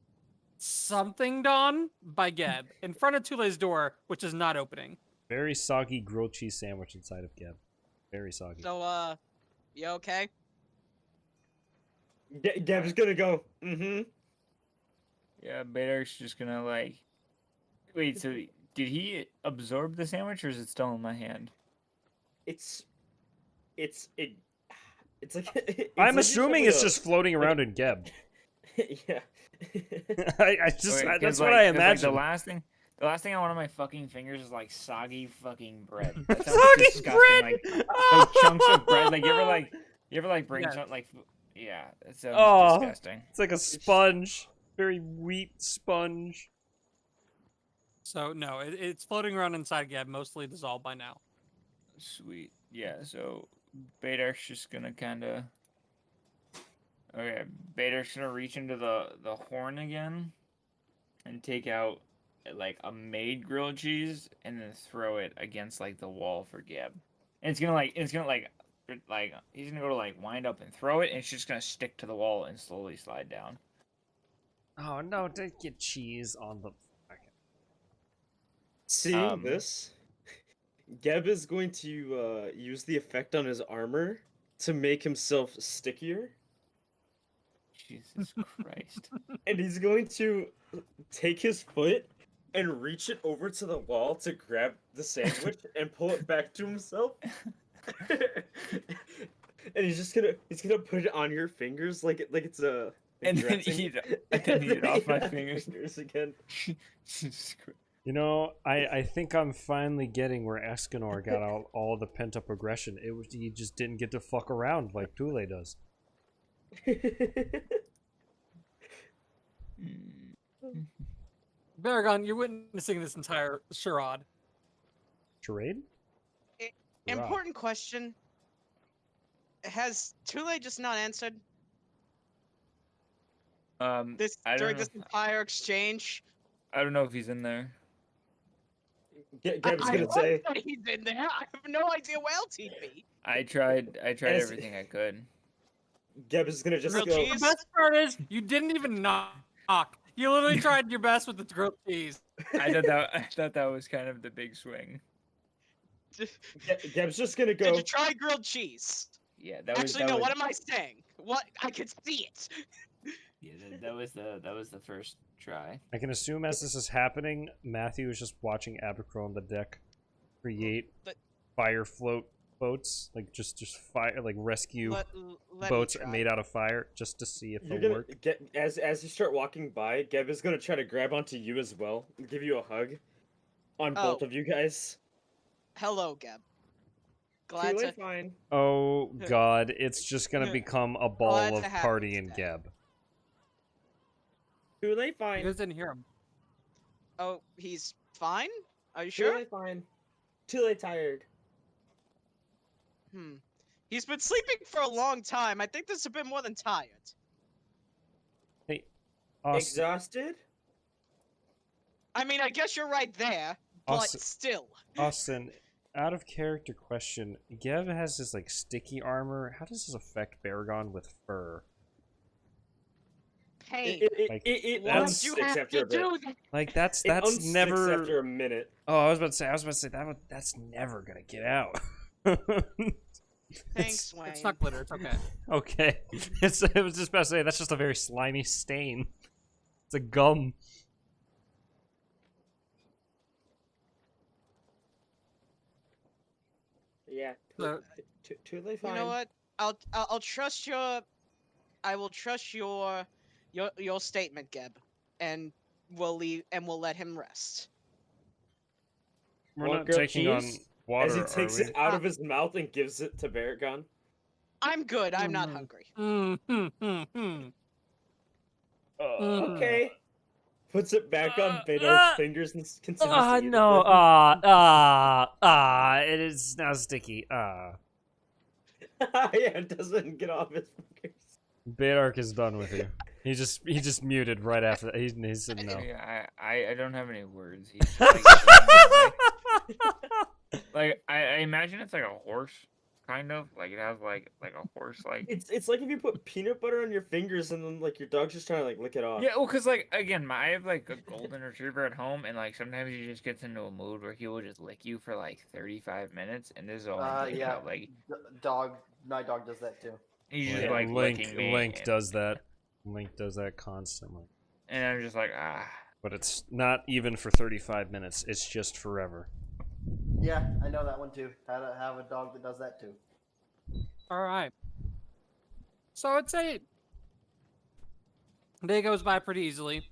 something done by Geb in front of Tule's door, which is not opening. Very soggy grilled cheese sandwich inside of Geb. Very soggy. So, you okay? Gab's gonna go, mm-hmm. Yeah, Badark's just gonna like. Wait, so did he absorb the sandwich, or is it still in my hand? It's like I'm assuming it's just floating around in Geb. Yeah. That's what I imagine. Like, the last thing I want on my fucking fingers is like soggy fucking bread. That sounds Soggy disgusting. bread! Like chunks of bread. Like you ever bring Yeah. something like that sounds disgusting. It's like a sponge. Very wheat sponge. So no, it's floating around inside Geb, mostly dissolved by now. Sweet. Yeah, so Badark's just gonna kinda Badark's gonna reach into the horn again and take out like a made grilled cheese and then throw it against like the wall for Geb. And he's gonna he's gonna go to like wind up and throw it, and it's just gonna stick to the wall and slowly slide down. Oh no, don't get cheese on the... Seeing this, Geb is going to use the effect on his armor to make himself stickier. Jesus Christ. And he's going to take his foot and reach it over to the wall to grab the sandwich and pull it back to himself. And he's gonna put it on your fingers like it's a And then eat it off my fingers. again. Jesus Christ. You know, I think I'm finally getting where Escanor got all the pent up aggression. He just didn't get to fuck around like Tule does. Baragon, you're witnessing this entire charade. Charade? Important question. Has Tule just not answered this I during don't this know. entire exchange? I don't know if he's in there. Geb's I gonna hope say. that he's in there. I have no idea where else he'd be. I tried As- everything I could. Geb is gonna just Grilled go. cheese? The best part is you didn't even knock. You literally tried your best with the grilled cheese. I thought that was kind of the big swing. Geb's just gonna Did go. you try grilled cheese? Yeah, that was Actually, that no. was, What am I saying? What? I can see it. yeah, that was the first try. I can assume as this is happening, Matthew is just watching Abercrombie on the deck create But- fire float boats, like just fire, like rescue Let boats me try. made out of fire, just to see if You're they'll gonna work. get as you start walking by. Geb is gonna try to grab onto you as well, give you a hug, on both Oh. of you guys. Hello, Geb. Glad Too to. late, fine. Oh god, it's just gonna become a ball Glad of to have party you and today. Geb. Too late, You fine. guys didn't hear him. Oh, he's fine. Are you Too sure? late, fine. Too late, tired. He's been sleeping for a long time. I think this has been more than tired. Hey, Austin, Exhausted. I mean, I guess you're right there, but Austin, still. Austin, out of character question, Geb has this like sticky armor. How does this affect Baragon with fur? Pain. It Why that's- would you unsticks have after to a bit. do that? Like that's It unsticks never. after a minute. Oh, I was about to say that's never gonna get out. Thanks, Wayne. It's not glitter. It's okay. Okay, I was just about to say that's just a very slimy stain. It's a gum. Yeah. So- Too late, You fine. know what? I'll trust your. I will trust your statement, Geb, and we'll leave and we'll let him rest. We're Want not grilled taking on cheese? water, As he takes are we? it out of his mouth and gives it to Baragon. I'm good. I'm not Mhm. hungry. Okay. Puts it back on Bedark's fingers and continues to eat No, it. it is now sticky. Yeah, it doesn't get off his fingers. Bedark is done with you. He just muted right after that. He said no. Yeah, I don't have any words. He's just, like I imagine it's like a horse, kind of like it has like a horse like. It's like if you put peanut butter on your fingers and then like your dog's just trying to like lick it off. Yeah, well, cause like again, I have like a golden retriever at home, and like sometimes he just gets into a mood where he will just lick you for like 35 minutes, and this is all I'm thinking Yeah. about, like My dog does that too. he's just Yeah, like licking me, Link and, does that. Link does that constantly. and I'm just like But it's not even for 35 minutes. It's just forever. Yeah, I know that one too. Have a dog that does that too. All right. So I'd say day goes by pretty easily.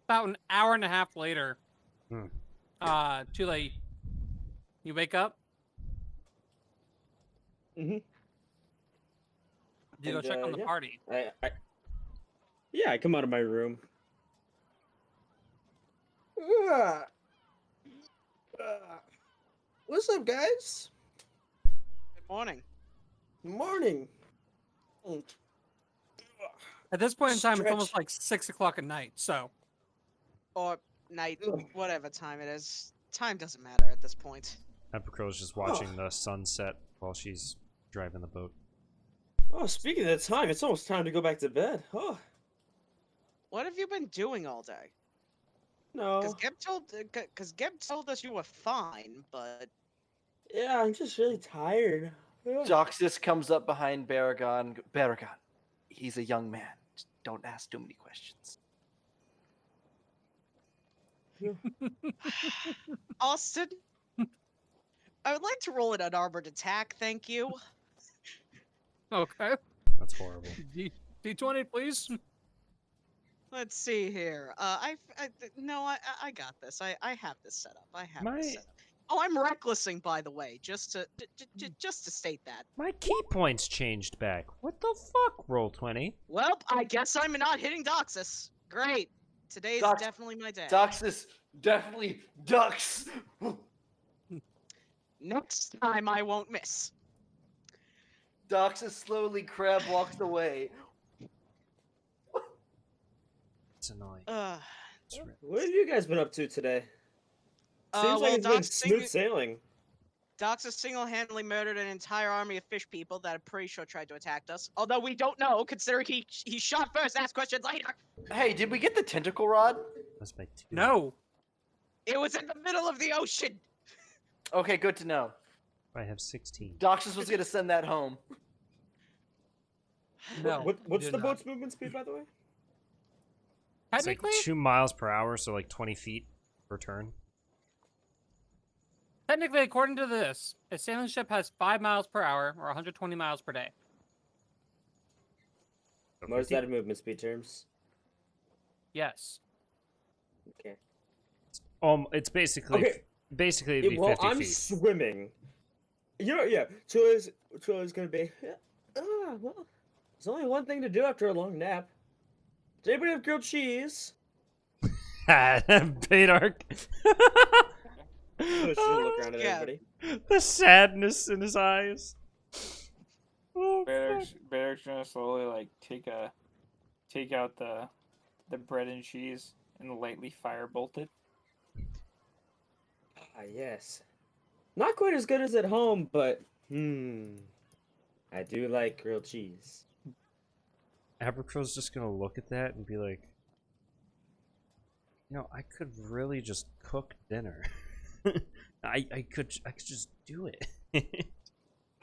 About an hour and a half later, Tule, you wake up. Mhm. You go And, check on the yeah. party. Yeah, I come out of my room. What's up, guys? Good morning. Morning. At this point in time, it's almost Stretch. like 6 o'clock at night. So Or night, Ugh. whatever time it is. Time doesn't matter at this point. Apricot's just watching the sunset while she's driving the boat. Oh, speaking of the time, it's almost time to go back to bed. Oh, What have you been doing all day? no. Because Geb told us you were fine, but Yeah, I'm just really tired. Ugh. Doxus comes up behind Baragon. Baragon, he's a young man. Just don't ask too many questions. Austin, I would like to roll an unarmored attack, thank you. okay, That's horrible. D20, please. Let's see here. No, I got this. I have this set up. I have this set up. Oh, I'm recklessing, by the way, just to state that. My key points changed back. What the fuck, Roll20? Well, I guess I'm not hitting Doxus. Great. Today's definitely my day. Doxus definitely ducks. Next time I won't miss. Doxus slowly crab walks away. It's annoying. What have you guys been up to today? Seems like it's been smooth sailing. Doxus single-handedly murdered an entire army of fish people that I'm pretty sure tried to attack us. Although we don't know, considering he shot first, asked questions later. Hey, did we get the tentacle rod? That's my 2. No. It was in the middle of the ocean. Okay, good to know. I have 16. Doxus was gonna send that home. No. What's do the not. boat's movement speed, by the way? It's like Technically, 2 miles per hour, so like 20 feet per turn. technically, according to this, a sailing ship has 5 miles per hour or 120 miles per day. What is that in movement speed terms? Yes. Okay. It's basically it'd be well, 50 I'm feet. swimming. You know, yeah. Tua's gonna be. Well, there's only one thing to do after a long nap. Does anybody have grilled cheese? Paydark. Just look around at everybody. The sadness in his eyes. Oh, fuck. Barrick's gonna slowly like take out the bread and cheese and lightly firebolt it. Ah, yes. Not quite as good as at home, but I do like grilled cheese. Abercrow's just gonna look at that and be like, you know, I could really just cook dinner. I could just do it.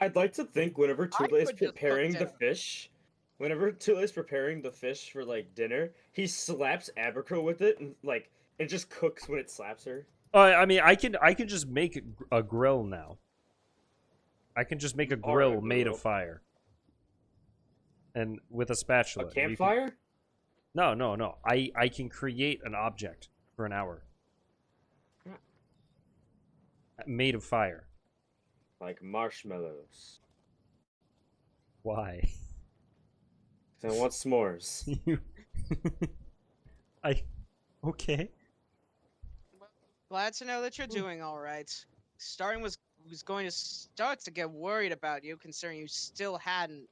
I'd like to think whenever Tule is could just cook preparing the dinner. fish, whenever Tule is preparing the fish for like dinner, he slaps Abercrow with it and just cooks when it slaps her. I mean, I can just make a grill now. I can just make a Alright, grill made grill. of fire, and with a spatula. A You can- campfire? No. I can create an object for an hour made of fire. Like marshmallows. Why? 'Cause I want s'mores. You. Okay. Glad to know that you're doing all right. Was going to start to get worried about you, considering you still hadn't,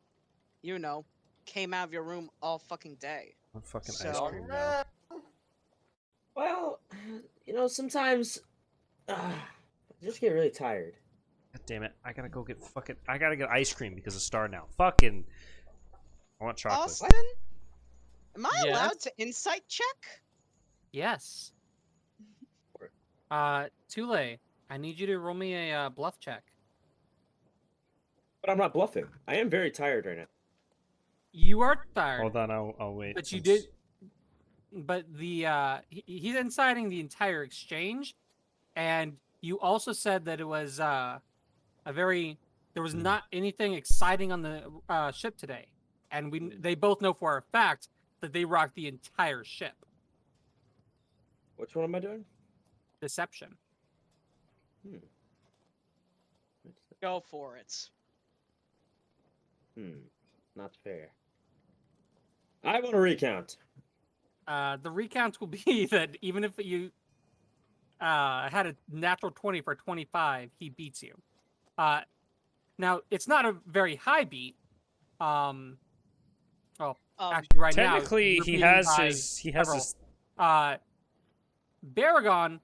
came out of your room all fucking day. I'm fucking So- ice cream now. Well, sometimes I just get really tired. God damn it! I gotta go get ice cream because of Star now. Fucking. I want chocolate. Austin, am I Yes? allowed to insight check? Yes. Tule, I need you to roll me a bluff check. But I'm not bluffing. I am very tired right now. You are tired, Hold on, I'll wait. but you since- did. But he's inciting the entire exchange, and you also said that it was there was not anything exciting on the ship today, and they both know for a fact that they rocked the entire ship. Which one am I doing? Deception. Go for it. Not fair. I want a recount. The recount will be that even if you had a natural 20 for 25, he beats you. Now, it's not a very high beat. Actually, right now, Technically, you're he beaten has by his. several. Baragon,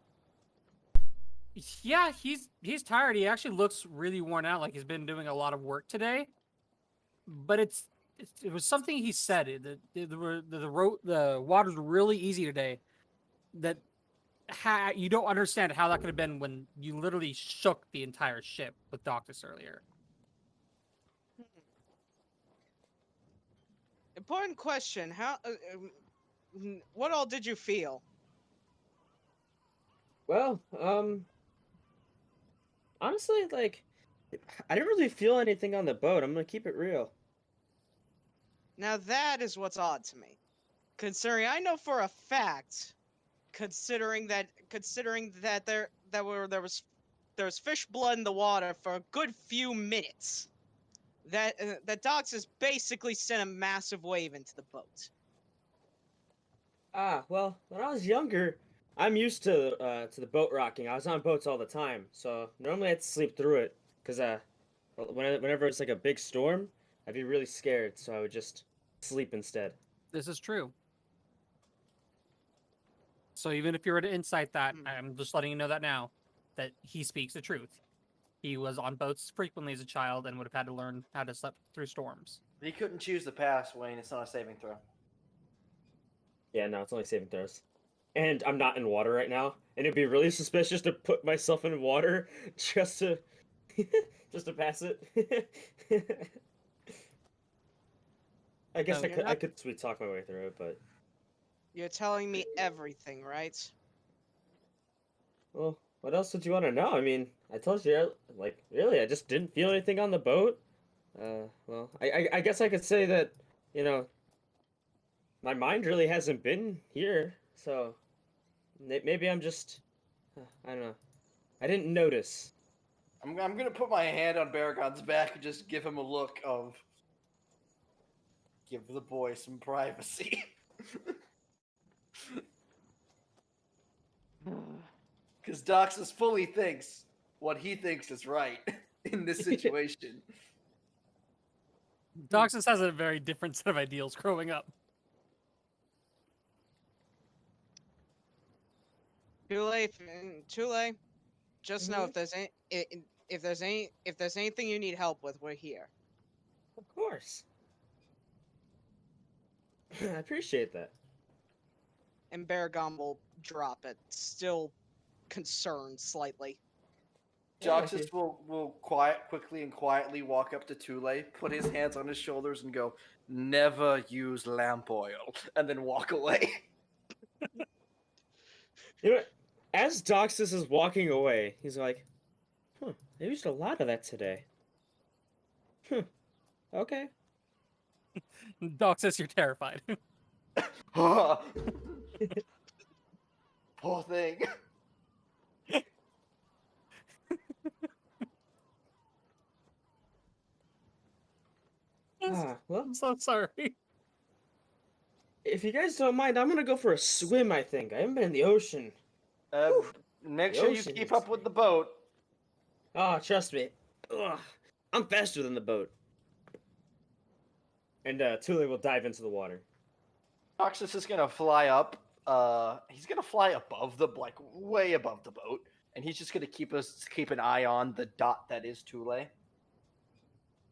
yeah, he's tired. He actually looks really worn out, like he's been doing a lot of work today. But it was something he said. The waters were really easy today. That you don't understand how that could have been when you literally shook the entire ship with Doctus earlier. Important question. What all did you feel? Well, honestly, I didn't really feel anything on the boat. I'm gonna keep it real. Now that is what's odd to me. Considering I know for a fact, considering that there was fish blood in the water for a good few minutes, that Doxus basically sent a massive wave into the boat. Ah, well, when I was younger, I'm used to the boat rocking. I was on boats all the time, so normally I'd sleep through it. Cause whenever it's like a big storm, I'd be really scared, so I would just sleep instead. This is true. So even if you were to incite that, I'm just letting you know that now, that he speaks the truth. He was on boats frequently as a child and would have had to learn how to sleep through storms. He couldn't choose the pass, Wayne. It's not a saving throw. Yeah, no, it's only saving throws. And I'm not in water right now, and it'd be really suspicious to put myself in water just to just to pass it. I guess So you're I not- could sweet talk my way through it, but You're telling me everything, right? well, what else did you want to know? I mean, I told you, like, really, I just didn't feel anything on the boat. Well, I guess I could say that, you know, my mind really hasn't been here, so maybe I'm just, I don't know. I didn't notice. I'm gonna put my hand on Baragon's back and just give him a look of give the boy some privacy. Because Doxus fully thinks what he thinks is right in this situation. Doxus has a very different set of ideals growing up. Tule, just know if there's anything you need help with, we're here. Of course. I appreciate that. And Baragon will drop it, still concerned slightly. Doxus will quickly and quietly walk up to Tule, put his hands on his shoulders, and go, "Never use lamp oil," and then walk away. You know, as Doxus is walking away, he's like, "Huh, I used a lot of that today." Okay. Doxus, you're terrified. Poor thing. Well, I'm so sorry. if you guys don't mind, I'm gonna go for a swim. I think I haven't been in the ocean. Make The sure you ocean keep is up with the boat. Oh, trust me. Ugh, I'm faster than the boat. And Tule will dive into the water. Doxus is gonna fly up. He's gonna fly above the way above the boat, and he's just gonna keep an eye on the dot that is Tule,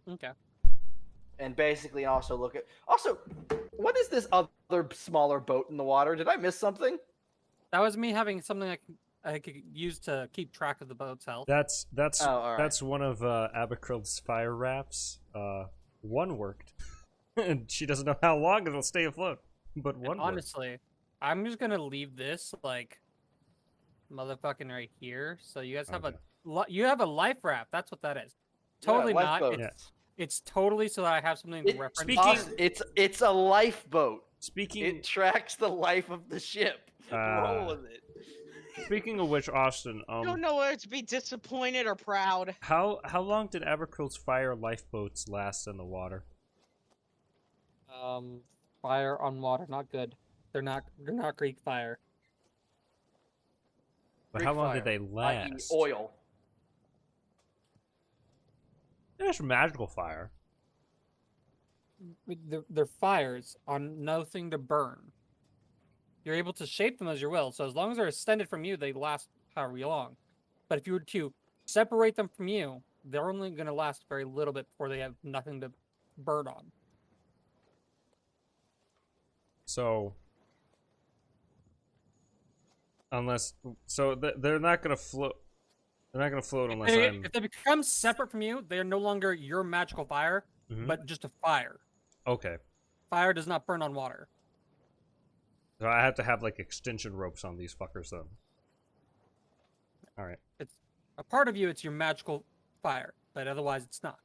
Okay. and basically also look at. Also, what is this other smaller boat in the water? Did I miss something? That was me having something I could use to keep track of the boat's health. That's Oh, all right. that's one of Abacril's fire rafts. One worked, and she doesn't know how long it'll stay afloat. But one worked. Honestly, I'm just gonna leave this like motherfucking right here. So you guys have Okay. you have a life raft. That's what that is. Totally Yeah, not. lifeboat. It's totally so that I have something to reference. Speaking- It's a lifeboat. Speaking It tracks the life of the ship. Roll with it. speaking of which, Austin, I don't know whether to be disappointed or proud. how long did Abercrombie's fire lifeboats last in the water? Fire on water, not good. They're not Greek fire. But Greek how long fire, did they i.e. last? oil. There's magical fire. They're fires on nothing to burn. You're able to shape them as you will. So as long as they're extended from you, they last however long. But if you were to separate them from you, they're only going to last very little bit before they have nothing to burn on. So they're not gonna float. They're not gonna float unless I'm. If they become separate from you, they are no longer your magical fire, Mhm. but just a fire. Okay. Fire does not burn on water. So I have to have like extension ropes on these fuckers then. All right. It's a part of you. It's your magical fire, but otherwise it's not.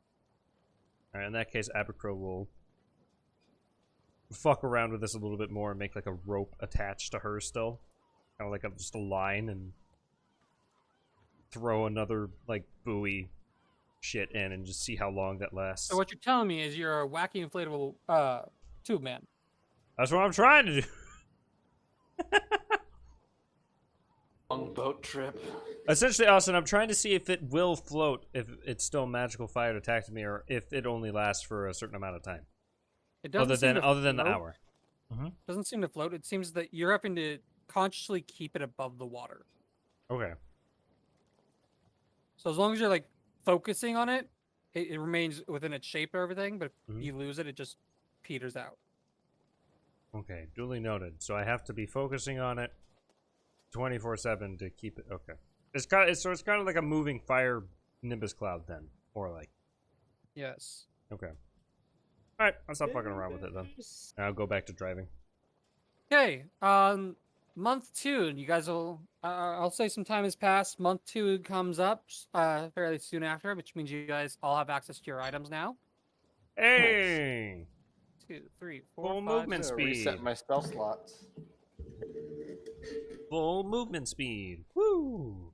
All right. In that case, Abercrow will fuck around with this a little bit more and make like a rope attached to her still, kind of like just a line, and throw another like buoy shit in and just see how long that lasts. So what you're telling me is you're a wacky inflatable tube man. That's what I'm trying to do. Long boat trip. Essentially, Austin, I'm trying to see if it will float if it's still magical fire to attack me, or if it only lasts for a certain amount of time. It doesn't Other than the float. hour. Doesn't seem to float. It seems that you're having to consciously keep it above the water. Okay. So as long as you're like focusing on it, it remains within its shape and everything. But if Mhm. you lose it, it just peters out. Okay, duly noted. So I have to be focusing on it 24/7 to keep it. Okay. It's kind of like a moving fire nimbus cloud then, more like. Yes. Okay. All right, I'll stop fucking around with it then. And I'll go back to driving. Okay. Month 2. You guys will. I'll say some time has passed. Month 2 comes up fairly soon after, which means you guys all have access to your items now. Hey! 2, 3, 4, Full 5, movement I'm gonna reset speed. my spell slots. Full movement speed. Woo!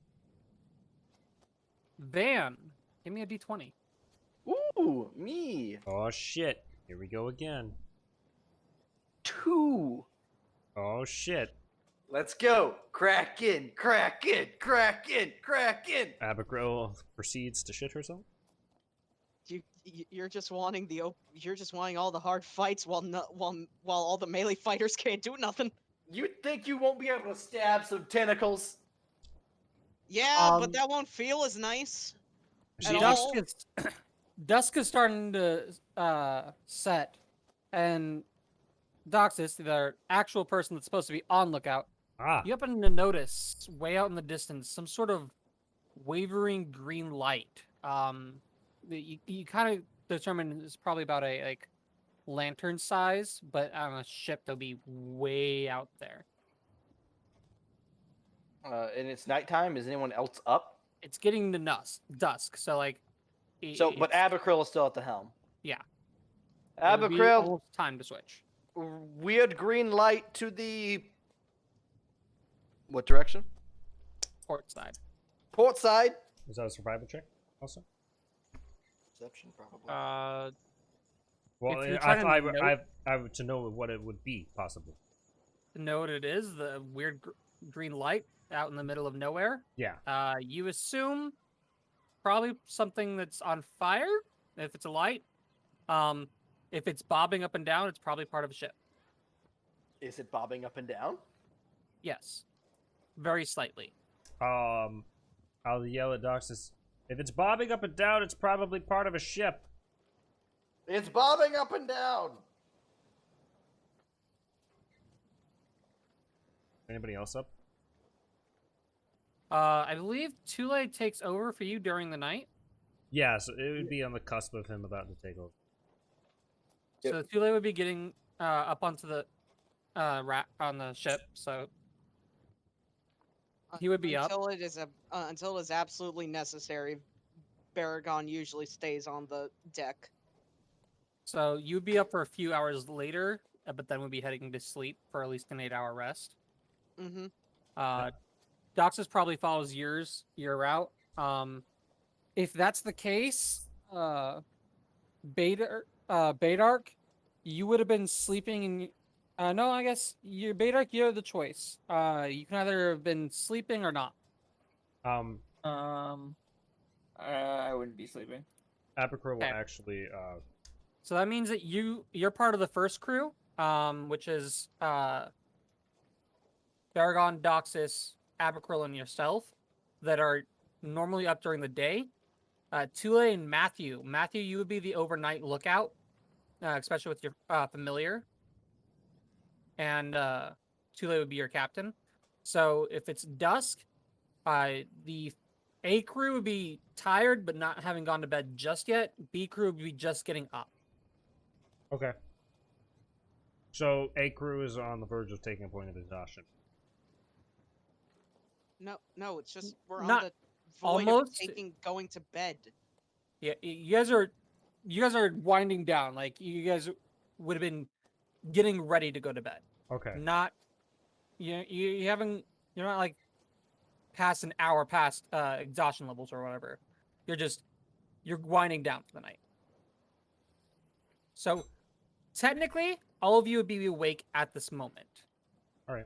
Van, give me a d20. Ooh, me. Oh shit! Here we go again. 2. Oh shit! Let's go. Crack in, crack in, crack in, crack in. Abigail proceeds to shit herself. You're just wanting you're just wanting all the hard fights while all the melee fighters can't do nothing. You think you won't be able to stab some tentacles? Yeah, but that won't feel as nice. At all. Dusk is starting to set, and Doxus, the actual person that's supposed to be on lookout, you happen to notice way out in the distance some sort of wavering green light. You kind of determine it's probably about a like lantern size, but on a ship they'll be way out there. And it's nighttime. Is anyone else up? It's getting to dusk, so like. But Abicril is still at the helm. Yeah. It would be Abicril, almost time to switch. weird green light to the. What direction? Port side. Port side. Is that a survival check also? Perception, probably. Well, if you're trying I would to know what it would be, possibly. To know what it is, the weird green light out in the middle of nowhere. Yeah. You assume probably something that's on fire, if it's a light. If it's bobbing up and down, it's probably part of a ship. Is it bobbing up and down? Yes. Very slightly. I'll yell at Doxus. If it's bobbing up and down, it's probably part of a ship. It's bobbing up and down. Anybody else up? I believe Tule takes over for you during the night. Yeah, so it would be on the cusp of him about to take over. So Tule would be getting up onto the on the ship, so he would be until it is until it is absolutely necessary. Baragon usually stays on the deck. So you'd be up for a few hours later, but then we'd be heading to sleep for at least an 8-hour rest. Mm-hmm. Doxus probably follows yours your route. If that's the case, Badark, you would have been sleeping in. No, I guess you Badark, you have the choice. You can either have been sleeping or not. I wouldn't be sleeping. Apicore will Okay. actually. So that means that you're part of the first crew, which is Baragon, Doxus, Abicril, and yourself, that are normally up during the day. Tule and Matthew. Matthew, you would be the overnight lookout, especially with your familiar. And Tule would be your captain. So if it's dusk, the A crew would be tired but not having gone to bed just yet. B crew would be just getting up. Okay. So A crew is on the verge of taking a point of exhaustion. No, it's just we're Not on the void almost. of going to bed. Yeah, you guys are winding down. Like you guys would have been getting ready to go to bed. Okay. Not you haven't you're not like past an hour past exhaustion levels or whatever. You're winding down for the night. So technically, all of you would be awake at this moment. All right.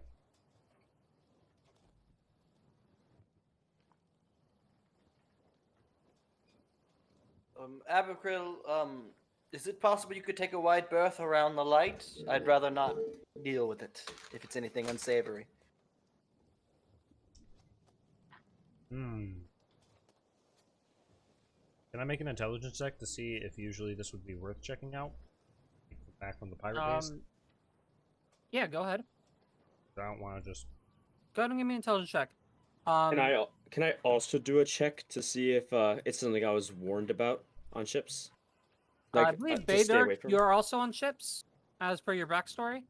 Abigail, is it possible you could take a wide berth around the light? I'd rather not deal with it if it's anything unsavory. Hmm. Can I make an intelligence check to see if usually this would be worth checking out? Back from the pirate base? Yeah, go ahead. I don't want to just... Go ahead and give me an intelligence check. Can I also do a check to see if it's something I was warned about on ships? I believe just stay away Bader, from you are also on ships, as per your backstory.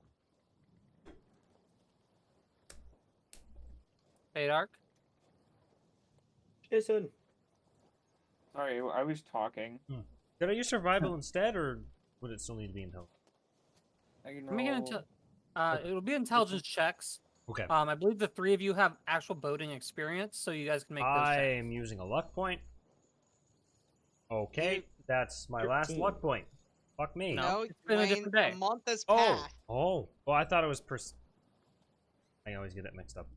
Badark. Jason. Sorry, I was talking. Did I use survival instead, or would it still need to be intelligence? I can Make an roll. it'll be intelligence checks. Okay. I believe the three of you have actual boating experience, so you guys can make those I checks. am using a luck point. Okay, that's my last 13. luck point. Fuck me. No. No, it's been a Wayne, different day. a month has Oh, passed. oh, well, I thought it was I always get it mixed up.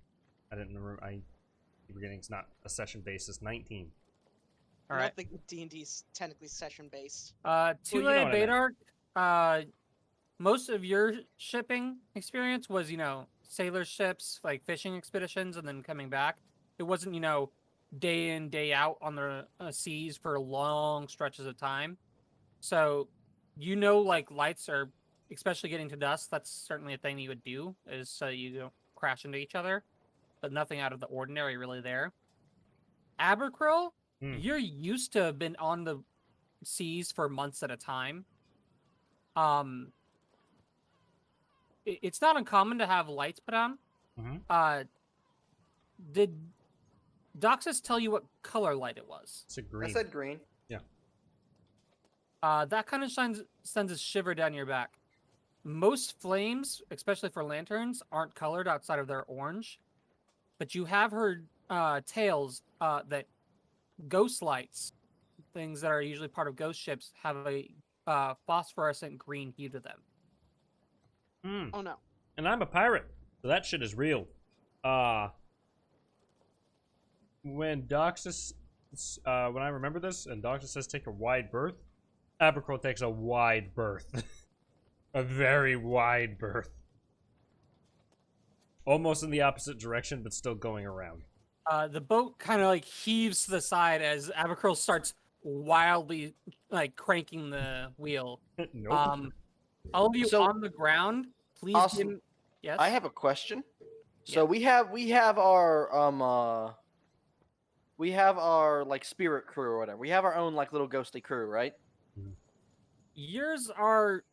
I didn't remember. We're getting it's not a session basis. 19. All I right. don't think D&D is technically session based. you know Tule, what I meant. Badark, most of your shipping experience was, sailor ships, like fishing expeditions, and then coming back. It wasn't, day in, day out on the seas for long stretches of time. So, like lights are, especially getting to dusk, that's certainly a thing you would do, is so you don't crash into each other. But nothing out of the ordinary really there. Abercrow, you're used to have been on the seas for months at a time. It's not uncommon to have lights put on. Did Doxus tell you what color light it was? It's a green. I said green. Yeah. That kind of sends a shiver down your back. Most flames, especially for lanterns, aren't colored outside of their orange. But you have heard tales that ghost lights, things that are usually part of ghost ships, have a phosphorescent green hue to them. Oh no. And I'm a pirate, so that shit is real. When Doxus, when I remember this, and Doxus says take a wide berth, Abercrow takes a wide berth. A very wide berth. Almost in the opposite direction, but still going around. The boat kind of like heaves to the side as Abercrow starts wildly like cranking the wheel. Nope. All of you So- on the ground, please. Awesome. Yes. I have a question. So we have our like spirit crew or whatever. We have our own like little ghostly crew, right? Yours are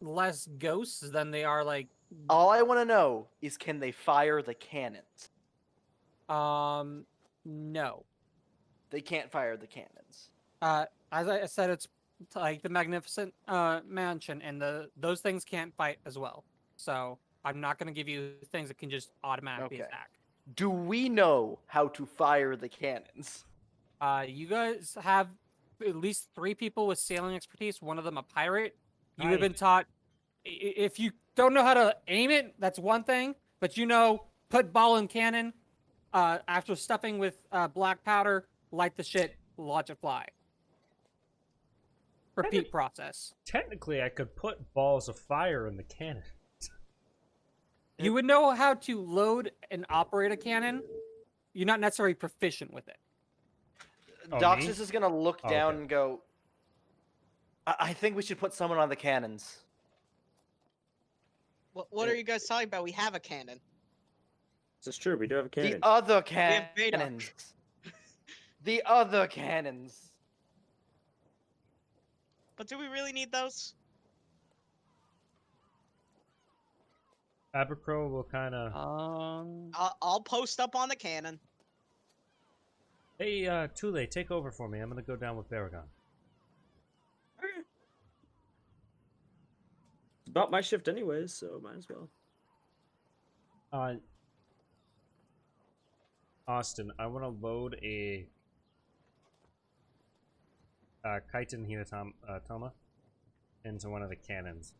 less ghosts than they are like. All I want to know is can they fire the cannons? No. They can't fire the cannons. As I said, it's like the Magnificent Mansion, and those things can't fight as well. So I'm not going to give you things that can just automatically Okay. attack. Do we know how to fire the cannons? You guys have at least 3 people with sailing expertise. One of them a pirate. You have been taught. If you don't know how to aim it, that's one thing. But put ball in cannon. After stuffing with black powder, light the shit, watch it fly. Repeat process. Technically, I could put balls of fire in the cannon. You would know how to load and operate a cannon. You're not necessarily proficient with it. Oh, me? Doxus is gonna look Oh, down okay. and go. I think we should put someone on the cannons. What are you guys talking about? We have a cannon. This is true. We do have a cannon. The other have Vader. cannons. The other cannons. But do we really need those? Abercrow will kind of... I'll post up on the cannon. Hey, Tule, take over for me. I'm gonna go down with Baragon. about my shift anyways, so might as well. Austin, I want to load a Kaiten Toma into one of the cannons.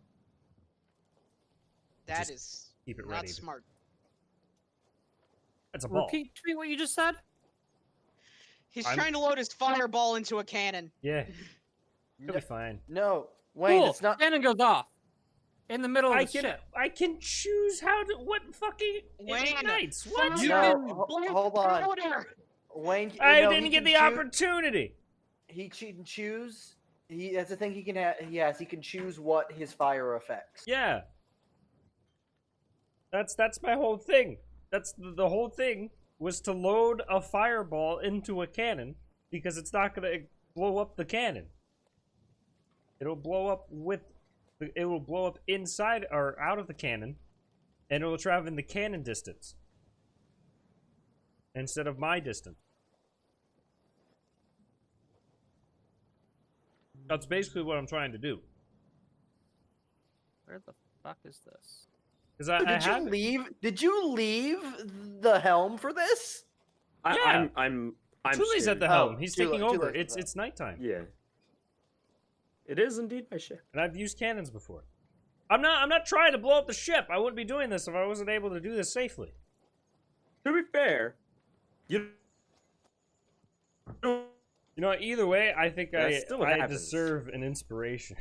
That Just is keep it not ready. smart. It's a ball. Repeat to me what you just said. He's I'm- trying to load his fireball into a cannon. Yeah, it'll No, be fine. no, Wayne, Cool. it's not. Cannon goes off in the middle of I the can ship. I can choose how to what fucking Wayne, ignites. What? fuck You No, can hold on. powder. Wayne, I no, didn't he get can the opportunity. He can choose. That's the thing he can have. Yes, he can choose what his fire affects. Yeah. That's my whole thing. That's the whole thing was to load a fireball into a cannon because it's not going to blow up the cannon. It'll blow up it will blow up inside or out of the cannon, and it will travel in the cannon distance instead of my distance. That's basically what I'm trying to do. Where the fuck is this? Because Did you leave the helm for this? Yeah. I'm Tule's at the scared. helm. Oh, He's Tule- taking Tule's over. at the helm. It's nighttime. Yeah. It is indeed my shift. And I've used cannons before. I'm not trying to blow up the ship. I wouldn't be doing this if I wasn't able to do this safely. To be fair, you You know, either way, I think That's still what I happens. deserve an inspiration.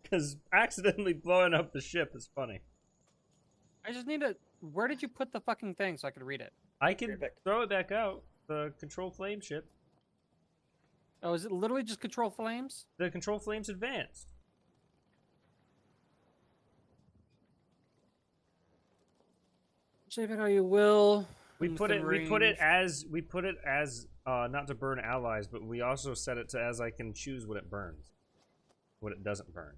Because accidentally blowing up the ship is funny. I just need to. Where did you put the fucking thing so I could read it? I can throw it back out. The control flame ship. Oh, is it literally just control flames? The control flame's advanced. Shape it how you will. We put within it range. as not to burn allies, but we also set it to as I can choose what it burns, what it doesn't burn.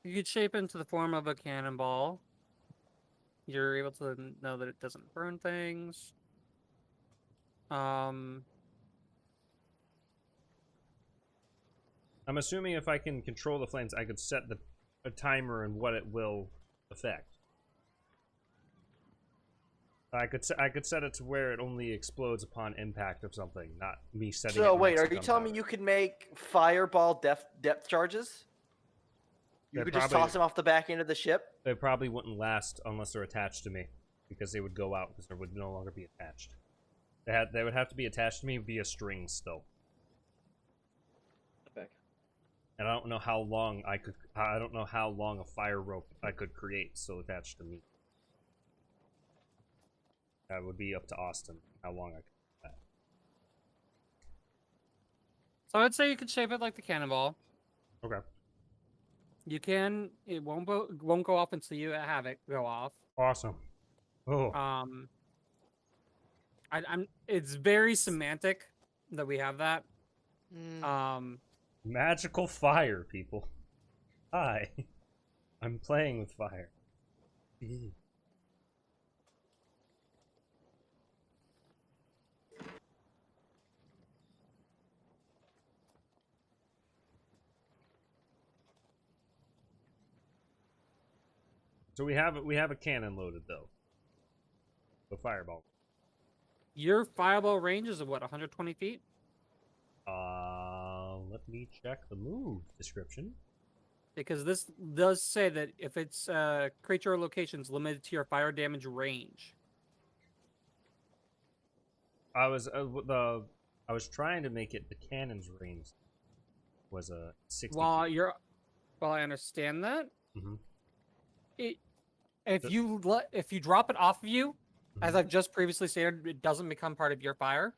You could shape it into the form of a cannonball. You're able to know that it doesn't burn things. I'm assuming if I can control the flames, I could set a timer and what it will affect. I could set it to where it only explodes upon impact of something, not me setting it. So wait, next are to you telling me gunpowder. you can make fireball depth charges? You They could just probably- toss them off the back end of the ship. They probably wouldn't last unless they're attached to me, because they would go out because they would no longer be attached. They would have to be attached to me via strings still. Back. And I don't know how long I don't know how long a fire rope I could create still attached to me. That would be up to Austin how long I could do that. So I'd say you could shape it like the cannonball. Okay. You can. It won't go off until you have it go off. Awesome. Oh. It's very semantic that we have that. Mm. Magical fire, people. Hi. I'm playing with fire. So we have a cannon loaded though. The fireball. Your fireball range is what, 120 feet? Let me check the move description. Because this does say that if it's creature or locations limited to your fire damage range. I was trying to make it the cannon's range was a 60. While I understand that, Mhm. if you drop it off of you, as Mhm. I've just previously stated, it doesn't become part of your fire,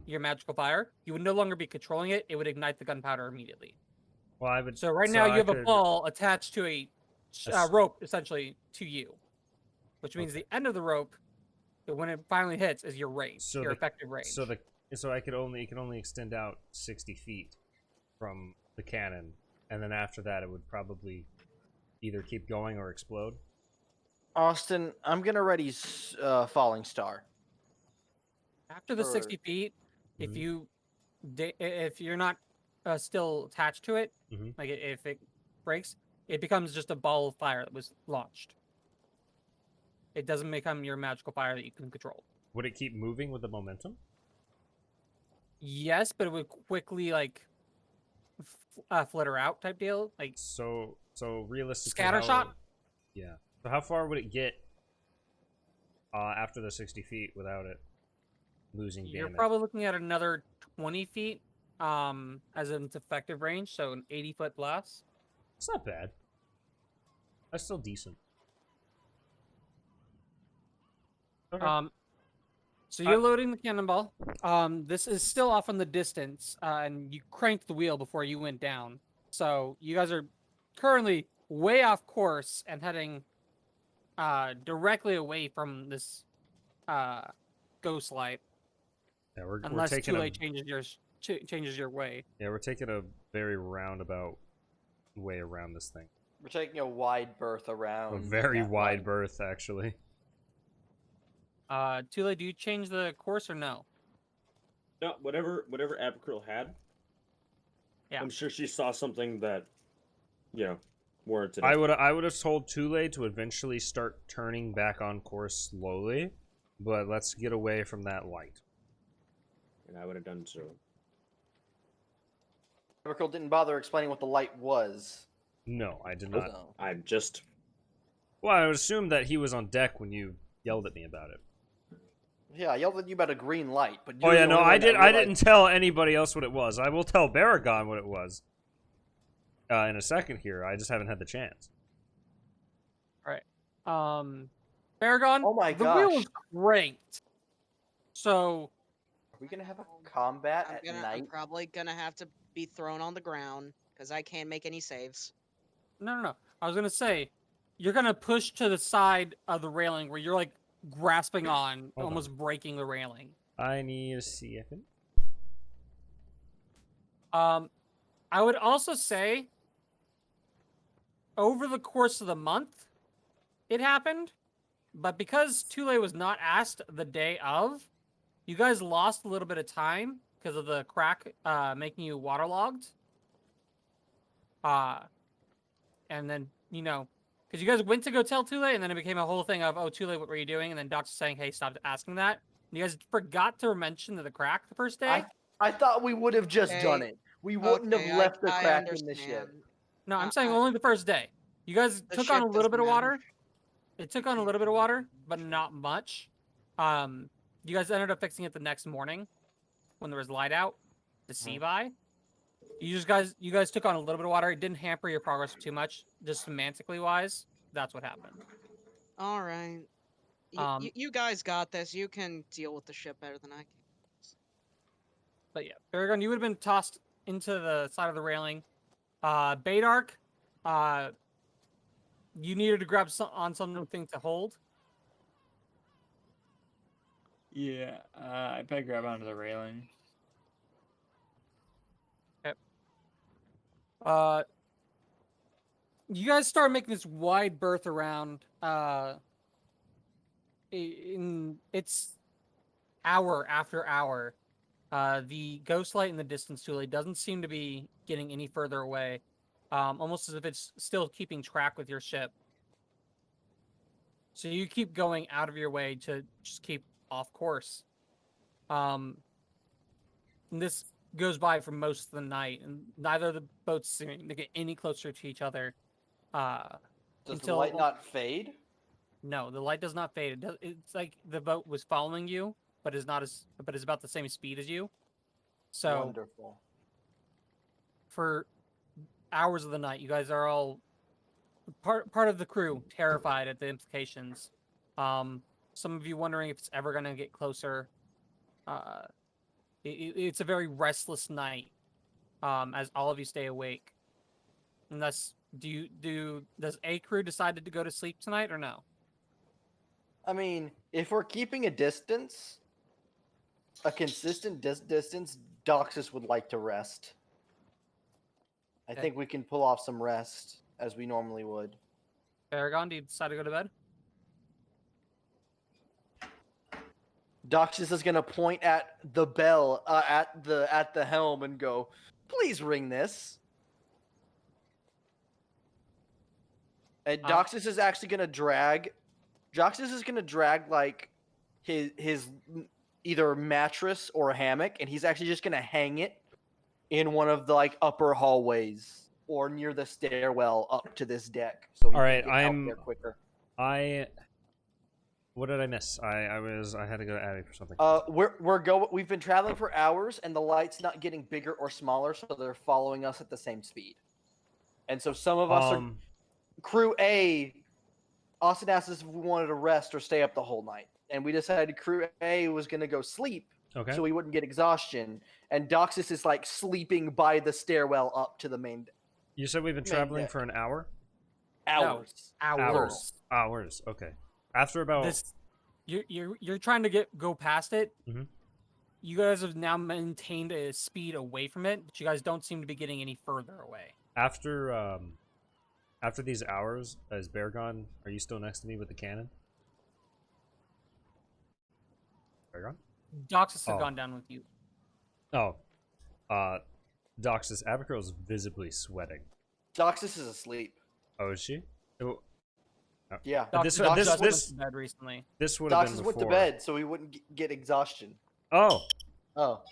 your magical fire. You would no longer be controlling it; it would ignite the gunpowder immediately. Well, I would. So right now I you have a could- ball attached to a s- rope, essentially to you, which means the end of the rope, when it finally hits, is your range, So your the- effective range. So it can only extend out 60 feet from the cannon, and then after that it would probably either keep going or explode. Austin, I'm gonna ready Falling Star. After the Or- 60 feet, Mhm. if you're not still attached to it, Mhm. Like if it breaks, it becomes just a ball of fire that was launched. It doesn't become your magical fire that you can control. Would it keep moving with the momentum? Yes, but it would quickly like flitter out type deal. Like So realistically, scatter shot. Yeah. So how far would it get after the 60 feet without it losing You're damage? probably looking at another 20 feet as its effective range, so an 80-foot blast. It's not bad. That's still decent. Okay. So you're loading the cannonball. This is still off in the distance, and you cranked the wheel before you went down. So you guys are currently way off course and heading directly away from this ghost light. Yeah, we're Unless taking too late changes your way. Yeah, we're taking a very roundabout way around this thing. We're taking a wide berth around. A very that wide light. berth, actually. Tule, do you change the course or no? No, whatever Abigail had. Yeah. I'm sure she saw something that, warranted it. I would have told Tule to eventually start turning back on course slowly, but let's get away from that light. And I would have done so. Abigail didn't bother explaining what the light was. No, I did not. So. I just... Well, I would assume that he was on deck when you yelled at me about it. Yeah, I yelled at you about a green light, but Oh yeah, no, I didn't tell anybody else what it was. I will tell Baragon what it was. In a second here. I just haven't had the chance. Baragon, Oh my the gosh. wheel was cranked. So Are we gonna have a combat at I'm night? probably gonna have to be thrown on the ground because I can't make any saves. no. I was gonna say, you're gonna push to the side of the railing where you're like grasping on, Hold almost breaking the railing. I need a second. I would also say, over the course of the month, it happened, but because Tule was not asked the day of, you guys lost a little bit of time because of the crack making you waterlogged. And then, because you guys went to go tell Tule, and then it became a whole thing of, oh, Tule, what were you doing? And then Doc's saying, hey, stop asking that. And you guys forgot to mention the crack the first day. I thought we would have just done Okay. it. We wouldn't Okay, have left the I crack in the ship. understand. No, I'm saying I- only the first day. You guys The took on a ship little bit of doesn't matter. water. It took on a little bit of water, but not much. You guys ended up fixing it the next morning when there was light out to see by. You guys took on a little bit of water. It didn't hamper your progress too much, just semantically wise. That's what happened. All right. You guys got this. You can deal with the ship better than I can. But yeah, Baragon, you would have been tossed into the side of the railing. Badark, you needed to grab something to hold. Yeah, I better grab onto the railing. You guys start making this wide berth around. It's hour after hour. The ghost light in the distance, Tule, doesn't seem to be getting any further away. Almost as if it's still keeping track with your ship. So you keep going out of your way to just keep off course. And this goes by for most of the night, and neither of the boats seem to get any closer to each other. Does the Until- light not fade? No, the light does not fade. It's like the boat was following you, but is about the same speed as you. So Wonderful. for hours of the night, you guys are all part of the crew terrified at the implications. Some of you wondering if it's ever going to get closer. It's a very restless night, as all of you stay awake. Unless does a crew decided to go to sleep tonight or no? I mean, if we're keeping a distance, a consistent distance, Doxus would like to rest. I Okay. think we can pull off some rest as we normally would. Aragon, do you decide to go to bed? Doxus is gonna point at the bell at the helm and go, "Please ring this." And Doxus is actually gonna drag. Doxus is gonna drag like his either mattress or a hammock, and he's actually just gonna hang it in one of the like upper hallways or near the stairwell up to this deck, so he All right, can get out there quicker. What did I miss? I had to go to Abby for something. We've been traveling for hours, and the light's not getting bigger or smaller, so they're following us at the same speed. And so some of us are crew A. Austin asked us if we wanted to rest or stay up the whole night, and we decided crew A was going to go sleep, so we wouldn't get exhaustion. And Doxus is like sleeping by the stairwell up to the main. You said we've been traveling for an hour. Hours. No, Hours. Okay. After about this, you're trying to go past it. Mm-hmm. You guys have now maintained a speed away from it, but you guys don't seem to be getting any further away. After these hours, is Bear gone? Are you still next to me with the cannon? Bear gone? Doxus have gone down with you. Oh. Doxus, Abigail's visibly sweating. Doxus is asleep. Oh, is she? Oh. Yeah. This went to bed recently. This would have been Doxus before. went to bed so he wouldn't get exhaustion. Oh. Oh.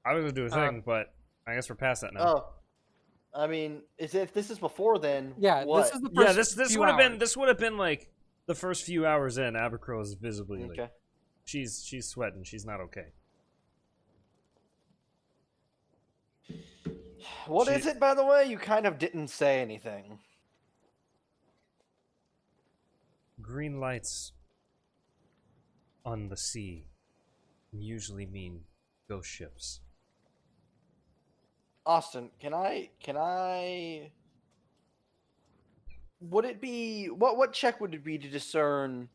I was gonna do a thing, but I guess we're past that now. Oh. I mean, if this is before then, yeah, what? this is the first this would have been like the first few hours in. Abercrow is visibly like, she's sweating. She's not okay. What is it, by the way? You kind of didn't say anything. Green lights on the sea usually mean ghost ships. Austin, can I would it be what check would it be to discern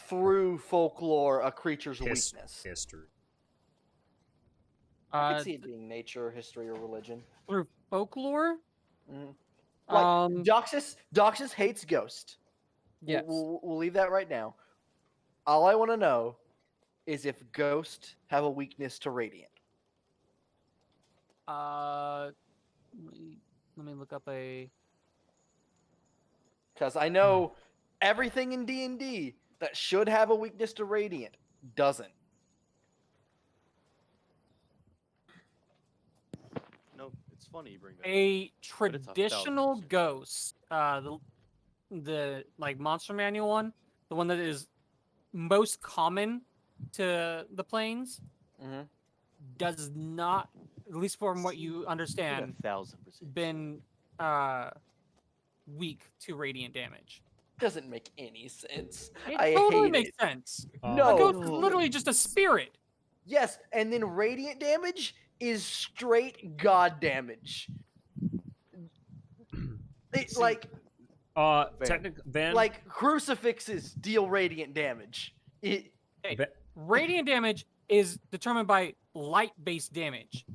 through folklore a creature's weakness? History. I could see it being nature, history, or religion. Through folklore? Like, Doxus hates ghost. Yes. We'll leave that right now. All I want to know is if ghosts have a weakness to radiant. Let me look up a. Because I know everything in D&D that should have a weakness to radiant doesn't. No, it's funny you bring that A up. traditional ghost, the like monster manual one, the one that is most common to the planes, does not, at least from what you understand, 1000%. been weak to radiant damage. Doesn't make any sense. It totally makes sense. No, a ghost is literally just a spirit. Yes, and then radiant damage is straight god damage. Like crucifixes deal radiant damage. Radiant damage is determined by light-based damage.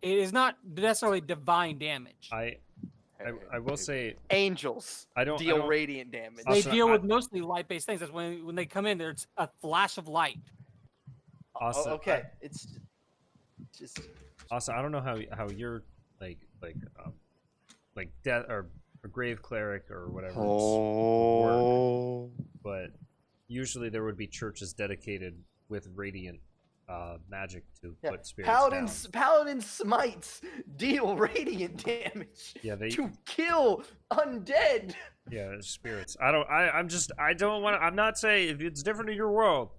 It is not necessarily divine damage. I will say angels deal radiant damage. They deal with mostly light-based things. That's when they come in, there's a flash of light. Also, okay, it's just. Also, I don't know how you're like death or grave cleric or whatever. Work, but usually there would be churches dedicated with radiant magic to put spirits down. Paladin smites deal radiant damage. Yeah, to kill undead. Yeah, spirits. I'm not saying if it's different in your world.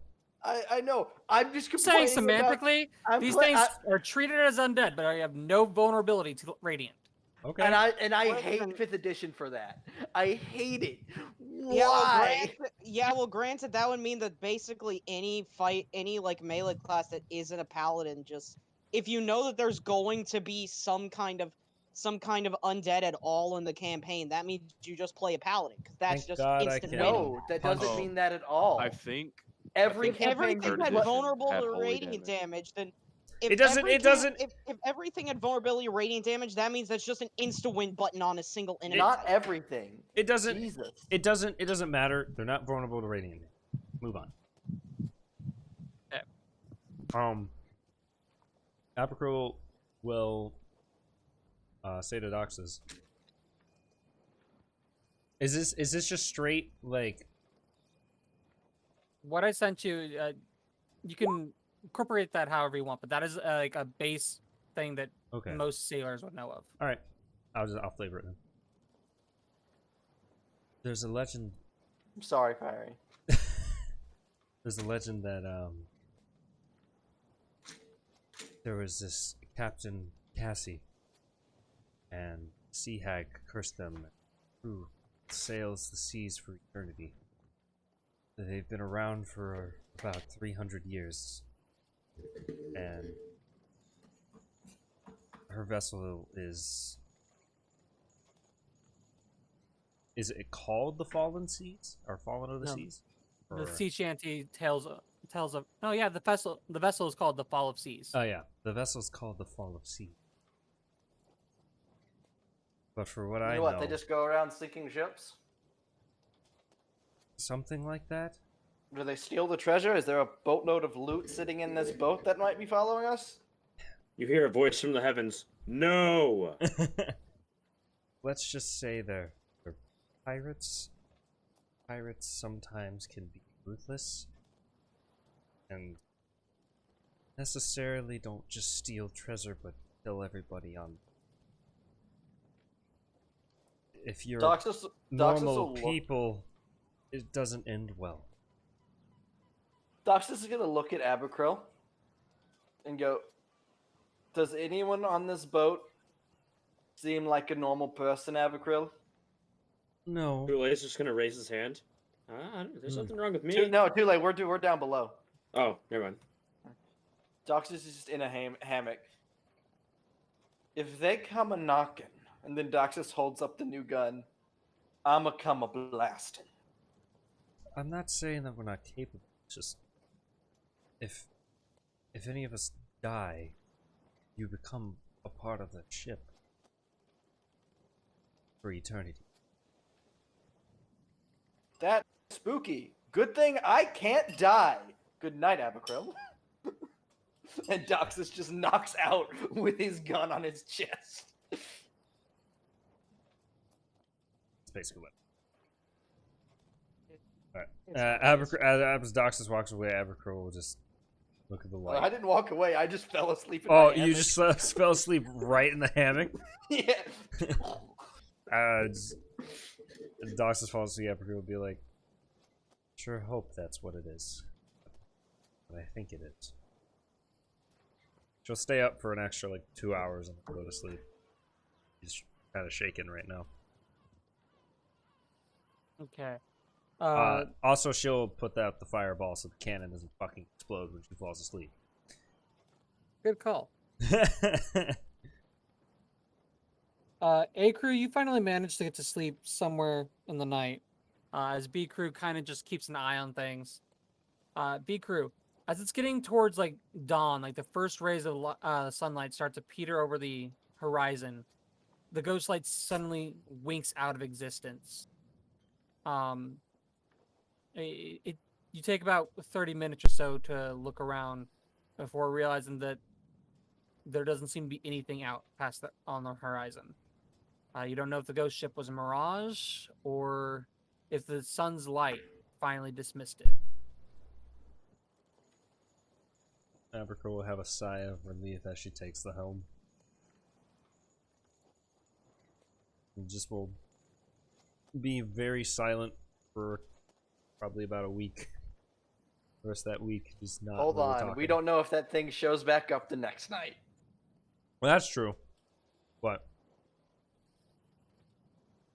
I know. I'm just saying semantically, these things are treated as undead, but I have no vulnerability to radiant. Okay. And I hate 5th edition for that. I hate it. Why? Well, granted, that would mean that basically any like melee class that isn't a paladin, just if you know that there's going to be some kind of undead at all in the campaign, that means you just play a paladin because that's just instant win. No, that doesn't mean that at all. I think if everything had vulnerable to radiant damage, then if everything had vulnerability to radiant damage, that means that's just an insta win button on a single enemy. Not everything. It doesn't. Jesus. It doesn't matter. They're not vulnerable to radiant. Move on. Apicril will say to Doxus, Is this just straight like? What I sent you, you can incorporate that however you want, but that is like a base thing that Okay. most sailors would know of. All right. I'll flavor it then. There's a legend. I'm sorry, Fiery. There's a legend that there was this Captain Cassie, and Sea Hag cursed them, who sails the seas for eternity. They've been around for about 300 years, and her vessel is it called the Fallen Seas or Fallen of the No. Seas? The Or- sea shanty tells of. Oh yeah, the vessel is called the Fall of Seas. Oh yeah, the vessel's called the Fall of Sea. But for what You I know know, what? They just go around sinking ships. something like that. Do they steal the treasure? Is there a boatload of loot sitting in this boat that might be following us? You hear a voice from the heavens. No. Let's just say they're pirates. Pirates sometimes can be ruthless, and necessarily don't just steal treasure, but kill everybody on. If you're Doxus normal will look. people, it doesn't end well. Doxus is gonna look at Abercrow and go, "Does anyone on this boat seem like a normal person, Abercrow?" No. Boulez just gonna raise his hand. There's Hmm. something wrong with me. No, too late. We're down below. Oh, never mind. Doxus is just in a hammock. If they come a knocking, and then Doxus holds up the new gun, I'ma come a blasting. I'm not saying that we're not capable. It's just if any of us die, you become a part of that ship for eternity. That's spooky. Good thing I can't die. Good night, Abercrow. And Doxus just knocks out with his gun on his chest. That's basically what. Alright. As Doxus walks away, Abercrow will just look at the light. I didn't walk away. I just fell asleep in Oh, my you hammock. just fell asleep right in the hammock? Yeah. Doxus falls asleep, Abercrow will be like, sure hope that's what it is. But I think it is. She'll stay up for an extra, 2 hours and then go to sleep. She's kind of shaking right now. Okay. Also, she'll put out the fireball so the cannon doesn't fucking explode when she falls asleep. Good call. A crew, you finally managed to get to sleep somewhere in the night. As B crew kind of just keeps an eye on things. B crew, as it's getting towards dawn, the first rays of sunlight start to peter over the horizon, the ghost light suddenly winks out of existence. You take about 30 minutes or so to look around before realizing that there doesn't seem to be anything out past on the horizon. You don't know if the ghost ship was a mirage or if the sun's light finally dismissed it. Abercrow will have a sigh of relief as she takes the helm. And just will be very silent for probably about a week. The rest of that week, just not. Hold really on. talking. We don't know if that thing shows back up the next night. Well, that's true. But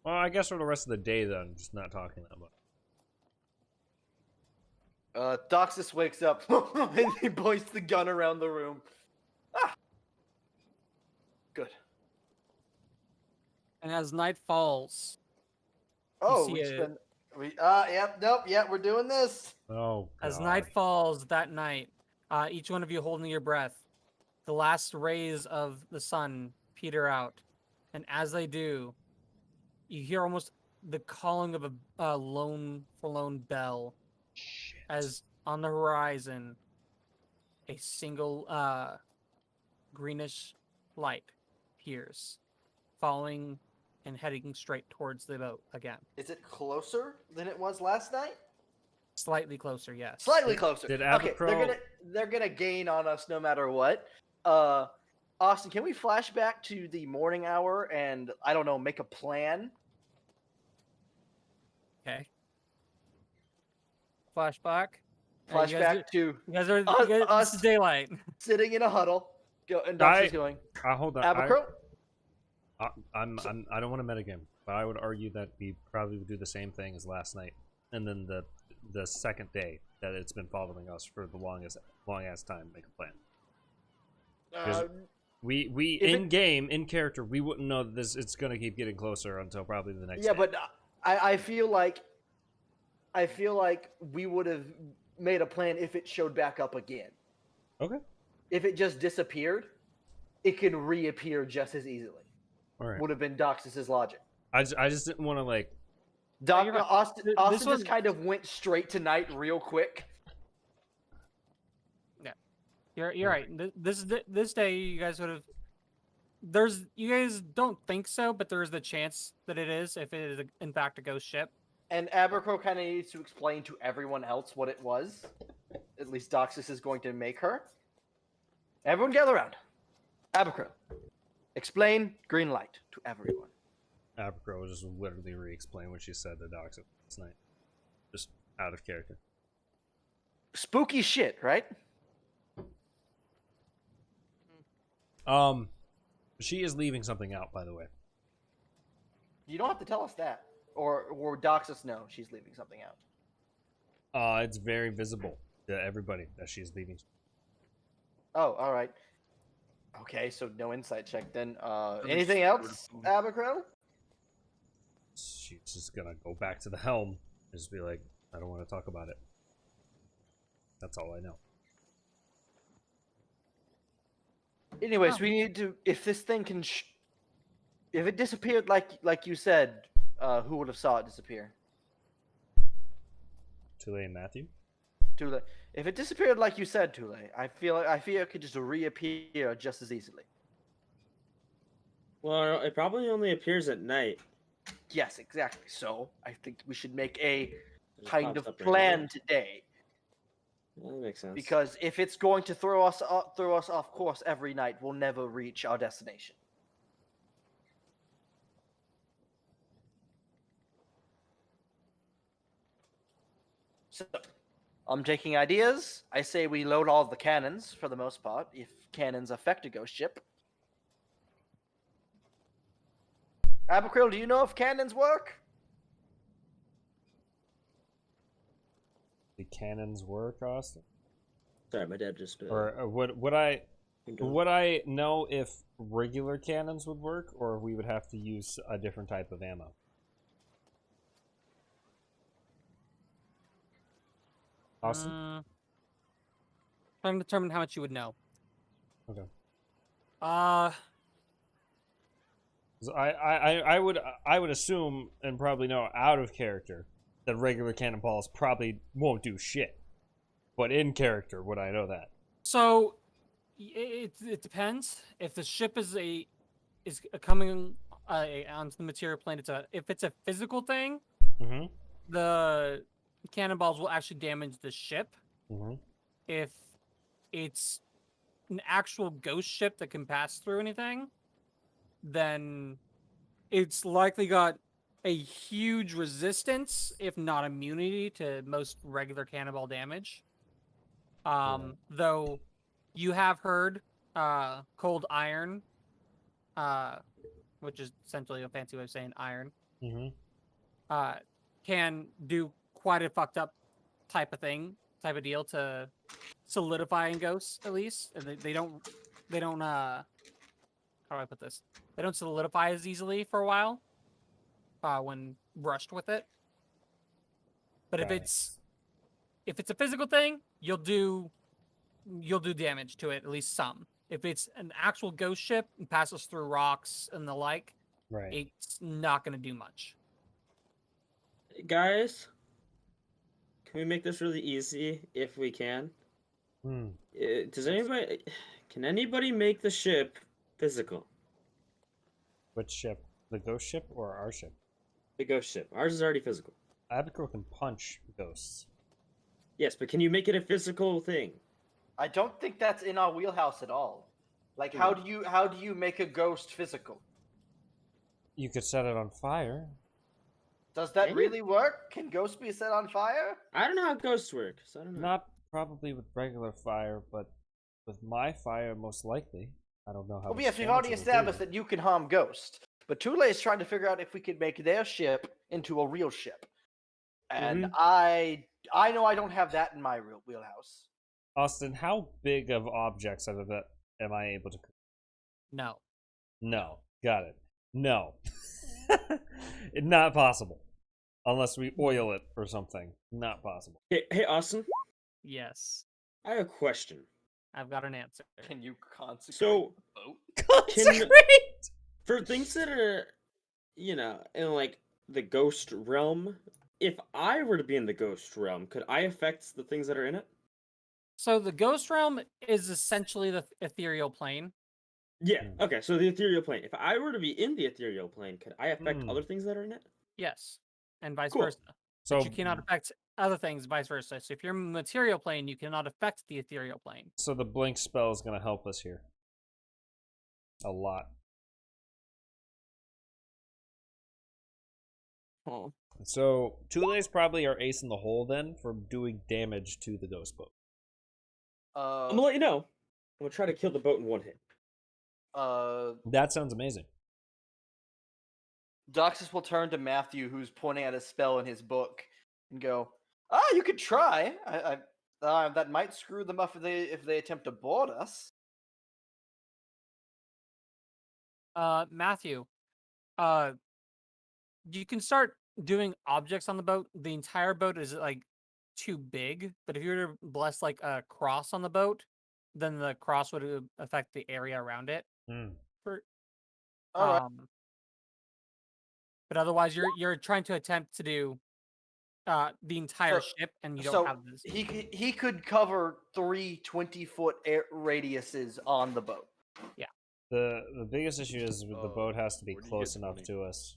well, I guess for the rest of the day, then, just not talking that much. Doxus wakes up and he points the gun around the room. Ah! Good. And as night falls, Oh, see we a- spend... Yep, we're doing this. Oh, as God. night falls that night, each one of you holding your breath, the last rays of the sun peter out. And as they do, you hear almost the calling of a lone, forlorn bell. As on the horizon, a single greenish light appears, following and heading straight towards the boat again. Is it closer than it was last night? Slightly closer, yes. Slightly closer. Did Okay, Abercrow- they're gonna gain on us no matter what. Austin, can we flash back to the morning hour and I don't know, make a plan? Okay. Flashback. Flashback to You guys are. us- This us- is daylight. sitting in a huddle. And Dox is going. Hold on. Abercrow? I don't want to metagame, but I would argue that we probably would do the same thing as last night, and then the second day that it's been following us for the long ass time, make a plan. Uh, We if in it- game, in character, we wouldn't know that it's gonna keep getting closer until probably the next yeah, day. but I feel like we would have made a plan if it showed back up again. Okay. If it just disappeared, it can reappear just as easily. All right. Would have been Doxus's logic. I just didn't want to like. you're right. Austin This just was- kind of went straight to night real quick. You're right. This day, you guys would have. You guys don't think so, but there is the chance that it is if it is in fact a ghost ship. And Abercrow kind of needs to explain to everyone else what it was. At least Doxus is going to make her. Everyone gather around. Abercrow, explain green light to everyone. Abercrow will just literally re-explain what she said to Dox last night, just out of character. Spooky shit, right? She is leaving something out, by the way. You don't have to tell us that. Or Doxus know she's leaving something out. It's very visible to everybody that she's leaving. Oh, all right. Okay, so no insight check then. Anything else, Abercrow? She's just gonna go back to the helm and just be like, I don't want to talk about it. That's all I know. Anyways, we need to. If this thing can, if it disappeared like you said, who would have saw it disappear? Tule and Matthew. Tule. If it disappeared like you said, Tule, I feel it could just reappear just as easily. Well, it probably only appears at night. Yes, exactly. So I think we should make a It kind pops of up right plan now. today. Yeah, that makes sense. Because if it's going to throw us off course every night, we'll never reach our destination. So, I'm taking ideas. I say we load all the cannons for the most part, if cannons affect a ghost ship. Abercrow, do you know if cannons work? The cannons work, Austin. Sorry, my dad just. Or would I know if regular cannons would work, or we would have to use a different type of ammo? Austin? Trying to determine how much you would know. Okay. 'Cause I would assume and probably know out of character that regular cannonballs probably won't do shit, but in character would I know that? So it depends. If the ship is coming onto the material plane, if it's a physical thing, Mm-hmm. the cannonballs will actually damage the ship. Mm-hmm. If it's an actual ghost ship that can pass through anything, then it's likely got a huge resistance, if not immunity, to most regular cannonball damage. Though you have heard cold iron, which is essentially a fancy way of saying iron, Mm-hmm. can do quite a fucked up type of deal to solidifying ghosts, at least. And they don't how do I put this? They don't solidify as easily for a while when brushed with it. But Got if it's a physical thing, you'll do damage to it, at least some. If it's an actual ghost ship and passes through rocks and the like, Right. it's not going to do much. Guys, can we make this really easy if we can? Can anybody make the ship physical? Which ship? The ghost ship or our ship? The ghost ship. Ours is already physical. Abaco can punch ghosts. Yes, but can you make it a physical thing? I don't think that's in our wheelhouse at all. Like, how do you make a ghost physical? You could set it on fire. Does that Can you? really work? Can ghosts be set on fire? I don't know how ghosts work, so I don't know. Not probably with regular fire, but with my fire, most likely. I don't know how. Well, much yes, we've damage already it'll do. established that you can harm ghosts. But Tule is trying to figure out if we could make their ship into a real ship. And I know I don't have that in my real wheelhouse. Austin, how big of objects am I able to? No. No, got it. No, not possible. Unless we oil it or something. Not possible. Hey, Austin, Yes. I have a question. I've got an answer. Can you consecrate So, a boat? Consecrate. For things that are, in like the ghost realm, if I were to be in the ghost realm, could I affect the things that are in it? So the ghost realm is essentially the ethereal plane. Yeah. Okay. So the ethereal plane. If I were to be in the ethereal plane, could I affect Hmm. other things that are in it? Yes. And vice Cool. versa. So But you cannot affect other things, vice versa. So if you're in the material plane, you cannot affect the ethereal plane. So the blink spell is going to help us here. A lot. Oh. So Tule's probably our ace in the hole then for doing damage to the ghost boat. I'm gonna let you know. I'm gonna try to kill the boat in one hit. That sounds amazing. Doxus will turn to Matthew, who's pointing at a spell in his book, and go, you could try. That might screw them up if they attempt to board us. Matthew, you can start doing objects on the boat. The entire boat is like too big, but if you were to bless like a cross on the boat, then the cross would affect the area around it. All right. But otherwise, you're trying to attempt to do the entire ship, and you don't have this. He could cover 3 20-foot radiuses on the boat. Yeah. The biggest issue is the boat has to be where do you close get enough 20? to us.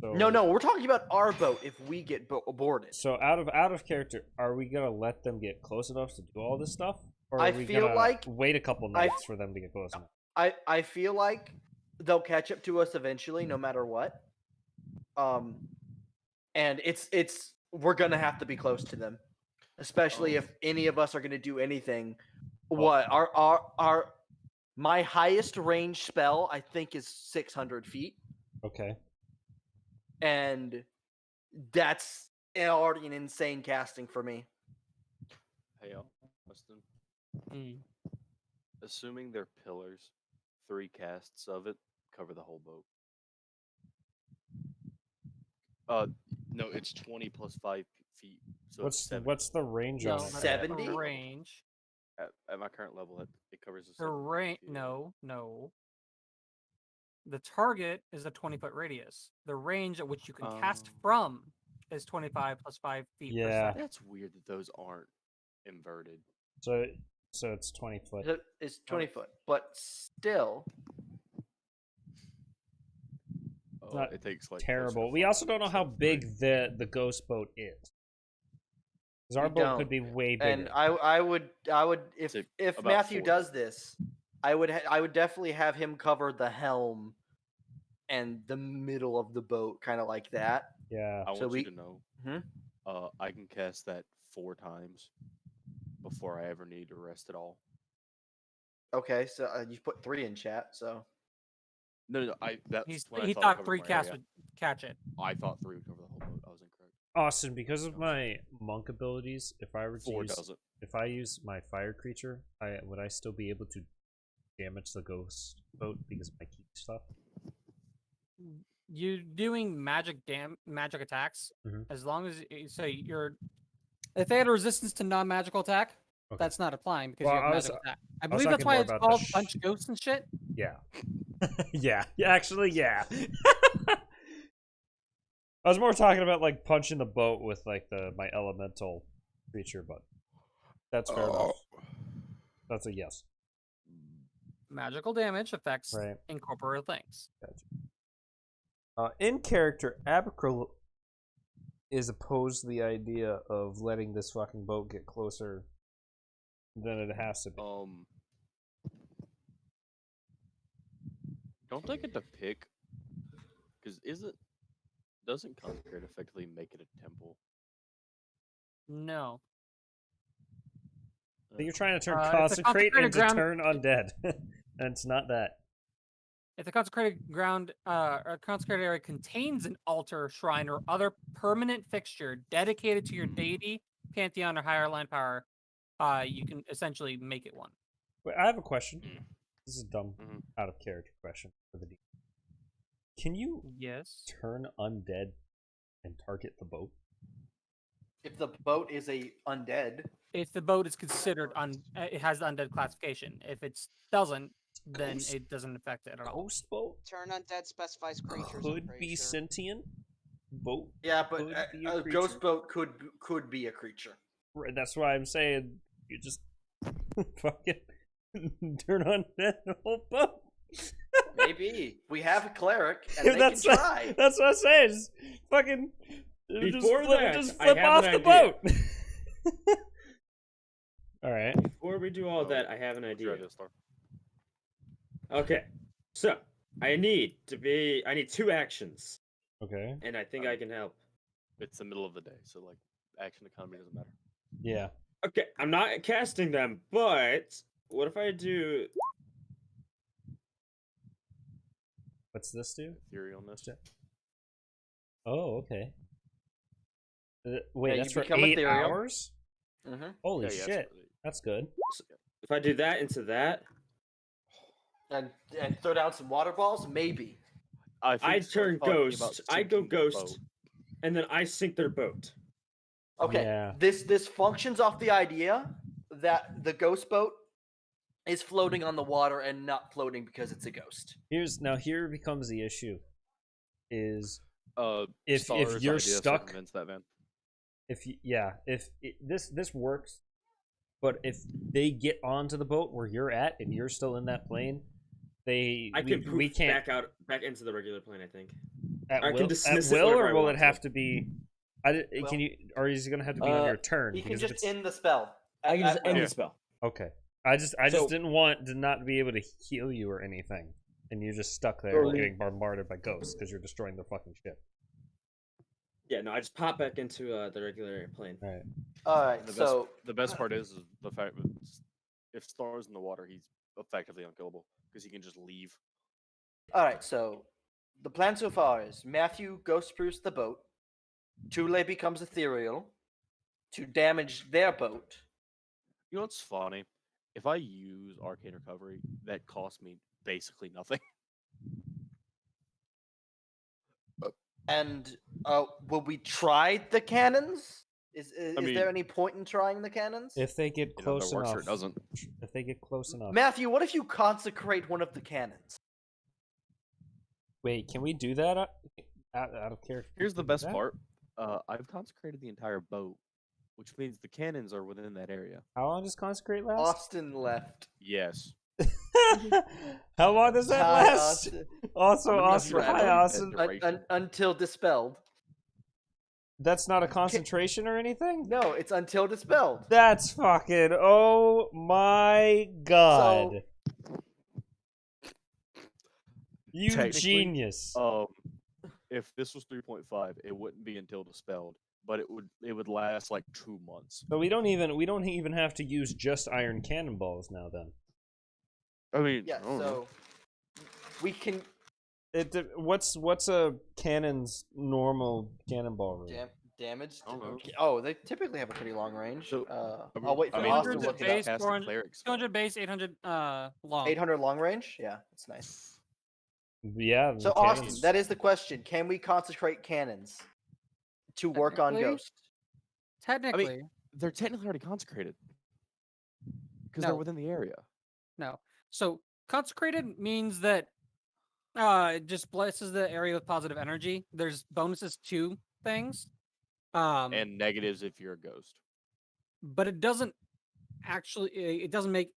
So, No, we're talking about our boat if we get boarded. So out of character, are we gonna let them get close enough to do all this stuff, or are I we feel gonna like wait a couple nights for them to get close enough? I feel like they'll catch up to us eventually, no matter what. And we're gonna have to be close to them, especially if any of us are gonna do anything. What my highest range spell I think is 600 feet, Okay. and that's already an insane casting for me. Hey, Austin. Mm. Assuming they're pillars, 3 casts of it cover the whole boat. No, it's 20 plus 5 feet. So it's 70. What's the range No, on it? that's 70? the range. At my current level, it covers the The 70 range. feet. No. The target is a 20-foot radius. The range at which you can cast from is 25 plus 5 feet per Yeah. second. That's weird that those aren't inverted. So it's 20 foot. It's 20 foot, but still. Not It takes like closer to terrible. We also don't know how 5%, big right? the ghost boat is. Because our We boat don't. could be way bigger. And I would if Say if about Matthew 40. does this, I would definitely have him cover the helm and the middle of the boat, kind of like that. Yeah. I So want we- you to know, I can cast that 4 times before I ever need to rest at all. Okay, so you put 3 in chat, so No, that's when I He thought it thought covered 3 my casts area. would catch it. I thought 3 would cover the whole boat. I was incorrect. Austin, because of my monk abilities, if I were to 4 use doesn't. if I use my fire creature, would I still be able to damage the ghost boat because of my key stuff? You doing magic attacks as long as if they had a resistance to non-magical attack, Okay. that's not applying because Well, you have I was- magical attack. I was believe that's talking why more it's about the called punch ghosts and shit. Yeah. Yeah. Actually, yeah. I was more talking about like punching the boat with like my elemental creature, but that's fair enough. That's a yes. Magical damage affects Right. incorporeal things. Gotcha. In character, Abakril is opposed to the idea of letting this fucking boat get closer than it has to be. Don't they get to pick? Because doesn't consecrate effectively make it a temple? No. I think you're trying to turn It's a consecrate consecrated into ground. turn undead, and it's not that. If the consecrated ground or consecrated area contains an altar, shrine, or other permanent fixture dedicated to your deity, pantheon, or higher line power, you can essentially make it one. Wait, I have a question. This is a dumb, Mhm. out of character question for the DM. Can you Yes. turn undead and target the boat? If the boat is a undead, If the boat is considered it has the undead classification. If it doesn't, then Ghost- it doesn't affect it at all. Ghost boat Turn undead specifies creatures. I'm could pretty be sure. sentient. Boat yeah, but could be a creature. ghost boat could be a creature. Right, that's why I'm saying you just fucking turn on that whole boat. Maybe we have a cleric, and they that's can try. That's what I'm saying. Just fucking Before that, just I flip have off an the idea. boat. All right. Before we do all that, I have an idea. Try this, Thor. Okay, so I need 2 actions, Okay. and I think I can help. It's the middle of the day, so like action economy doesn't matter. Yeah. Okay, I'm not casting them, but what if I do? What's this do? Etherealness. Oh, okay. Wait, Yeah, that's you for become 8 ethereal. hours? Mm-hmm. Holy Yeah, shit. That's good. If I do that into that, And throw down some water balls, maybe. I think I start turn talking ghost. about I go sinking the ghost, boat. and then I sink their boat. Okay, Yeah. this functions off the idea that the ghost boat is floating on the water and not floating because it's a ghost. Here becomes the issue. Is if Star's you're idea stuck, circumvents that, man. This works, but if they get onto the boat where you're at and you're still in that plane, I can we poof can't back into the regular plane. I think. at I will, can dismiss it or whenever I will want it have to. to be? Well- Can you? Or is it gonna have to be on your turn? He can Because if just it's- end the spell. I can just at end will. the spell. Okay. I just So- didn't want to not be able to heal you or anything, and you're just stuck there Totally. getting bombarded by ghosts because you're destroying the fucking ship. Yeah, no, I just pop back into the regular plane. All right. All right, The best part is the fact that if Star's in the water, he's effectively unkillable because he can just leave. all right. So the plan so far is Matthew ghost proofs the boat. Tule becomes ethereal to damage their boat. You know what's funny? If I use Arcane Recovery, that costs me basically nothing. And will we try the cannons? Is mean- there any point in trying the cannons? If they get You know, close that works or enough, it doesn't. if they get close enough. Matthew, what if you consecrate one of the cannons? Wait, can we do that out of character? Here's the Can we do best that? part. I've consecrated the entire boat, which means the cannons are within that area. How long does consecrate last? Austin left. Yes. How long does that Hi, last? Austin. Also, I'm gonna Austin. forever Hi, dead Austin. duration. Until dispelled. That's not a concentration or anything. No, it's until dispelled. That's fucking. Oh my god. You Technically, genius. If this was 3.5, it wouldn't be until dispelled, but it would last like 2 months. So we don't even have to use just iron cannonballs now. Then I mean, Yeah, I don't know. so we can what's a cannon's normal cannonball range? damage. I don't know. Oh, they typically have a pretty long range. So, I'll wait for I mean, Austin it's to a look it base, up. fantastic 400 cleric spell. 200 base, 800 long. 800 long range. Yeah, that's nice. Yeah. So Austin, that is the question: can we consecrate cannons to work on Technically? Ghost? Technically, They're technically already consecrated because they're No. within the area. no. So consecrated means that it just blesses the area with positive energy. There's bonuses to things. And negatives if you're a ghost. But it doesn't make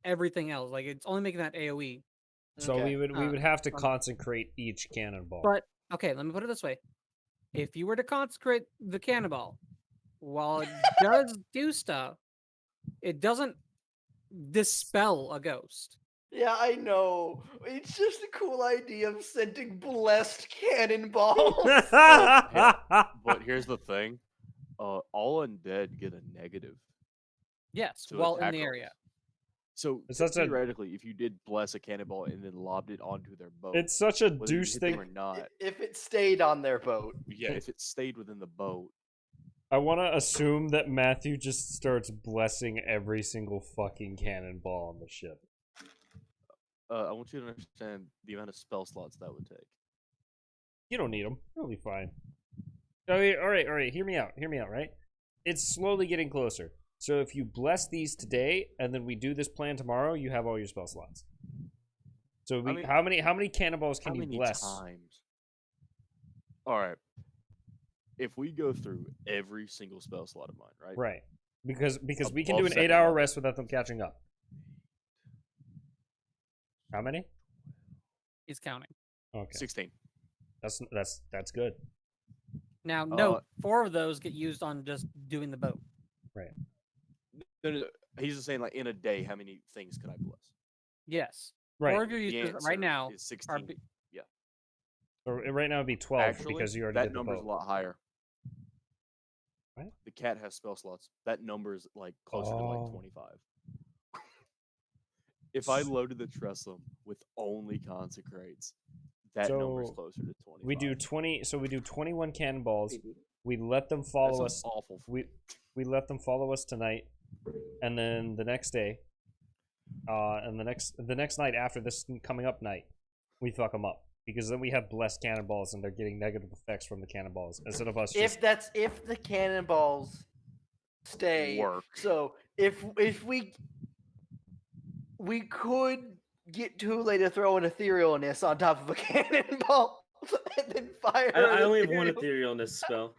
everything else. Like it's only making that AoE. So Okay. we would have to um, consecrate each cannonball. But Okay, let me put it this way: if you were to consecrate the cannonball, while it does do stuff, it doesn't dispel a ghost. Yeah, I know. It's just a cool idea of sending blessed cannonballs. But here's the thing: all undead get a negative Yes, to while in attack the rolls. area. So It's such a- theoretically, if you did bless a cannonball and then lobbed it onto their boat, It's such a whether you douche hit thing. them or not, If it stayed on their boat. yeah, if it stayed within the boat, I want to assume that Matthew just starts blessing every single fucking cannonball on the ship. I want you to understand the amount of spell slots that would take. You don't need them. It'll be fine. Okay, all right. Hear me out, right? It's slowly getting closer. So if you bless these today, and then we do this plan tomorrow, you have all your spell slots. So we, I mean, how many cannonballs can How you many bless? times? All right. If we go through every single spell slot of mine, right? Right. Because we can do Above an second 8-hour level. rest without them catching up. How many? He's counting. Okay. 16. That's good. Now, note 4 of those get used on just doing the boat. Right. No. He's just saying, like, in a day, how many things can I bless? Yes. Right. 4 of your The uses answer right now is are 16. So right now it'd be 12 Actually, because you already that did the number's boat. a lot higher. What? The cat has spell slots. That number's like closer to like Oh. 25. If I loaded the Trestle with only consecrates, that number's So, closer to 25. We do 20. So we do 21 cannonballs. Maybe. We let them That follow sounds us. awful. We let them follow us tonight, and then the next day, and the next night after this coming up night, we fuck them up because then we have blessed cannonballs and they're getting negative effects from the cannonballs instead of us just. If the cannonballs stay. Work. So if we could get Tule to throw an etherealness on top of a cannonball and then fire I an only have one ethereal- etherealness spell.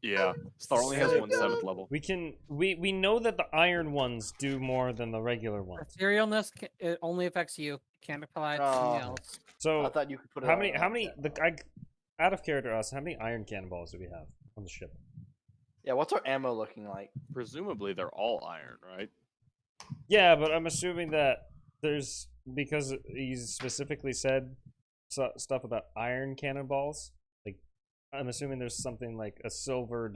Yeah. Star only has So 1 dumb. 7th level. We know that the iron ones do more than the regular ones. Etherealness, it only affects you. Can't apply it to something Oh. else. So I thought you could put it how on many out of character us? How many iron cannonballs do we have on the ship? Yeah, what's our ammo looking like? Presumably, they're all iron, right? Yeah, but I'm assuming that there's because he specifically said stuff about iron cannonballs. Like, I'm assuming there's something like silver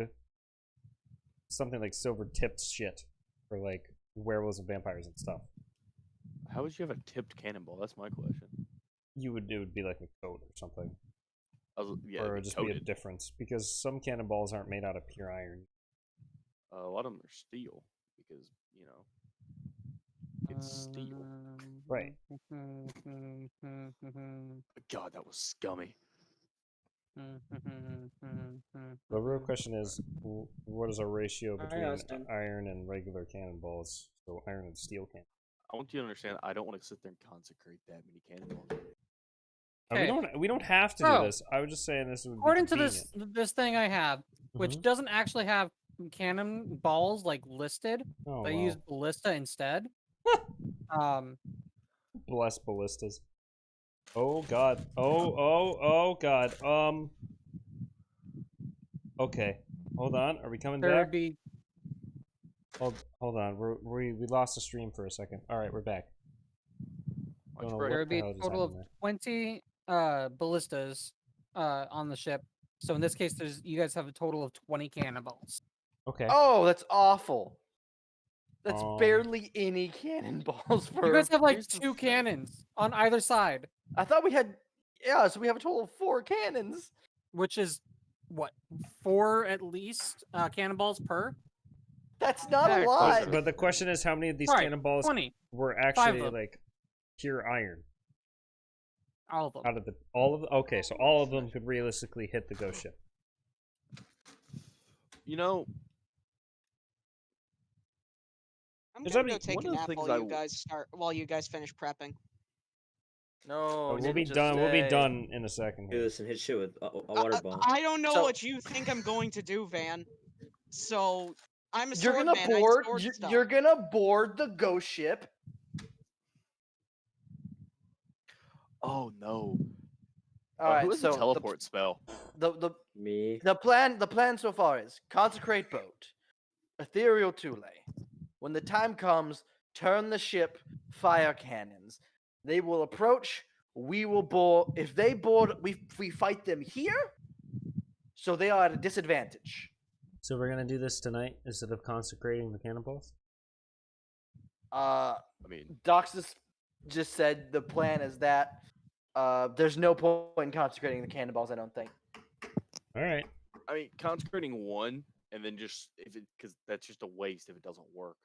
tipped shit for like werewolves and vampires and stuff. How would you have a tipped cannonball? That's my question. It would be like a coat or something, Yeah, or it'd it'd be just be a coated. difference because some cannonballs aren't made out of pure iron. A lot of them are steel because it's steel. Right. God, that was scummy. The real question is, what is our ratio Hi, between Austin. iron and regular cannonballs? So iron and steel cannon. I want you to understand. I don't want to sit there and consecrate that many cannonballs. Okay. We don't have to do So, this. I was just saying this would be According to convenient. this thing I have, which Mhm. doesn't actually have cannonballs like listed, Oh, I wow. use ballista instead. Bless ballistas. Oh god. Oh god. Okay. Hold on. Are we coming there back? would be Hold on. We lost the stream for a second. All right, we're back. Don't know Right. there what would the be a hell just total of happened 20 ballistas on the ship. So in this case, you guys have a total of 20 cannonballs. there. Okay. Oh, that's awful. That's Um, barely any cannonballs for. You guys have like Here's the 2 thing. cannons on either side, I thought we had. Yeah, so we have a total of 4 cannons. which is what 4 at least cannonballs per. That's not a Yeah, lot. But the question is, how many of these Right, cannonballs 20, were 5 actually of them. like pure iron? All of them. Out of all of okay, so all of them could realistically hit the ghost ship. You know, I'm Does gonna that go mean- take one a of the nap things while I you w- guys finish prepping. No, we'll didn't be just done. We'll be say. done in a second. Do here. this and hit shit with a water ball. I don't know So- what you think I'm going to do, Van. So I'm a You're sword gonna man. board. I sword stuff. You're gonna board the ghost ship. oh no. All right, who has so the teleport spell? the Me. the plan so far is consecrate boat, ethereal Tule. When the time comes, turn the ship, fire cannons. They will approach. We will board. If they board, we fight them here. So they are at a disadvantage. So we're gonna do this tonight instead of consecrating the cannonballs. I mean, Doxus just said the plan is that there's no point in consecrating the cannonballs. I don't think. All right. I mean, consecrating one and then just because that's just a waste if it doesn't work.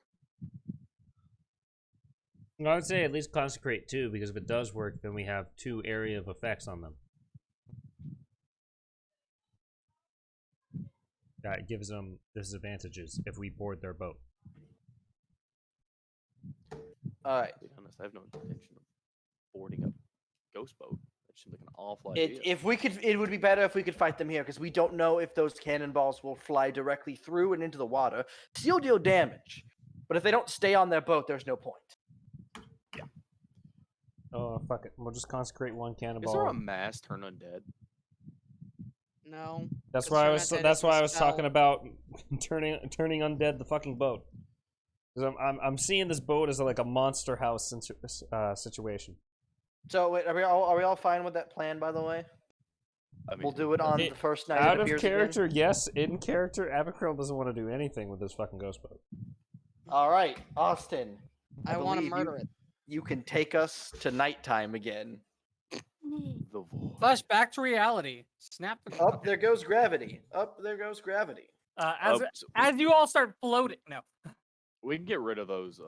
I would say at least consecrate 2, because if it does work, then we have 2 area of effects on them. That gives them disadvantages if we board their boat. All right. To be honest, I have no intention of boarding a ghost boat. That seems like an awful idea. It would be better if we could fight them here because we don't know if those cannonballs will fly directly through and into the water. Still deal damage, but if they don't stay on their boat, there's no point. Oh, fuck it. We'll just consecrate 1 cannonball. Is there a mass turn undead? No. That's 'cause why I turn was. undead That's is why a I was talking spell. about turning undead the fucking boat. Because I'm seeing this boat as like a monster house situation. So wait, are we all fine with that plan? By the way, I mean, we'll do it on it- the first night. Out it of appears character, Again. yes. In character, Abigail doesn't want to do anything with this fucking ghost boat. All right, Austin. I want to believe murder it. You can take us to nighttime again. the void. Flash back to reality. Snap the Up there goes gravity. Up there goes gravity. as you all start floating. No, We can get rid of those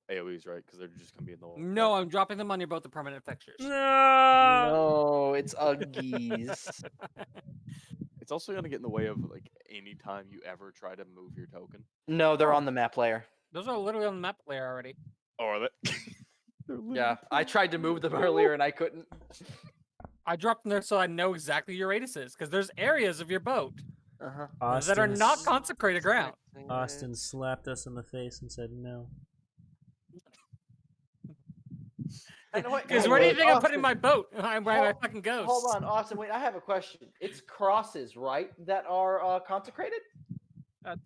AoEs, right? Because they're just gonna be in the water. no, I'm dropping them on your boat. The permanent fixtures. No. No, it's Uggies. It's also gonna get in the way of like any time you ever try to move your token. No, they're on the map layer. Those are literally on the map layer already. Oh, are they? Yeah, I tried to move them earlier and I couldn't. I dropped them there so I know exactly your radius is, because there's areas of your boat Uh-huh. that are not consecrated ground. Austin slapped us in the face and said no. Because where do you think I'm putting my boat? I'm my Hold- fucking ghost. Hold on, Austin. Wait, I have a question. It's crosses, right? That are consecrated.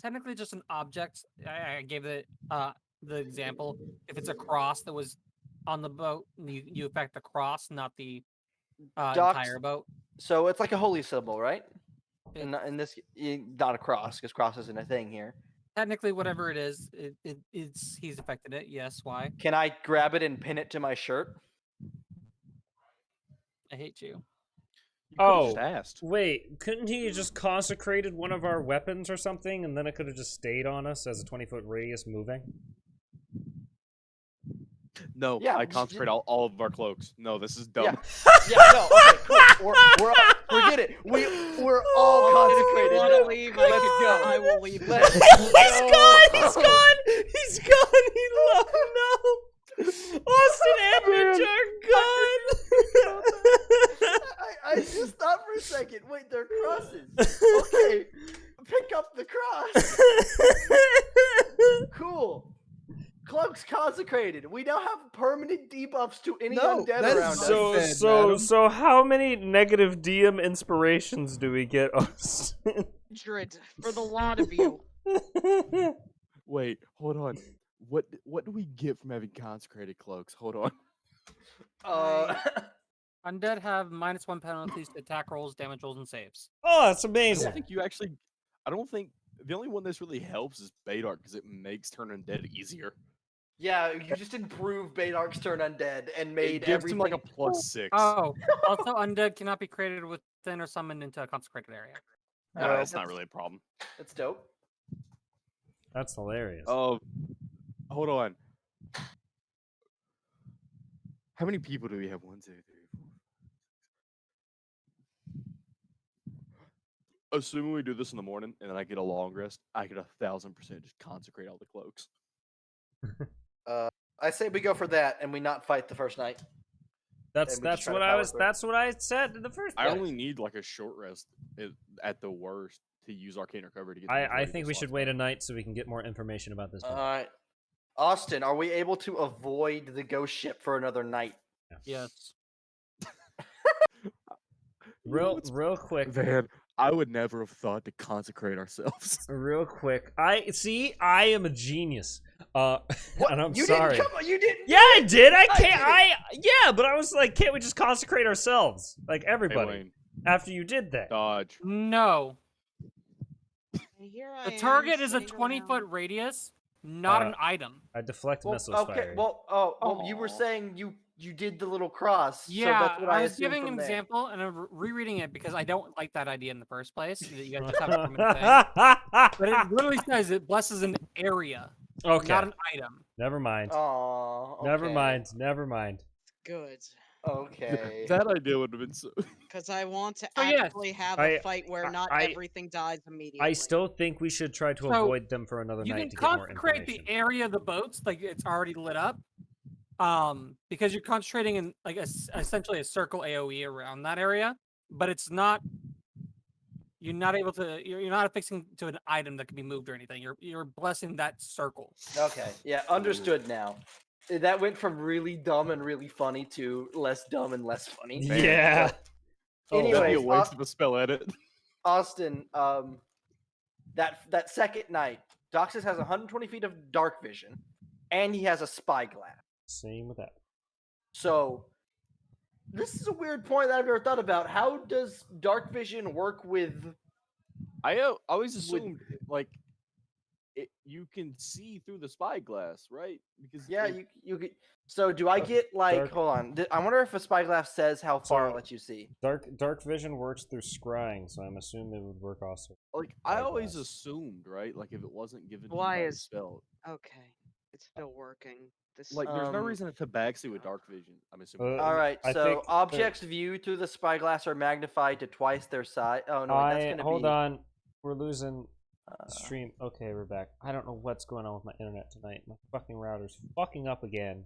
Technically, just an object. I gave it the example. If it's a cross that was on the boat, you affect the cross, not the entire boat. So it's like a holy symbol, right? It- In this, not a cross, because cross isn't a thing here. Technically, whatever it is, it's he's affected it. Yes. Why? Can I grab it and pin it to my shirt? I hate you. You could've Oh, just asked. wait. Couldn't he have just consecrated one of our weapons or something, and then it could have just stayed on us as a 20-foot radius moving? No, Yeah, I consecrate all of our cloaks. No, this is dumb. Yeah, no, okay, cool. Forget it. We're all consecrated. Want to now. leave? Let's go. I will leave. Let's He's go. gone! He's gone! He's gone! He left! No! Austin and Mitch are gone! I just thought for a second. Wait, they're crosses. Okay, pick up the cross. Cool. Cloaks consecrated. We now have permanent debuffs to any undead that is around us. So how many negative DM inspirations do we get, Austin? 100 for the lot of you. Wait, hold on. What do we get from having consecrated cloaks? Hold on. Undead have -1 penalties to attack rolls, damage rolls, and saves. Oh, that's I amazing. don't think you actually. I don't think the only one this really helps is Badark because it makes turn undead easier. Yeah, you just improved Badark's turn undead and made It gives everything. him like a +6. Oh, also undead cannot be created within or summoned into a consecrated area. That's not really a problem. That's dope. That's hilarious. Oh, hold on. How many people do we have? 1, 2, 3, 4. Assuming we do this in the morning and then I get a long rest, I could 1000% just consecrate all the cloaks. I say we go for that and we not fight the first night. That's and we just try to what I power was. through. That's what I said in the first. I place. only need like a short rest at the worst to use Arcane Recovery to get. I think we should wait a night so we can get more information about this. All right. Austin, are we able to avoid the ghost ship for another night? Yes. Real quick. Man, I would never have thought to consecrate ourselves. Real quick. I am a genius. What? And I'm you sorry. Didn't come on, you didn't. Yeah, I did. I I can't. did Yeah, but I was like, can't we just consecrate ourselves, like Hey, everybody, Wayne, after you did that? dodge. No. And here I The am target is a sitting 20-foot around. radius, not Uh, an item. I deflect Well, missiles okay. firing. Well, you were Aw. saying you did the little cross. Yeah, so that's what I was assumed giving from an there. example and I'm rereading it because I don't like that idea in the first place. That you guys just have a permanent thing. But it literally says it blesses an area, Okay. not an item. Never mind. Oh, Never mind. Never mind. Good. Okay. That idea would have been so. Because I want to So, yes, actually have I- a fight where not I- everything dies immediately. I still think we should try to So, avoid them for another You night can to get more consecrate the information. area of the boats, like it's already lit up, because you're concentrating in like essentially a circle AOE around that area, but it's not. You're not able to. You're not affixing to an item that can be moved or anything. You're blessing that circle. Okay. Yeah, understood now. That went from really dumb and really funny to less dumb and less funny. Man, Yeah. But That'd be a anyways, waste of a spell edit. Austin, that second night, Doxus has 120 feet of dark vision, and he has a spyglass. Same with that. So this is a weird point that I've never thought about. How does dark vision work with? I always assumed like you can see through the spyglass, right? Because Yeah, like, you could. So do I get like? dark- Hold on. I wonder if a spyglass says how far it So- lets you see. Dark vision works through scrying, so I'm assuming it would work also. like I always Spyglass. assumed, right? Like if it wasn't given to Why you by is- a spell, Okay, it's still working. This like there's no Um, reason to tabaxi with dark vision. I'm assuming. Uh, All right. I So think- objects viewed through the spyglass are magnified to twice their size. Oh no, that's gonna Hold be. on. We're losing uh, stream. Okay, we're back. I don't know what's going on with my internet tonight. My fucking router's fucking up again.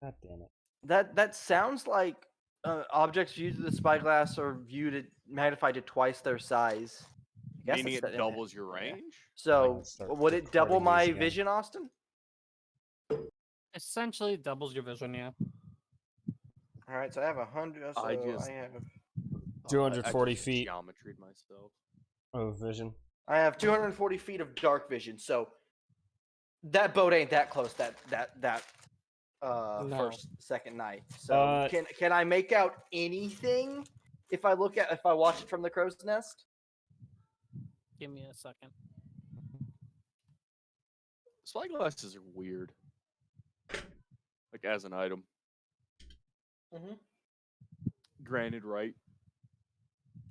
God damn it. That sounds like objects viewed through the spyglass are viewed at magnified to twice their size. I guess Meaning that's it the- doubles your yeah. range. So let's start would it double recording my these again. vision, Austin? Essentially doubles your vision. Yeah. All right, so I have 100. So I just- have 240 I just feet. Geometried myself. of vision. I have 240 feet of dark vision. So that boat ain't that close. That No. first second night. So Uh, can I make out anything if I watch it from the crow's nest? Give me a second. Spyglasses are weird. Like as an item. Mhm. Granted, right?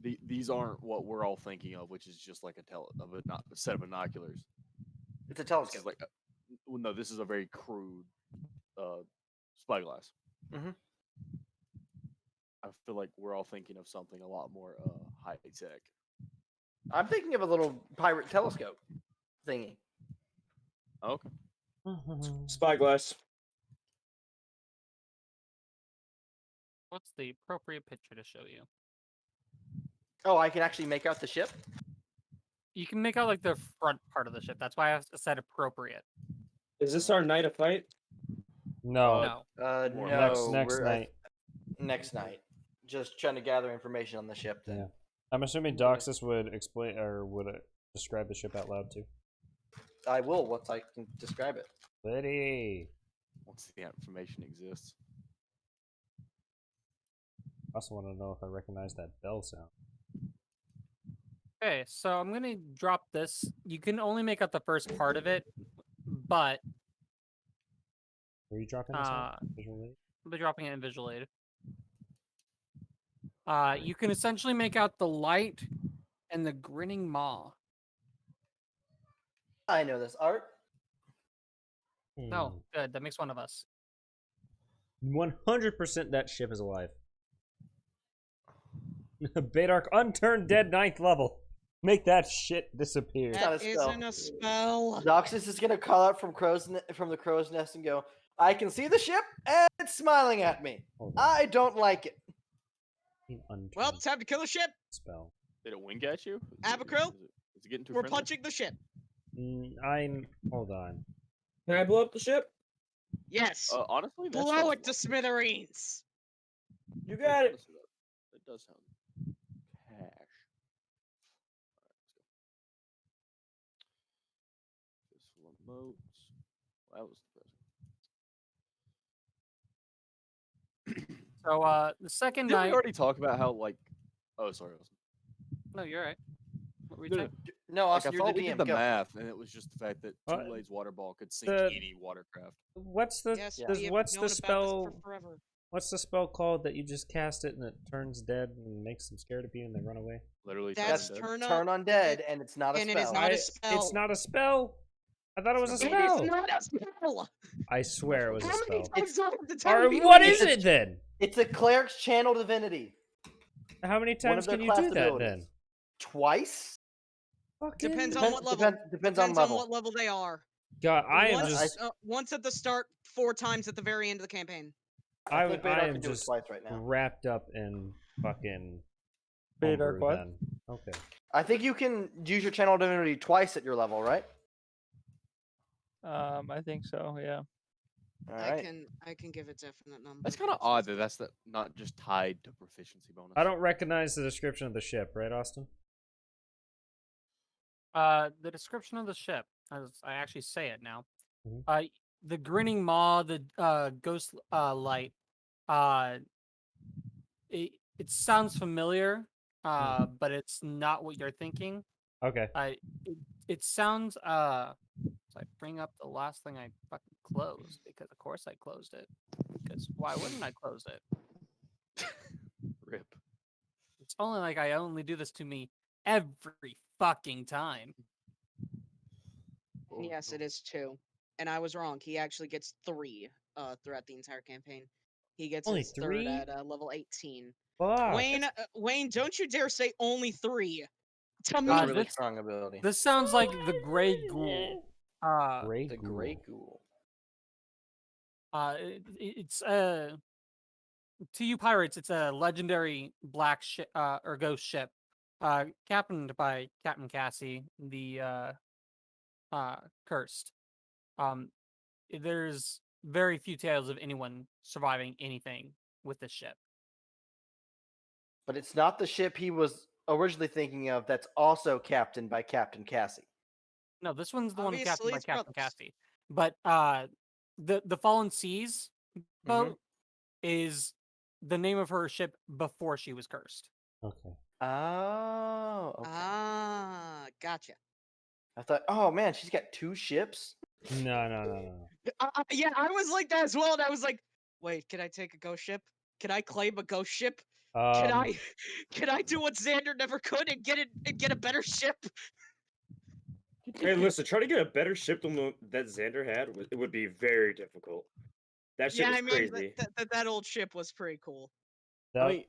These aren't what we're all thinking of, which is just like a set of binoculars. It's a This telescope. is like, well, no, this is a very crude spyglass. Mhm. I feel like we're all thinking of something a lot more high tech. I'm thinking of a little pirate telescope thingy. Okay. Spyglass. What's the appropriate picture to show you? Oh, I can actually make out the ship. You can make out like the front part of the ship. That's why I said appropriate. Is this our night of fight? No. No. More No. next we're- night. Next night. Just trying to gather information on the ship. Then. Yeah. I'm assuming Doxus would explain or would describe the ship out loud too. I will once I can describe it. Liddy. Once the information exists. I also want to know if I recognize that bell sound. Okay, so I'm gonna drop this. You can only make out the first part of it, but Were you dropping this out visually? I'll be dropping it in visual aid. You can essentially make out the light and the grinning maw. I know this art. No, good. That makes one of us. 100% that ship is alive. Badark, unturned dead 9th level. Make that shit disappear. not That a spell. isn't a spell. Doxus is gonna call out from the crow's nest and go, "I can see the ship, and it's smiling at me. Hold on. I don't like it." Unturned Well, time to kill the ship. spell. Did it wink at you? Abacril? Is it getting too We're friendly? punching the ship. Hold on. Can I blow up the ship? Yes. Honestly, that Blow stuff's it to smithereens. You got it. That does sound cash. Alright, let's go. Fistful of moats. Well, that was depressing. So the second Did we night. already talk about how like? Oh, sorry. Austin. No, you're right. What were you No, no, saying? No, Like I Austin, you're thought the we DM. did the Go. math, and it was just the fact that Uh, Two-Lade's water ball could sink the- any watercraft. What's the Yes, Yeah. we have what's known the about this spell? for forever. What's the spell called that you just cast it and it turns dead and makes them scared of you and they run away? Literally, That's turn dead. Turn on dead, and it's not a and spell. it is not a spell. It's not a spell. I thought it was a It's an It is spell. not a spell. I swear it was a How many spell. times do I have to tell you? What it is it then? It's a cleric's channel divinity. How many One times of their can you class do that abilities. then? Twice? Fucking Depends on what level. Depends on level. what level they are. God, I am once, just once at the start, 4 times at the very end of the campaign. I think I Baydar am can do it just twice right now. wrapped up in fucking Baydar homebrew what? then. Okay. I think you can use your channel divinity twice at your level, right? I think so. Yeah. All right. I can give a definite number. That's kind of odd that that's not just tied to proficiency bonus. I don't recognize the description of the ship, right, Austin? The description of the ship, as I actually say it now. Mhm. The grinning maw, the ghost light. It sounds familiar, but it's not what you're thinking. Okay. It sounds so I bring up the last thing I fucking closed, because of course I closed it. Because why wouldn't I close it? Rip. It's only like I only do this to me every fucking time. Yes, it is 2. And I was wrong. He actually gets 3 throughout the entire campaign. He gets Only his 3? third at level 18. Fuck. Wayne, don't you dare say only 3. To That's me. a really this- strong ability. This sounds like the Grey Ghoul. Grey The Ghoul. Grey Ghoul. It's to you pirates, it's a legendary black ship or ghost ship, captained by Captain Cassie, the cursed. There's very few tales of anyone surviving anything with this ship. But it's not the ship he was originally thinking of that's also captained by Captain Cassie. No, this one's the one captained Obviously, by it's Captain brothers. Cassie. But the Fallen Seas boat is the name of her ship before she was cursed. Okay. Oh, okay. Ah, gotcha. I thought, oh man, she's got 2 ships? No. Yeah, I was like that as well, and I was like, wait, can I take a ghost ship? Can I claim a ghost ship? Can I do what Xander never could and get a better ship? Hey, listen, trying to get a better ship than that Xander had, it would be very difficult. That ship Yeah, was I mean crazy. that old ship was pretty cool. I mean,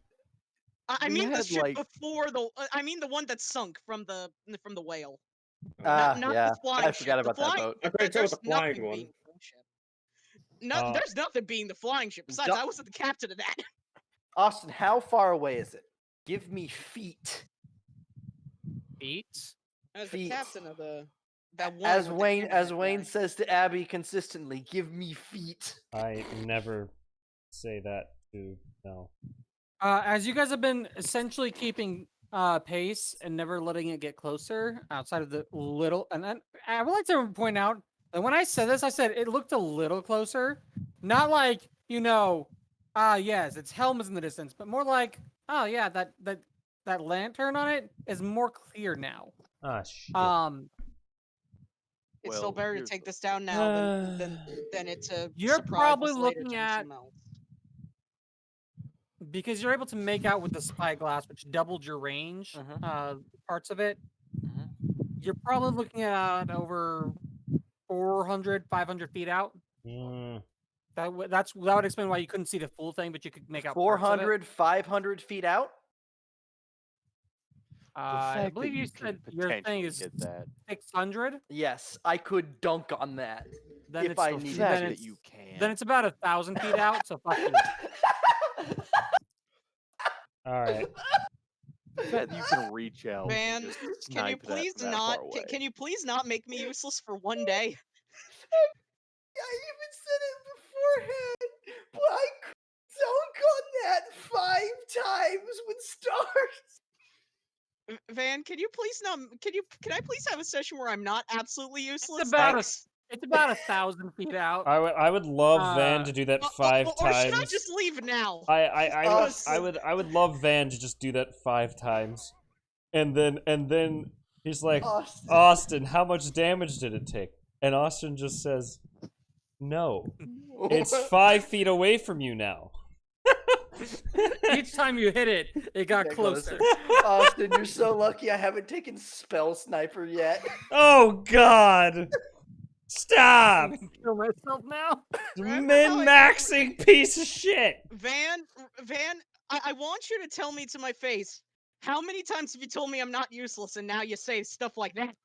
I We mean the had, ship like- before the. I mean the one that sunk from the whale. Ah, Not yeah. the flying I forgot ship. about that boat. I couldn't tell There's with the flying nothing one. being the ship. There's nothing being the flying ship. Besides, Duh. I wasn't the captain of that. Austin, how far away is it? Give me feet. Feet. I was Feet. the captain of the. That one As with the Wayne hammerhead guy. says to Abby consistently, give me feet. I never say that to no. As you guys have been essentially keeping pace and never letting it get closer outside of the little, and then I would like to point out that when I said this, I said it looked a little closer, not like yes, its helm is in the distance, but more like yeah, that lantern on it is more clear now. Ah shit. It's still Well, better to here's take the this down now than it to You're surprise probably us later looking time at- she melts. Because you're able to make out with the spyglass, which doubled your range, parts of it. You're probably looking at over 400, 500 feet out. That would explain why you couldn't see the full thing, but you could make out parts of it. 400, 500 feet out? I believe you said your thing is get that. 600. Yes, I could dunk on that. Then If it's I the needed then to. it's, you can. then it's about 1,000 feet out. So fuck you. All right. The fact that you can reach out. Man, and just can you snipe that please from that not? far away. Can you please not make me useless for one day? I even said it beforehand, but I could dunk on that 5 times with stars. Van, can you please not? Can I please have a session where I'm not absolutely useless? It's about Thanks. it's about 1,000 feet out. I would love Van to do that 5 Or times. should I just leave now? I would love Van to just do that 5 times, and then he's like, Austin, how much damage did it take? And Austin just says, no, it's 5 feet away from you now. Each time you hit it, it got Get closer. Austin, you're so lucky I haven't taken Spell Sniper yet. Oh God! Stop! I'm gonna kill myself now. Min-maxing piece of shit. Van, I want you to tell me to my face. How many times have you told me I'm not useless, and now you say stuff like that?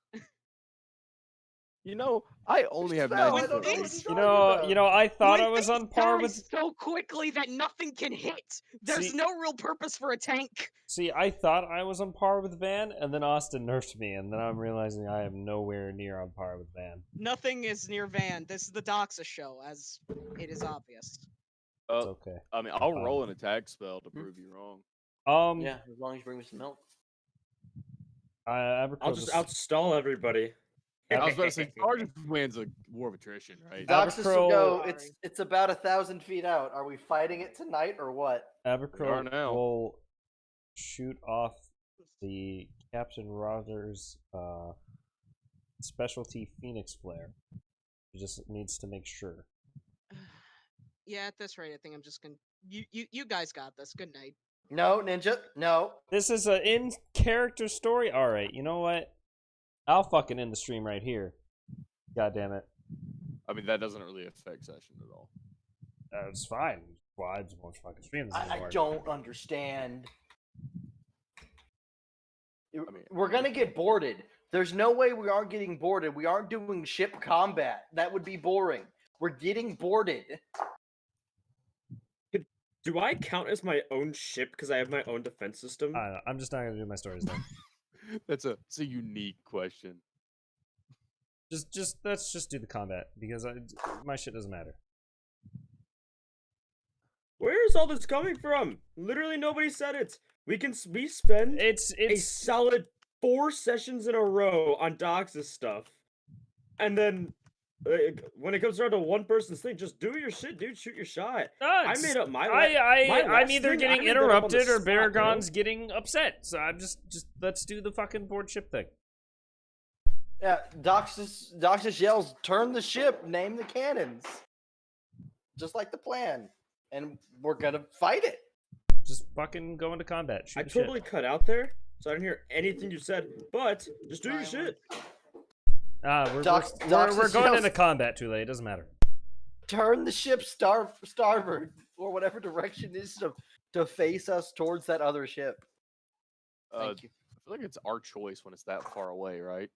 You know, I only have Spell, 90 I don't know foot what range. You know, I thought When I was on things par die with. so quickly that nothing can hit. There's See- no real purpose for a tank. See, I thought I was on par with Van, and then Austin nerfed me, and then I'm realizing I am nowhere near on par with Van. Nothing is near Van. This is the Doxa show, as it is obvious. It's okay. I mean, I'll roll an attack spell to prove you wrong. Yeah, as long as you bring me some milk. I'll just outstall everybody. I was about to say, Sergeant wins a war of attrition, right? Doxus will go. Sorry. It's about 1,000 feet out. Are we fighting it tonight or what? Abercrow now. will shoot off the Captain Rogers specialty Phoenix Flare. He just needs to make sure. Yeah, at this rate, I think I'm just gonna. You guys got this. Good night. No, Ninja. No. This is an in-character story? Alright, you know what? I'll fucking end the stream right here. God damn it. I mean, that doesn't really affect session at all. It's fine. Well, I just won't fucking stream this I anymore. don't understand. mean- We're gonna get boarded. There's no way we aren't getting boarded. We aren't doing ship combat. That would be boring. We're getting boarded. Do I count as my own ship because I have my own defense system? I don't know. I'm just not gonna do my stories then. It's a unique question. Let's just do the combat because my shit doesn't matter. Where is all this coming from? Literally nobody said it. We spend It's a solid 4 sessions in a row on Dox's stuff, and then when it comes around to one person's thing, just do your shit, dude. Shoot your shot. I made up my. I'm last either thing, getting I made that up on the interrupted or spot, bro. Baragon's getting upset. So I'm just let's do the fucking board ship thing. Yeah, Doxus yells, "Turn the ship, name the cannons." Just like the plan. And we're gonna fight it. Just fucking go into combat. Shoot I the totally cut out there, so I didn't hear anything you said. But just do your shit. shit. We're Doxus going yells, into combat too late. It doesn't matter. Turn the ship starboard or whatever direction is to face us towards that other ship. Thank you. I feel like it's our choice when it's that far away, right?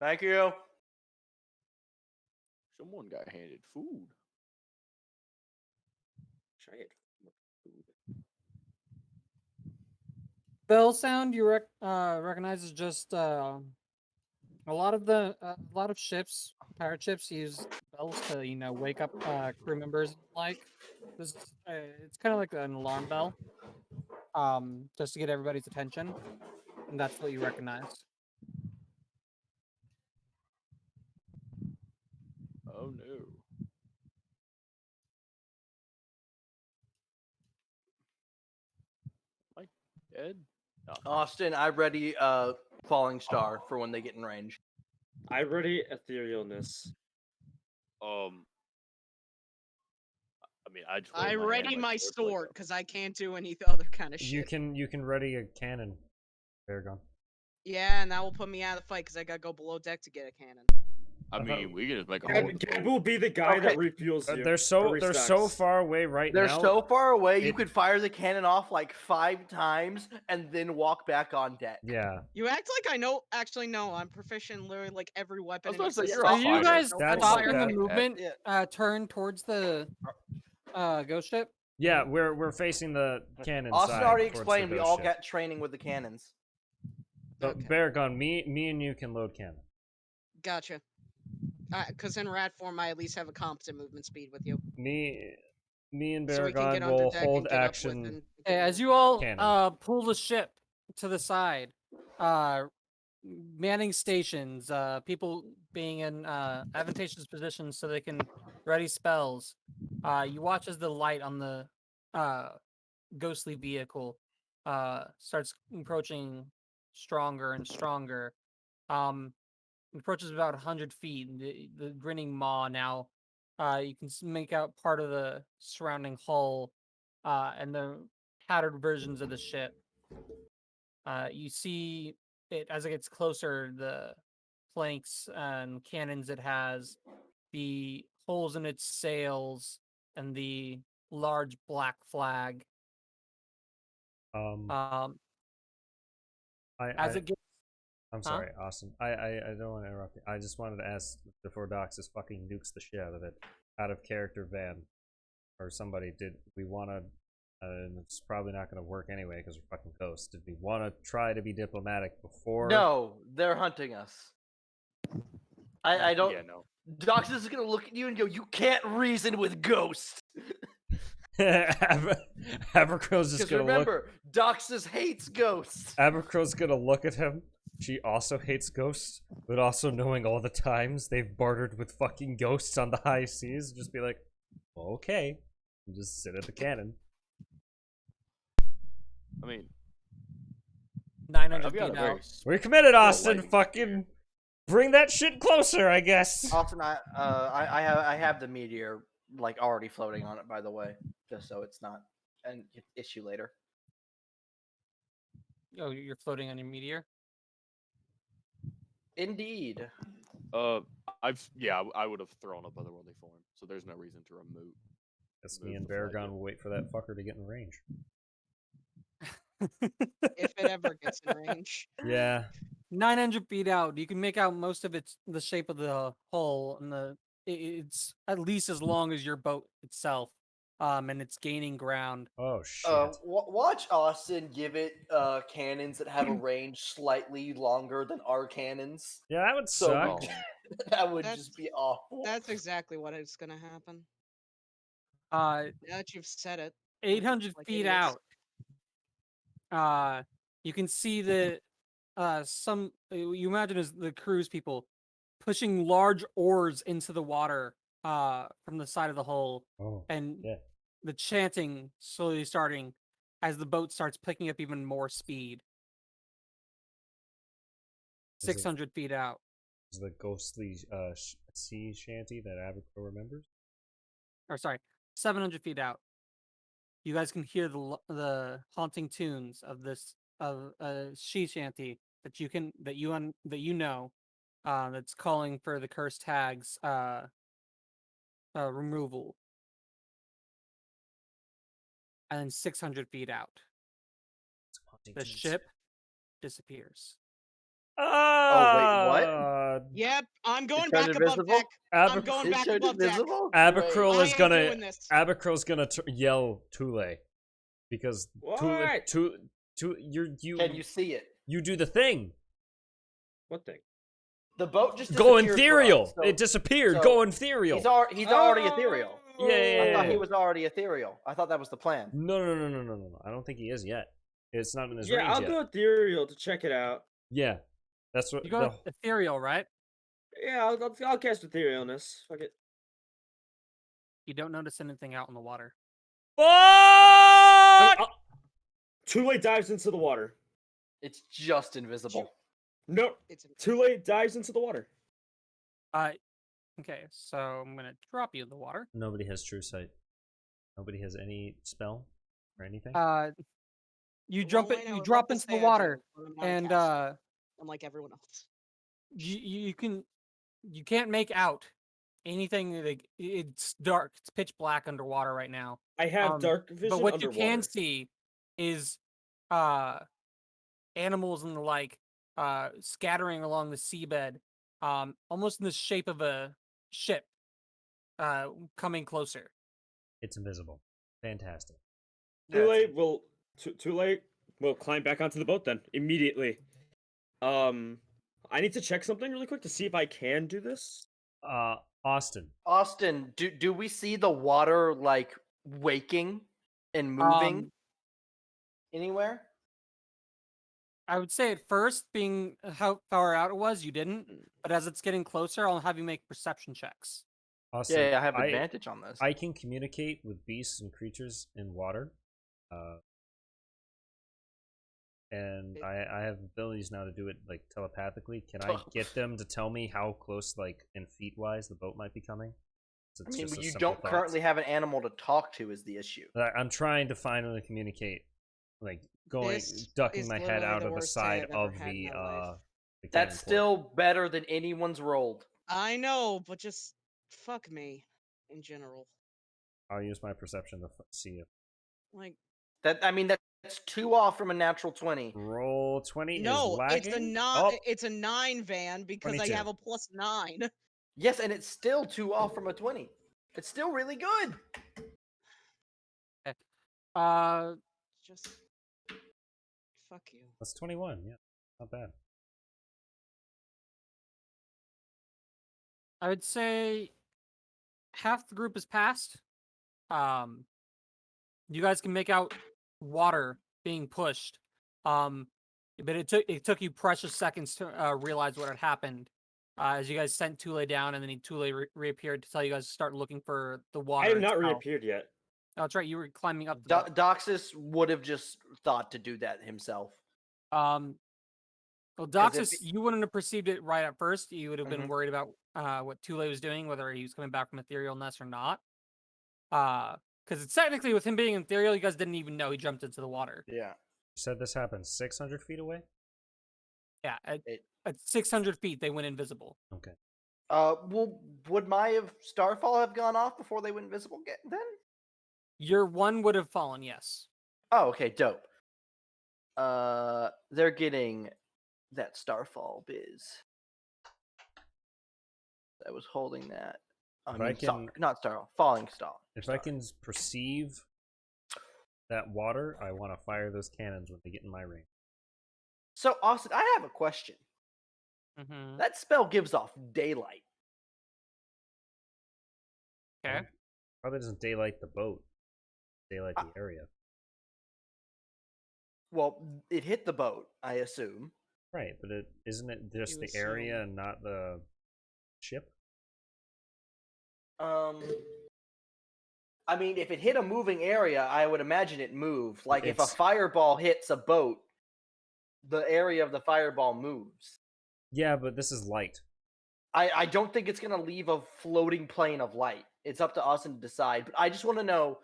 Thank you. Someone got handed food. Try it. Bell sound you recognize is just a lot of ships, pirate ships use bells to wake up crew members. Like this, it's kind of like an alarm bell, just to get everybody's attention, and that's what you recognize. Oh no. Mike dead? No. Austin, I ready Falling Star for when they get in range. I ready etherealness. I mean, I just I wave my hand ready like my sword sword like because I can't do any other kind of shit. You can ready a cannon, Baragon. Yeah, and that will put me out of the fight because I gotta go below deck to get a cannon. I mean, we can just make a Gab, whole. Gab will be the guy that Okay. refuels you. They're so or restocks. far away right They're now. so far away, you it- could fire the cannon off like 5 times and then walk back on deck. Yeah. You act like I know. Actually, no. I'm proficient in literally like every weapon. I was in about to say, existence. you're a Are you fighter. guys That's- stopping that- the movement? Yeah. Turn towards the ghost ship. Yeah, we're facing the cannon Austin side. already towards the explained we ghost all ship. got training with the cannons. So Okay. Baragon, me and you can load cannon. Gotcha. Because in rat form, I at least have a competent movement speed with you. Me and So we can get Baragon under will deck hold and get action. up within. As you all Cannon. pull the ship to the side, manning stations, people being in advantageous positions so they can ready spells. You watch as the light on the ghostly vehicle starts approaching stronger and stronger. Approaches about 100 feet. The grinning maw now. You can make out part of the surrounding hull and the tattered versions of the ship. You see it as it gets closer, the planks and cannons it has, the holes in its sails, and the large black flag. Um, As I it gets, I'm sorry, Austin. I don't want to interrupt you. I just wanted to ask before Doxus fucking nukes the shit out of it, out of character Van, or somebody. Did we want to? And it's probably not going to work anyway because we're fucking ghosts. Did we want to try to be diplomatic before? No, they're hunting us. I don't. Yeah, no. Doxus is gonna look at you and go, "You can't reason with ghosts." Abercrow's just Because gonna remember, Doxus hates ghosts. Abercrow's gonna look at him. She also hates ghosts, but also knowing all the times they've bartered with fucking ghosts on the high seas, just be like, well, okay, and just sit at the cannon. I mean, 900 I've got feet a very out. We're committed, Austin. lightning Fucking bring that shit closer, I guess. Austin, I have the meteor like already floating on it, by the way, just so it's not an issue later. Oh, you're floating on your meteor? Indeed. I would have thrown up otherworldly form, so there's no reason to remove. Guess me move and the flag Baragon yet. will wait for that fucker to get in range. If it ever gets in range. Yeah. 900 feet out, you can make out most of the shape of the hull, and it's at least as long as your boat itself. And it's gaining ground. Oh shit. Watch Austin give it cannons that have a range slightly longer than our cannons. Yeah, that would So suck. that would That's- just be awful. That's exactly what is gonna happen. Uh, Now that you've said it. 800 Like feet idiots. out. You can see the some you imagine as the cruise people pushing large oars into the water from the side of the hull, Oh, and yeah. the chanting slowly starting as the boat starts picking up even more speed. Is it- 600 feet out. Is the ghostly sea shanty that Abercrow remembers? Or sorry, 700 feet out. You guys can hear the haunting tunes of this of she shanty that you know that's calling for the cursed tags removal. And then 600 feet out, the ship disappears. Yep, I'm going It back turned above invisible? deck. I'm going It back turned above deck. invisible? Abercrow I is ain't gonna doing this. Abercrow's gonna yell Tule because What? you Can you see it? you do the thing. What thing? The boat just Go disappeared for ethereal. us, so it disappeared. so Go ethereal. he's already ethereal. Yeah. I thought he was already ethereal. I thought that was the plan. No. I don't think he is yet. It's not in his Yeah, range I'll yet. go ethereal to check it out. Yeah, that's what. You go ethereal, right? Yeah, I'll cast etherealness. Fuck it. You don't notice anything out in the water. Fuck! Tule dives into the water. It's just invisible. No, It's Tule dives into the water. Okay, so I'm gonna drop you in the water. Nobody has true sight. Nobody has any spell or anything. You Well, jump I it. know, You I'd drop love to into the say I do, water, but I'm not a and caster, unlike everyone else. you can't make out anything. Like, it's dark. It's pitch black underwater right now. I have dark vision But what underwater. you can see is animals and the like scattering along the seabed, almost in the shape of a ship coming closer. It's invisible. Fantastic. Tule will climb back onto the boat then immediately. I need to check something really quick to see if I can do this. Austin. Austin, do we see the water like waking and moving anywhere? I would say at first, being how far out it was, you didn't. But as it's getting closer, I'll have you make perception checks. Austin, Yeah, I have advantage on this. I can communicate with beasts and creatures in water. And I have abilities now to do it like telepathically. Can I get them to tell me how close, like in feet wise, the boat might be coming? So I mean, just a you simple don't thought. currently have an animal to talk to is the issue. I'm trying to finally communicate, like This ducking is my head literally out the of the worst day side I've ever of had in the my life. the That's cannon port. still better than anyone's rolled. I know, but just fuck me in general. I'll use my perception to see you. Like That's 2 off from a natural 20. Roll 20 no, is lagging. it's a 9 van because 22. I have a +9. Yes, and it's still 2 off from a 20. It's still really good. Just fuck you. That's 21. Yeah, not bad. I would say half the group is passed. You guys can make out water being pushed. But it took you precious seconds to realize what had happened. As you guys sent Tule down, and then Tule reappeared to tell you guys to start looking for the water. I have not itself. reappeared yet. Oh, that's right. You were climbing up. The Doxus would have just thought to do that himself. Well, Doxus, you wouldn't have perceived it right at first. You would have been worried about what Tule was doing, whether he was coming back from etherealness or not. Because it's technically, with him being ethereal, you guys didn't even know he jumped into the water. Yeah. You said this happened 600 feet away? Yeah, at 600 feet, they went invisible. Okay. Well, would my Starfall have gone off before they went invisible then? Your one would have fallen, yes. Oh, okay, dope. They're getting that Starfall biz. I was holding that. Not Starfall, Falling Star. If I can perceive that water, I want to fire those cannons when they get in my range. So, Austin, I have a question. Mm-hmm. That spell gives off daylight. Okay. Probably doesn't daylight the boat. Daylight the area. Well, it hit the boat, I assume. Right, but isn't it just the area and not the ship? I mean, if it hit a moving area, I would imagine it moved. Like if a fireball hits a boat, the area of the fireball moves. Yeah, but this is light. I don't think it's going to leave a floating plane of light. It's up to us to decide. But I just want to know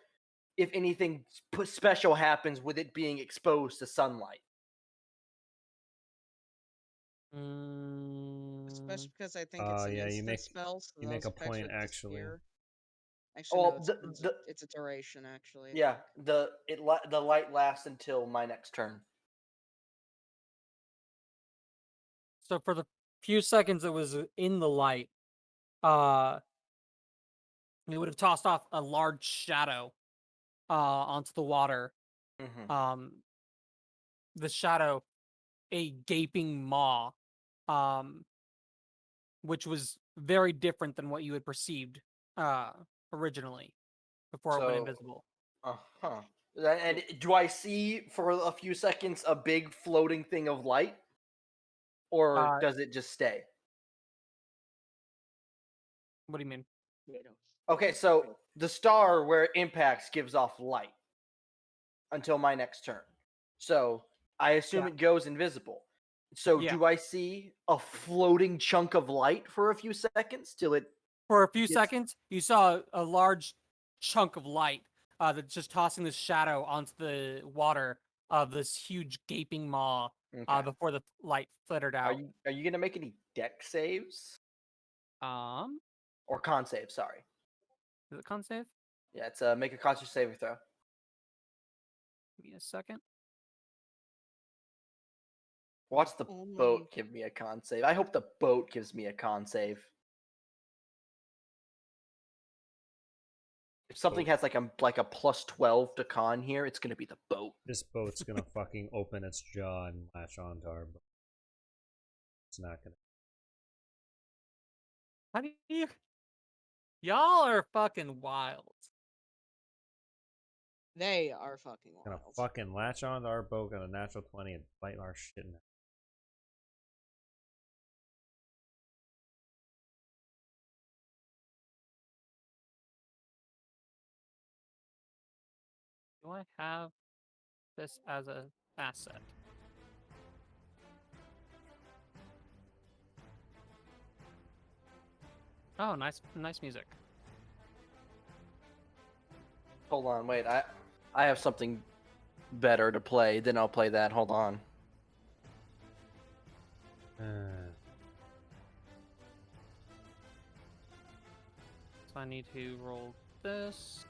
if anything special happens with it being exposed to sunlight. Especially because I think it's an instant spell. So you make a point, actually. Actually, no, it's a duration, actually. Yeah, the light lasts until my next turn. So for the few seconds it was in the light, it would have tossed off a large shadow onto the water. Mm-hmm. The shadow, a gaping maw, which was very different than what you had perceived originally before it went invisible. And do I see for a few seconds a big floating thing of light? Or does it just stay? What do you mean? Okay, so the star where it impacts gives off light until my next turn. So I assume it goes invisible. So do I see a floating chunk of light for a few seconds till it... For a few seconds, you saw a large chunk of light that's just tossing this shadow onto the water of this huge gaping maw before the light flittered out. Are you gonna make any deck saves? Or con save, sorry. Is it con save? Yeah, it's make a conscious saving throw. Give me a second. Watch the boat give me a con save. I hope the boat gives me a con save. If something has like a plus 12 to con here, it's gonna be the boat. This boat's gonna fucking open its jaw and latch onto our boat. It's not gonna. How do you? Y'all are fucking wild. They are fucking Gonna wild. fucking latch onto our boat, got a natural 20 and fight our shit in it. Do I have this as a asset? Oh, nice music. Hold on, wait. I have something better to play. Then I'll play that. Hold on. So I need to roll this.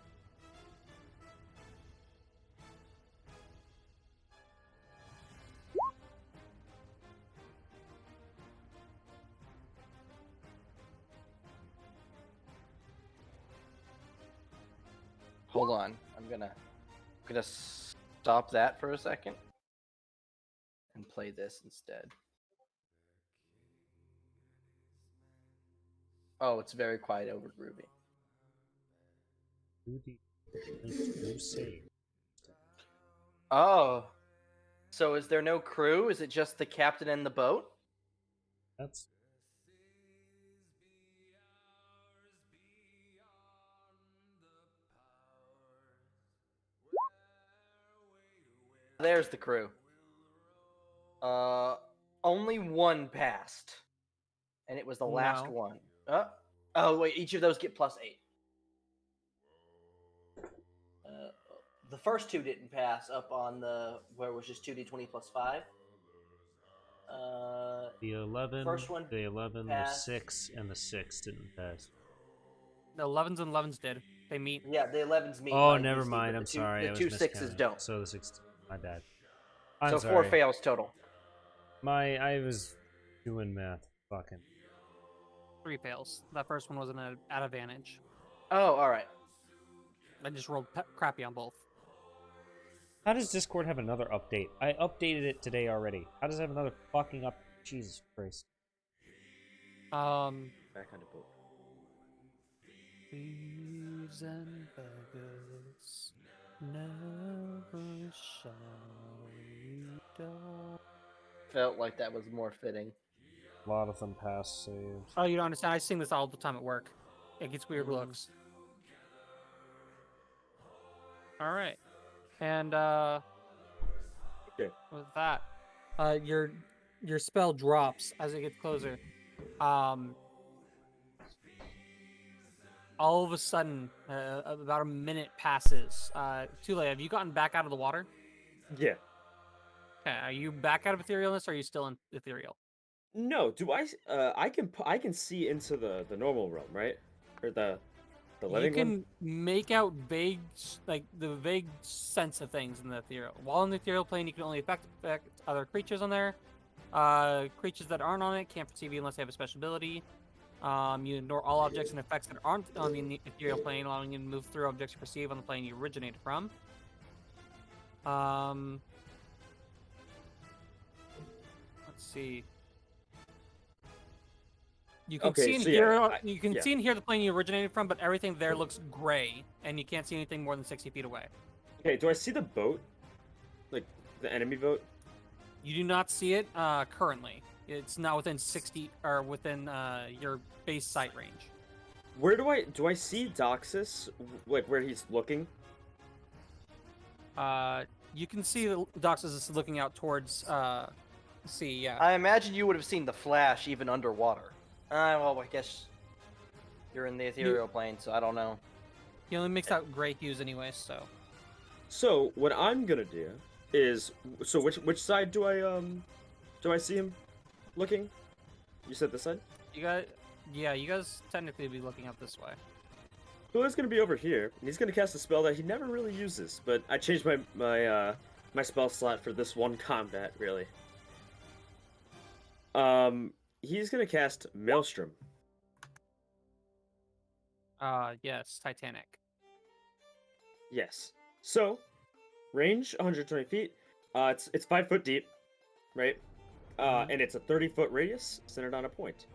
Hold on. I'm gonna stop that for a second and play this instead. Oh, it's very quiet over groovy. Who say? Oh, so is there no crew? Is it just the captain and the boat? That's There's the crew. Only one passed, and it was the last No. one. Oh wait, each of those get +8. The first two didn't pass up on the where it was just 2d20 + 5. the 11, First one the 11, the passed. 6, and the 6 didn't pass. The 11s and 11s did. They meet. Yeah, the 11s meet. Oh, by never DC, mind. but I'm the two, sorry. The I was two sixes miscounting. don't. So the 6, my bad. I'm So sorry. 4 fails total. I was doing math. Fucking. 3 fails. That first one was at advantage. Oh, all right. I just rolled crappy on both. How does Discord have another update? I updated it today already. How does it have another fucking up? Jesus Christ. Back on the boat. Thieves and beggars, never shall we die. Felt like that was more fitting. A lot of them pass saves. Oh, you don't understand? I sing this all the time at work. It gets weird looks. All right, and Okay. with that, your spell drops as it gets closer. All of a sudden, about a minute passes. Tule, have you gotten back out of the water? Yeah. Okay, are you back out of etherealness, or are you still in ethereal? No, do I can see into the normal realm, right? Or the You living can one? make out the vague sense of things in the ethereal. While in the ethereal plane, you can only affect other creatures on there. Creatures that aren't on it can't perceive you unless they have a special ability. You ignore all objects and effects that aren't on the ethereal plane, allowing you to move through objects you perceive on the plane you originated from. Let's see. You can Okay, see and so hear. yeah, You can yeah. see and hear the plane you originated from, but everything there looks gray, and you can't see anything more than 60 feet away. Okay, do I see the boat? Like the enemy boat? You do not see it currently. It's not within 60 or within your base sight range. Where do I see Doxus? Like where he's looking? You can see the Doxus is looking out towards sea. Yeah. I imagine you would have seen the flash even underwater. Well, I guess you're in the ethereal plane, so I don't know. He only mixed out gray hues anyway, so. So what I'm gonna do is which side do I see him looking? You said this side? You guys technically be looking up this way. So it's gonna be over here, and he's gonna cast a spell that he never really uses, but I changed my spell slot for this one combat, really. He's gonna cast Maelstrom. Yes, Titanic. Yes. So, range 120 feet. It's 5 foot deep, right? And it's a 30-foot radius centered on a point.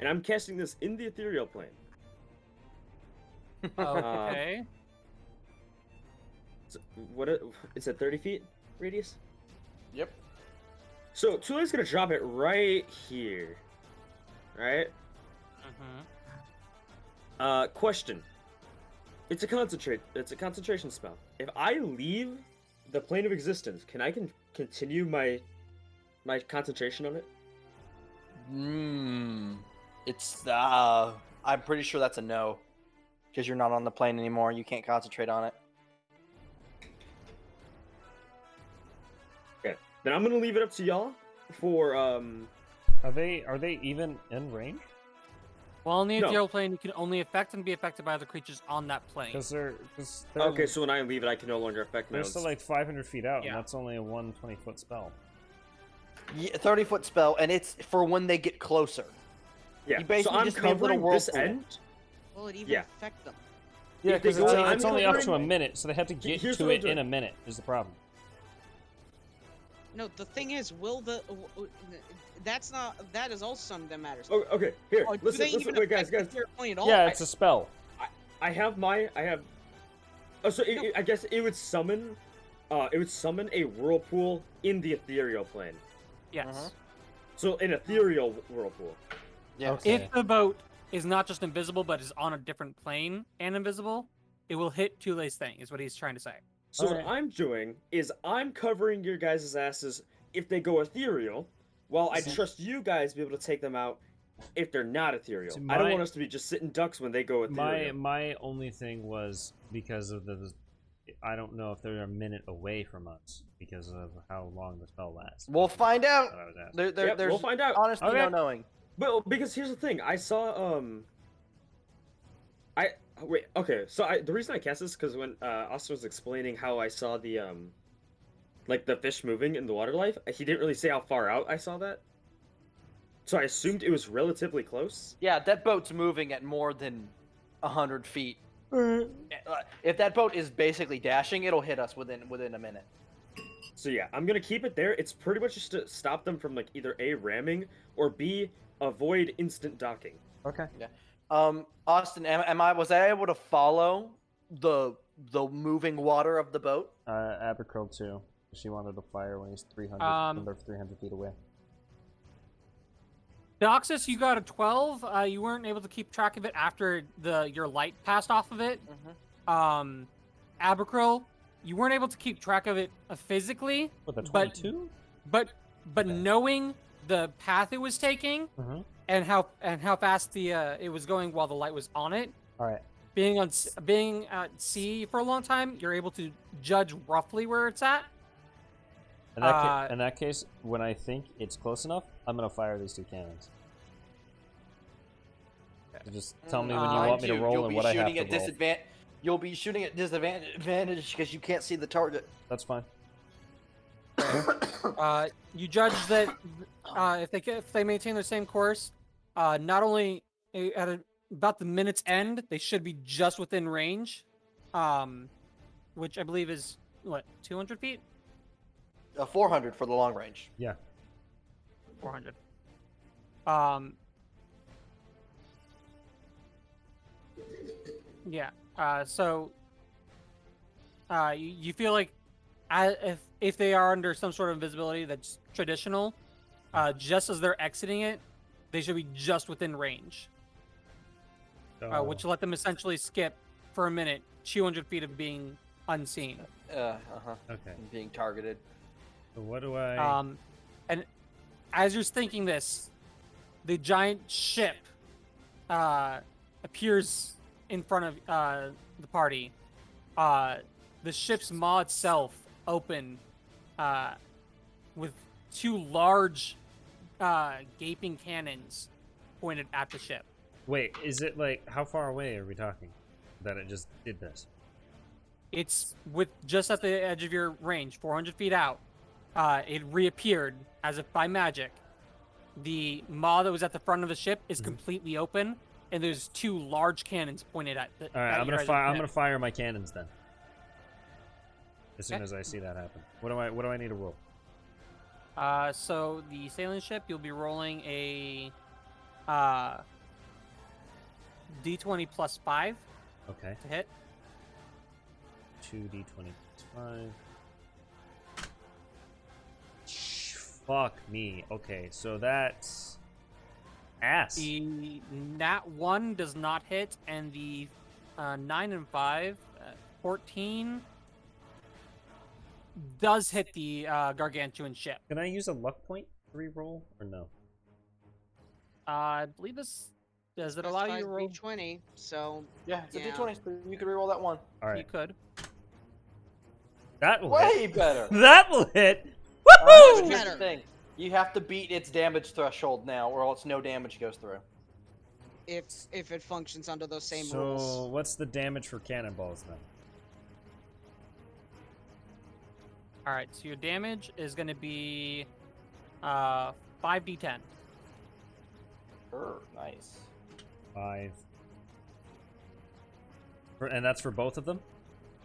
and I'm casting this in the ethereal plane. Okay. So is it 30 feet radius? Yep. So Tule's gonna drop it right here. Right? Question. It's a concentration spell. If I leave the plane of existence, can I continue my concentration on it? It's I'm pretty sure that's a no. Because you're not on the plane anymore, you can't concentrate on it. Okay. Then I'm gonna leave it up to y'all for Are they even in range? Well, in the No. ethereal plane, you can only affect and be affected by other creatures on that plane. Because they're Okay, so when I leave it, I can no longer affect my they're own still like 500 feet out, Yeah. and that's only a 120-foot spell. Yeah, 30-foot spell, and it's for when they get closer. Yeah, You so basically I'm just made a little covering this whirlpool. end. Will it even Yeah. affect them? Yeah, If they because go- I'm it's only up to a covering- minute, so they have to get Here's to what I'm it in doing. a minute. Is the problem? No, the thing is, that is also something that matters. Oh, okay, here, Do listen, they even wait, guys, affect the guys. ethereal plane at all? Yeah, it's a spell. I have. Oh, so I guess it would summon. It would summon a whirlpool in the ethereal plane. Yes. So an ethereal whirlpool. Yeah. Okay. If the boat is not just invisible, but is on a different plane and invisible, it will hit Tule's thing, is what he's trying to say. So what Alright. I'm doing is I'm covering your guys' asses if they go ethereal, while I trust you guys to be able to take them out if they're not ethereal. See, I don't my- want us to be just sitting ducks when they go ethereal. My only thing was because of I don't know if they're a minute away from us because of how long the spell lasts. We'll find out. That's what I was asking. Yep, There's we'll find out. honestly Okay. no knowing. But because here's the thing, I saw wait, okay, so the reason I cast this because when Austin was explaining how I saw the like the fish moving in the water life, he didn't really say how far out I saw that. So I assumed it was relatively close. Yeah, that boat's moving at more than 100 feet. If that boat is basically dashing, it'll hit us within a minute. So yeah, I'm gonna keep it there. It's pretty much just to stop them from like either A, ramming, or B, avoid instant docking. Okay. Austin, was I able to follow the moving water of the boat? Abercrow too. She wanted to fire when he's 300, Um, when they're 300 feet away. Doxus, you got a 12. You weren't able to keep track of it after your light passed off of it. Abercrow, you weren't able to keep track of it physically, With a but 22? but knowing the path it was taking Mhm. and how fast it was going while the light was on it, All right. being at sea for a long time, you're able to judge roughly where it's at. In that case, when I think it's close enough, I'm gonna fire these two cannons. So just tell me when you Mind want me to you, roll you'll and be what I have shooting to at roll. You'll be shooting at disadvantage because you can't see the target. That's fine. You judge that if they maintain the same course, not only about the minute's end, they should be just within range, which I believe is what 200 feet, 400 for the long range. Yeah. 400. Yeah. So you feel like if they are under some sort of invisibility that's traditional, just as they're exiting it, they should be just within range, which will let them essentially skip for a minute 200 feet of being unseen. Okay. Being targeted. So what do I? And as you're thinking this, the giant ship appears in front of the party. The ship's maw itself open with two large gaping cannons pointed at the ship. Wait, is it like how far away are we talking that it just did this? It's just at the edge of your range, 400 feet out. It reappeared as if by magic. The maw that was at the front of the ship is completely open, and there's two large cannons pointed at. All right, at I'm your gonna guys' fire. I'm ship. gonna fire my cannons then. As soon Okay. as I see that happen, what do I need to roll? So the sailing ship, you'll be rolling a D20 plus 5 Okay. to hit. 2d20 5. Fuck me. Okay, so that's ass. The nat 1 does not hit, and the 9 and 5, 14 does hit the gargantuan ship. Can I use a luck point to reroll or no? I believe this does it allow you to roll? D20, so Yeah, it's Yeah. a D20. So you can reroll that one. All You right. could. That will hit. Way better. That will hit. Alright, but Woohoo! here's the Better. thing. You have to beat its damage threshold now, or else no damage goes through. if it functions under those same So rules. what's the damage for cannonballs then? All right, so your damage is going to be 5d10. Nice. 5. And that's for both of them?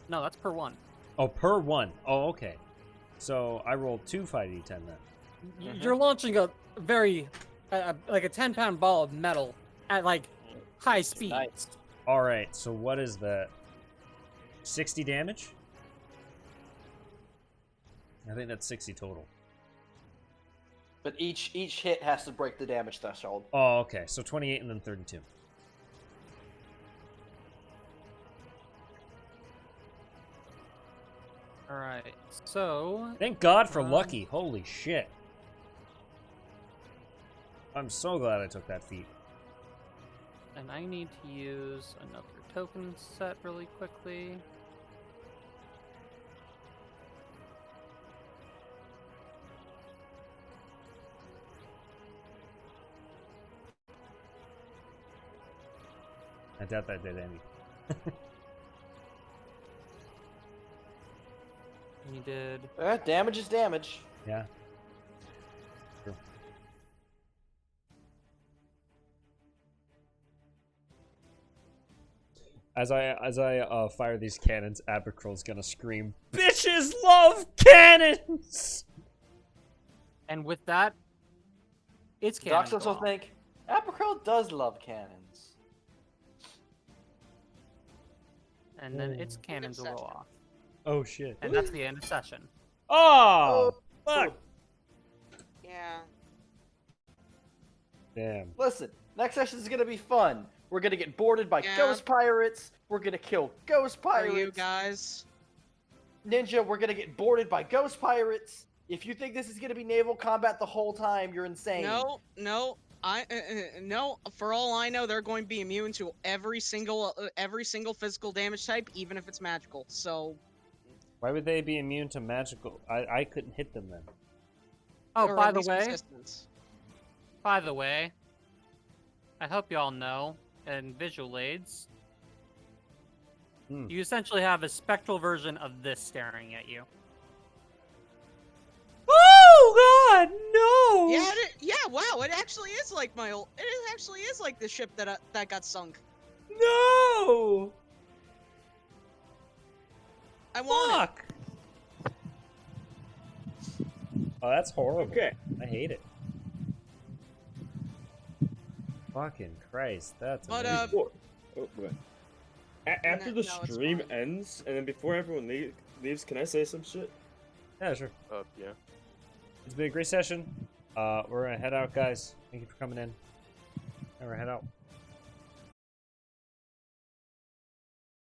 No, that's per one. Oh, per one. Oh, okay. So I rolled 2 5d10 then. You're launching a very, like a 10-pound ball of metal at like high speed. Nice. All right. So what is that? 60 damage? I think that's 60 total. But each hit has to break the damage threshold. Oh, okay. So 28 and then 32. All right, so Thank God for Um, Lucky. Holy shit. I'm so glad I took that feat. and I need to use another token set really quickly. I doubt that did any. You did. Damage is damage. Yeah. True. As I fire these cannons, Abakrill's gonna scream, "Bitches love cannons!" And with that, it's Docs cannon. also think Apocril does love cannons. And then its cannons will go off. Oh shit. And that's the end of session. Oh! Fuck! Yeah. Damn. Listen, next session is gonna be fun. We're gonna get boarded by Yeah. ghost pirates. We're gonna kill ghost Are pirates. you guys? Ninja, we're gonna get boarded by ghost pirates. If you think this is gonna be naval combat the whole time, you're insane. No. No. For all I know, they're going to be immune to every single physical damage type, even if it's magical. So. Why would they be immune to magical? I couldn't hit them then. Oh, or by at the least way, resistance. I hope you all know, in visual aids, Hmm. you essentially have a spectral version of this staring at you. Oh God, no! Yeah. Wow. It actually is like my old. It actually is like the ship that got sunk. No! I want it. Fuck! Oh, that's horrible. Okay. I hate it. Fucking Christ, that's But, amazing. Before, oh, go ahead. After the No, it's stream fine. ends, and then before everyone leaves, can I say some shit? Yeah, sure. Yeah. It's been a great session. We're gonna head out, guys. Thank you for coming in. And we're head out.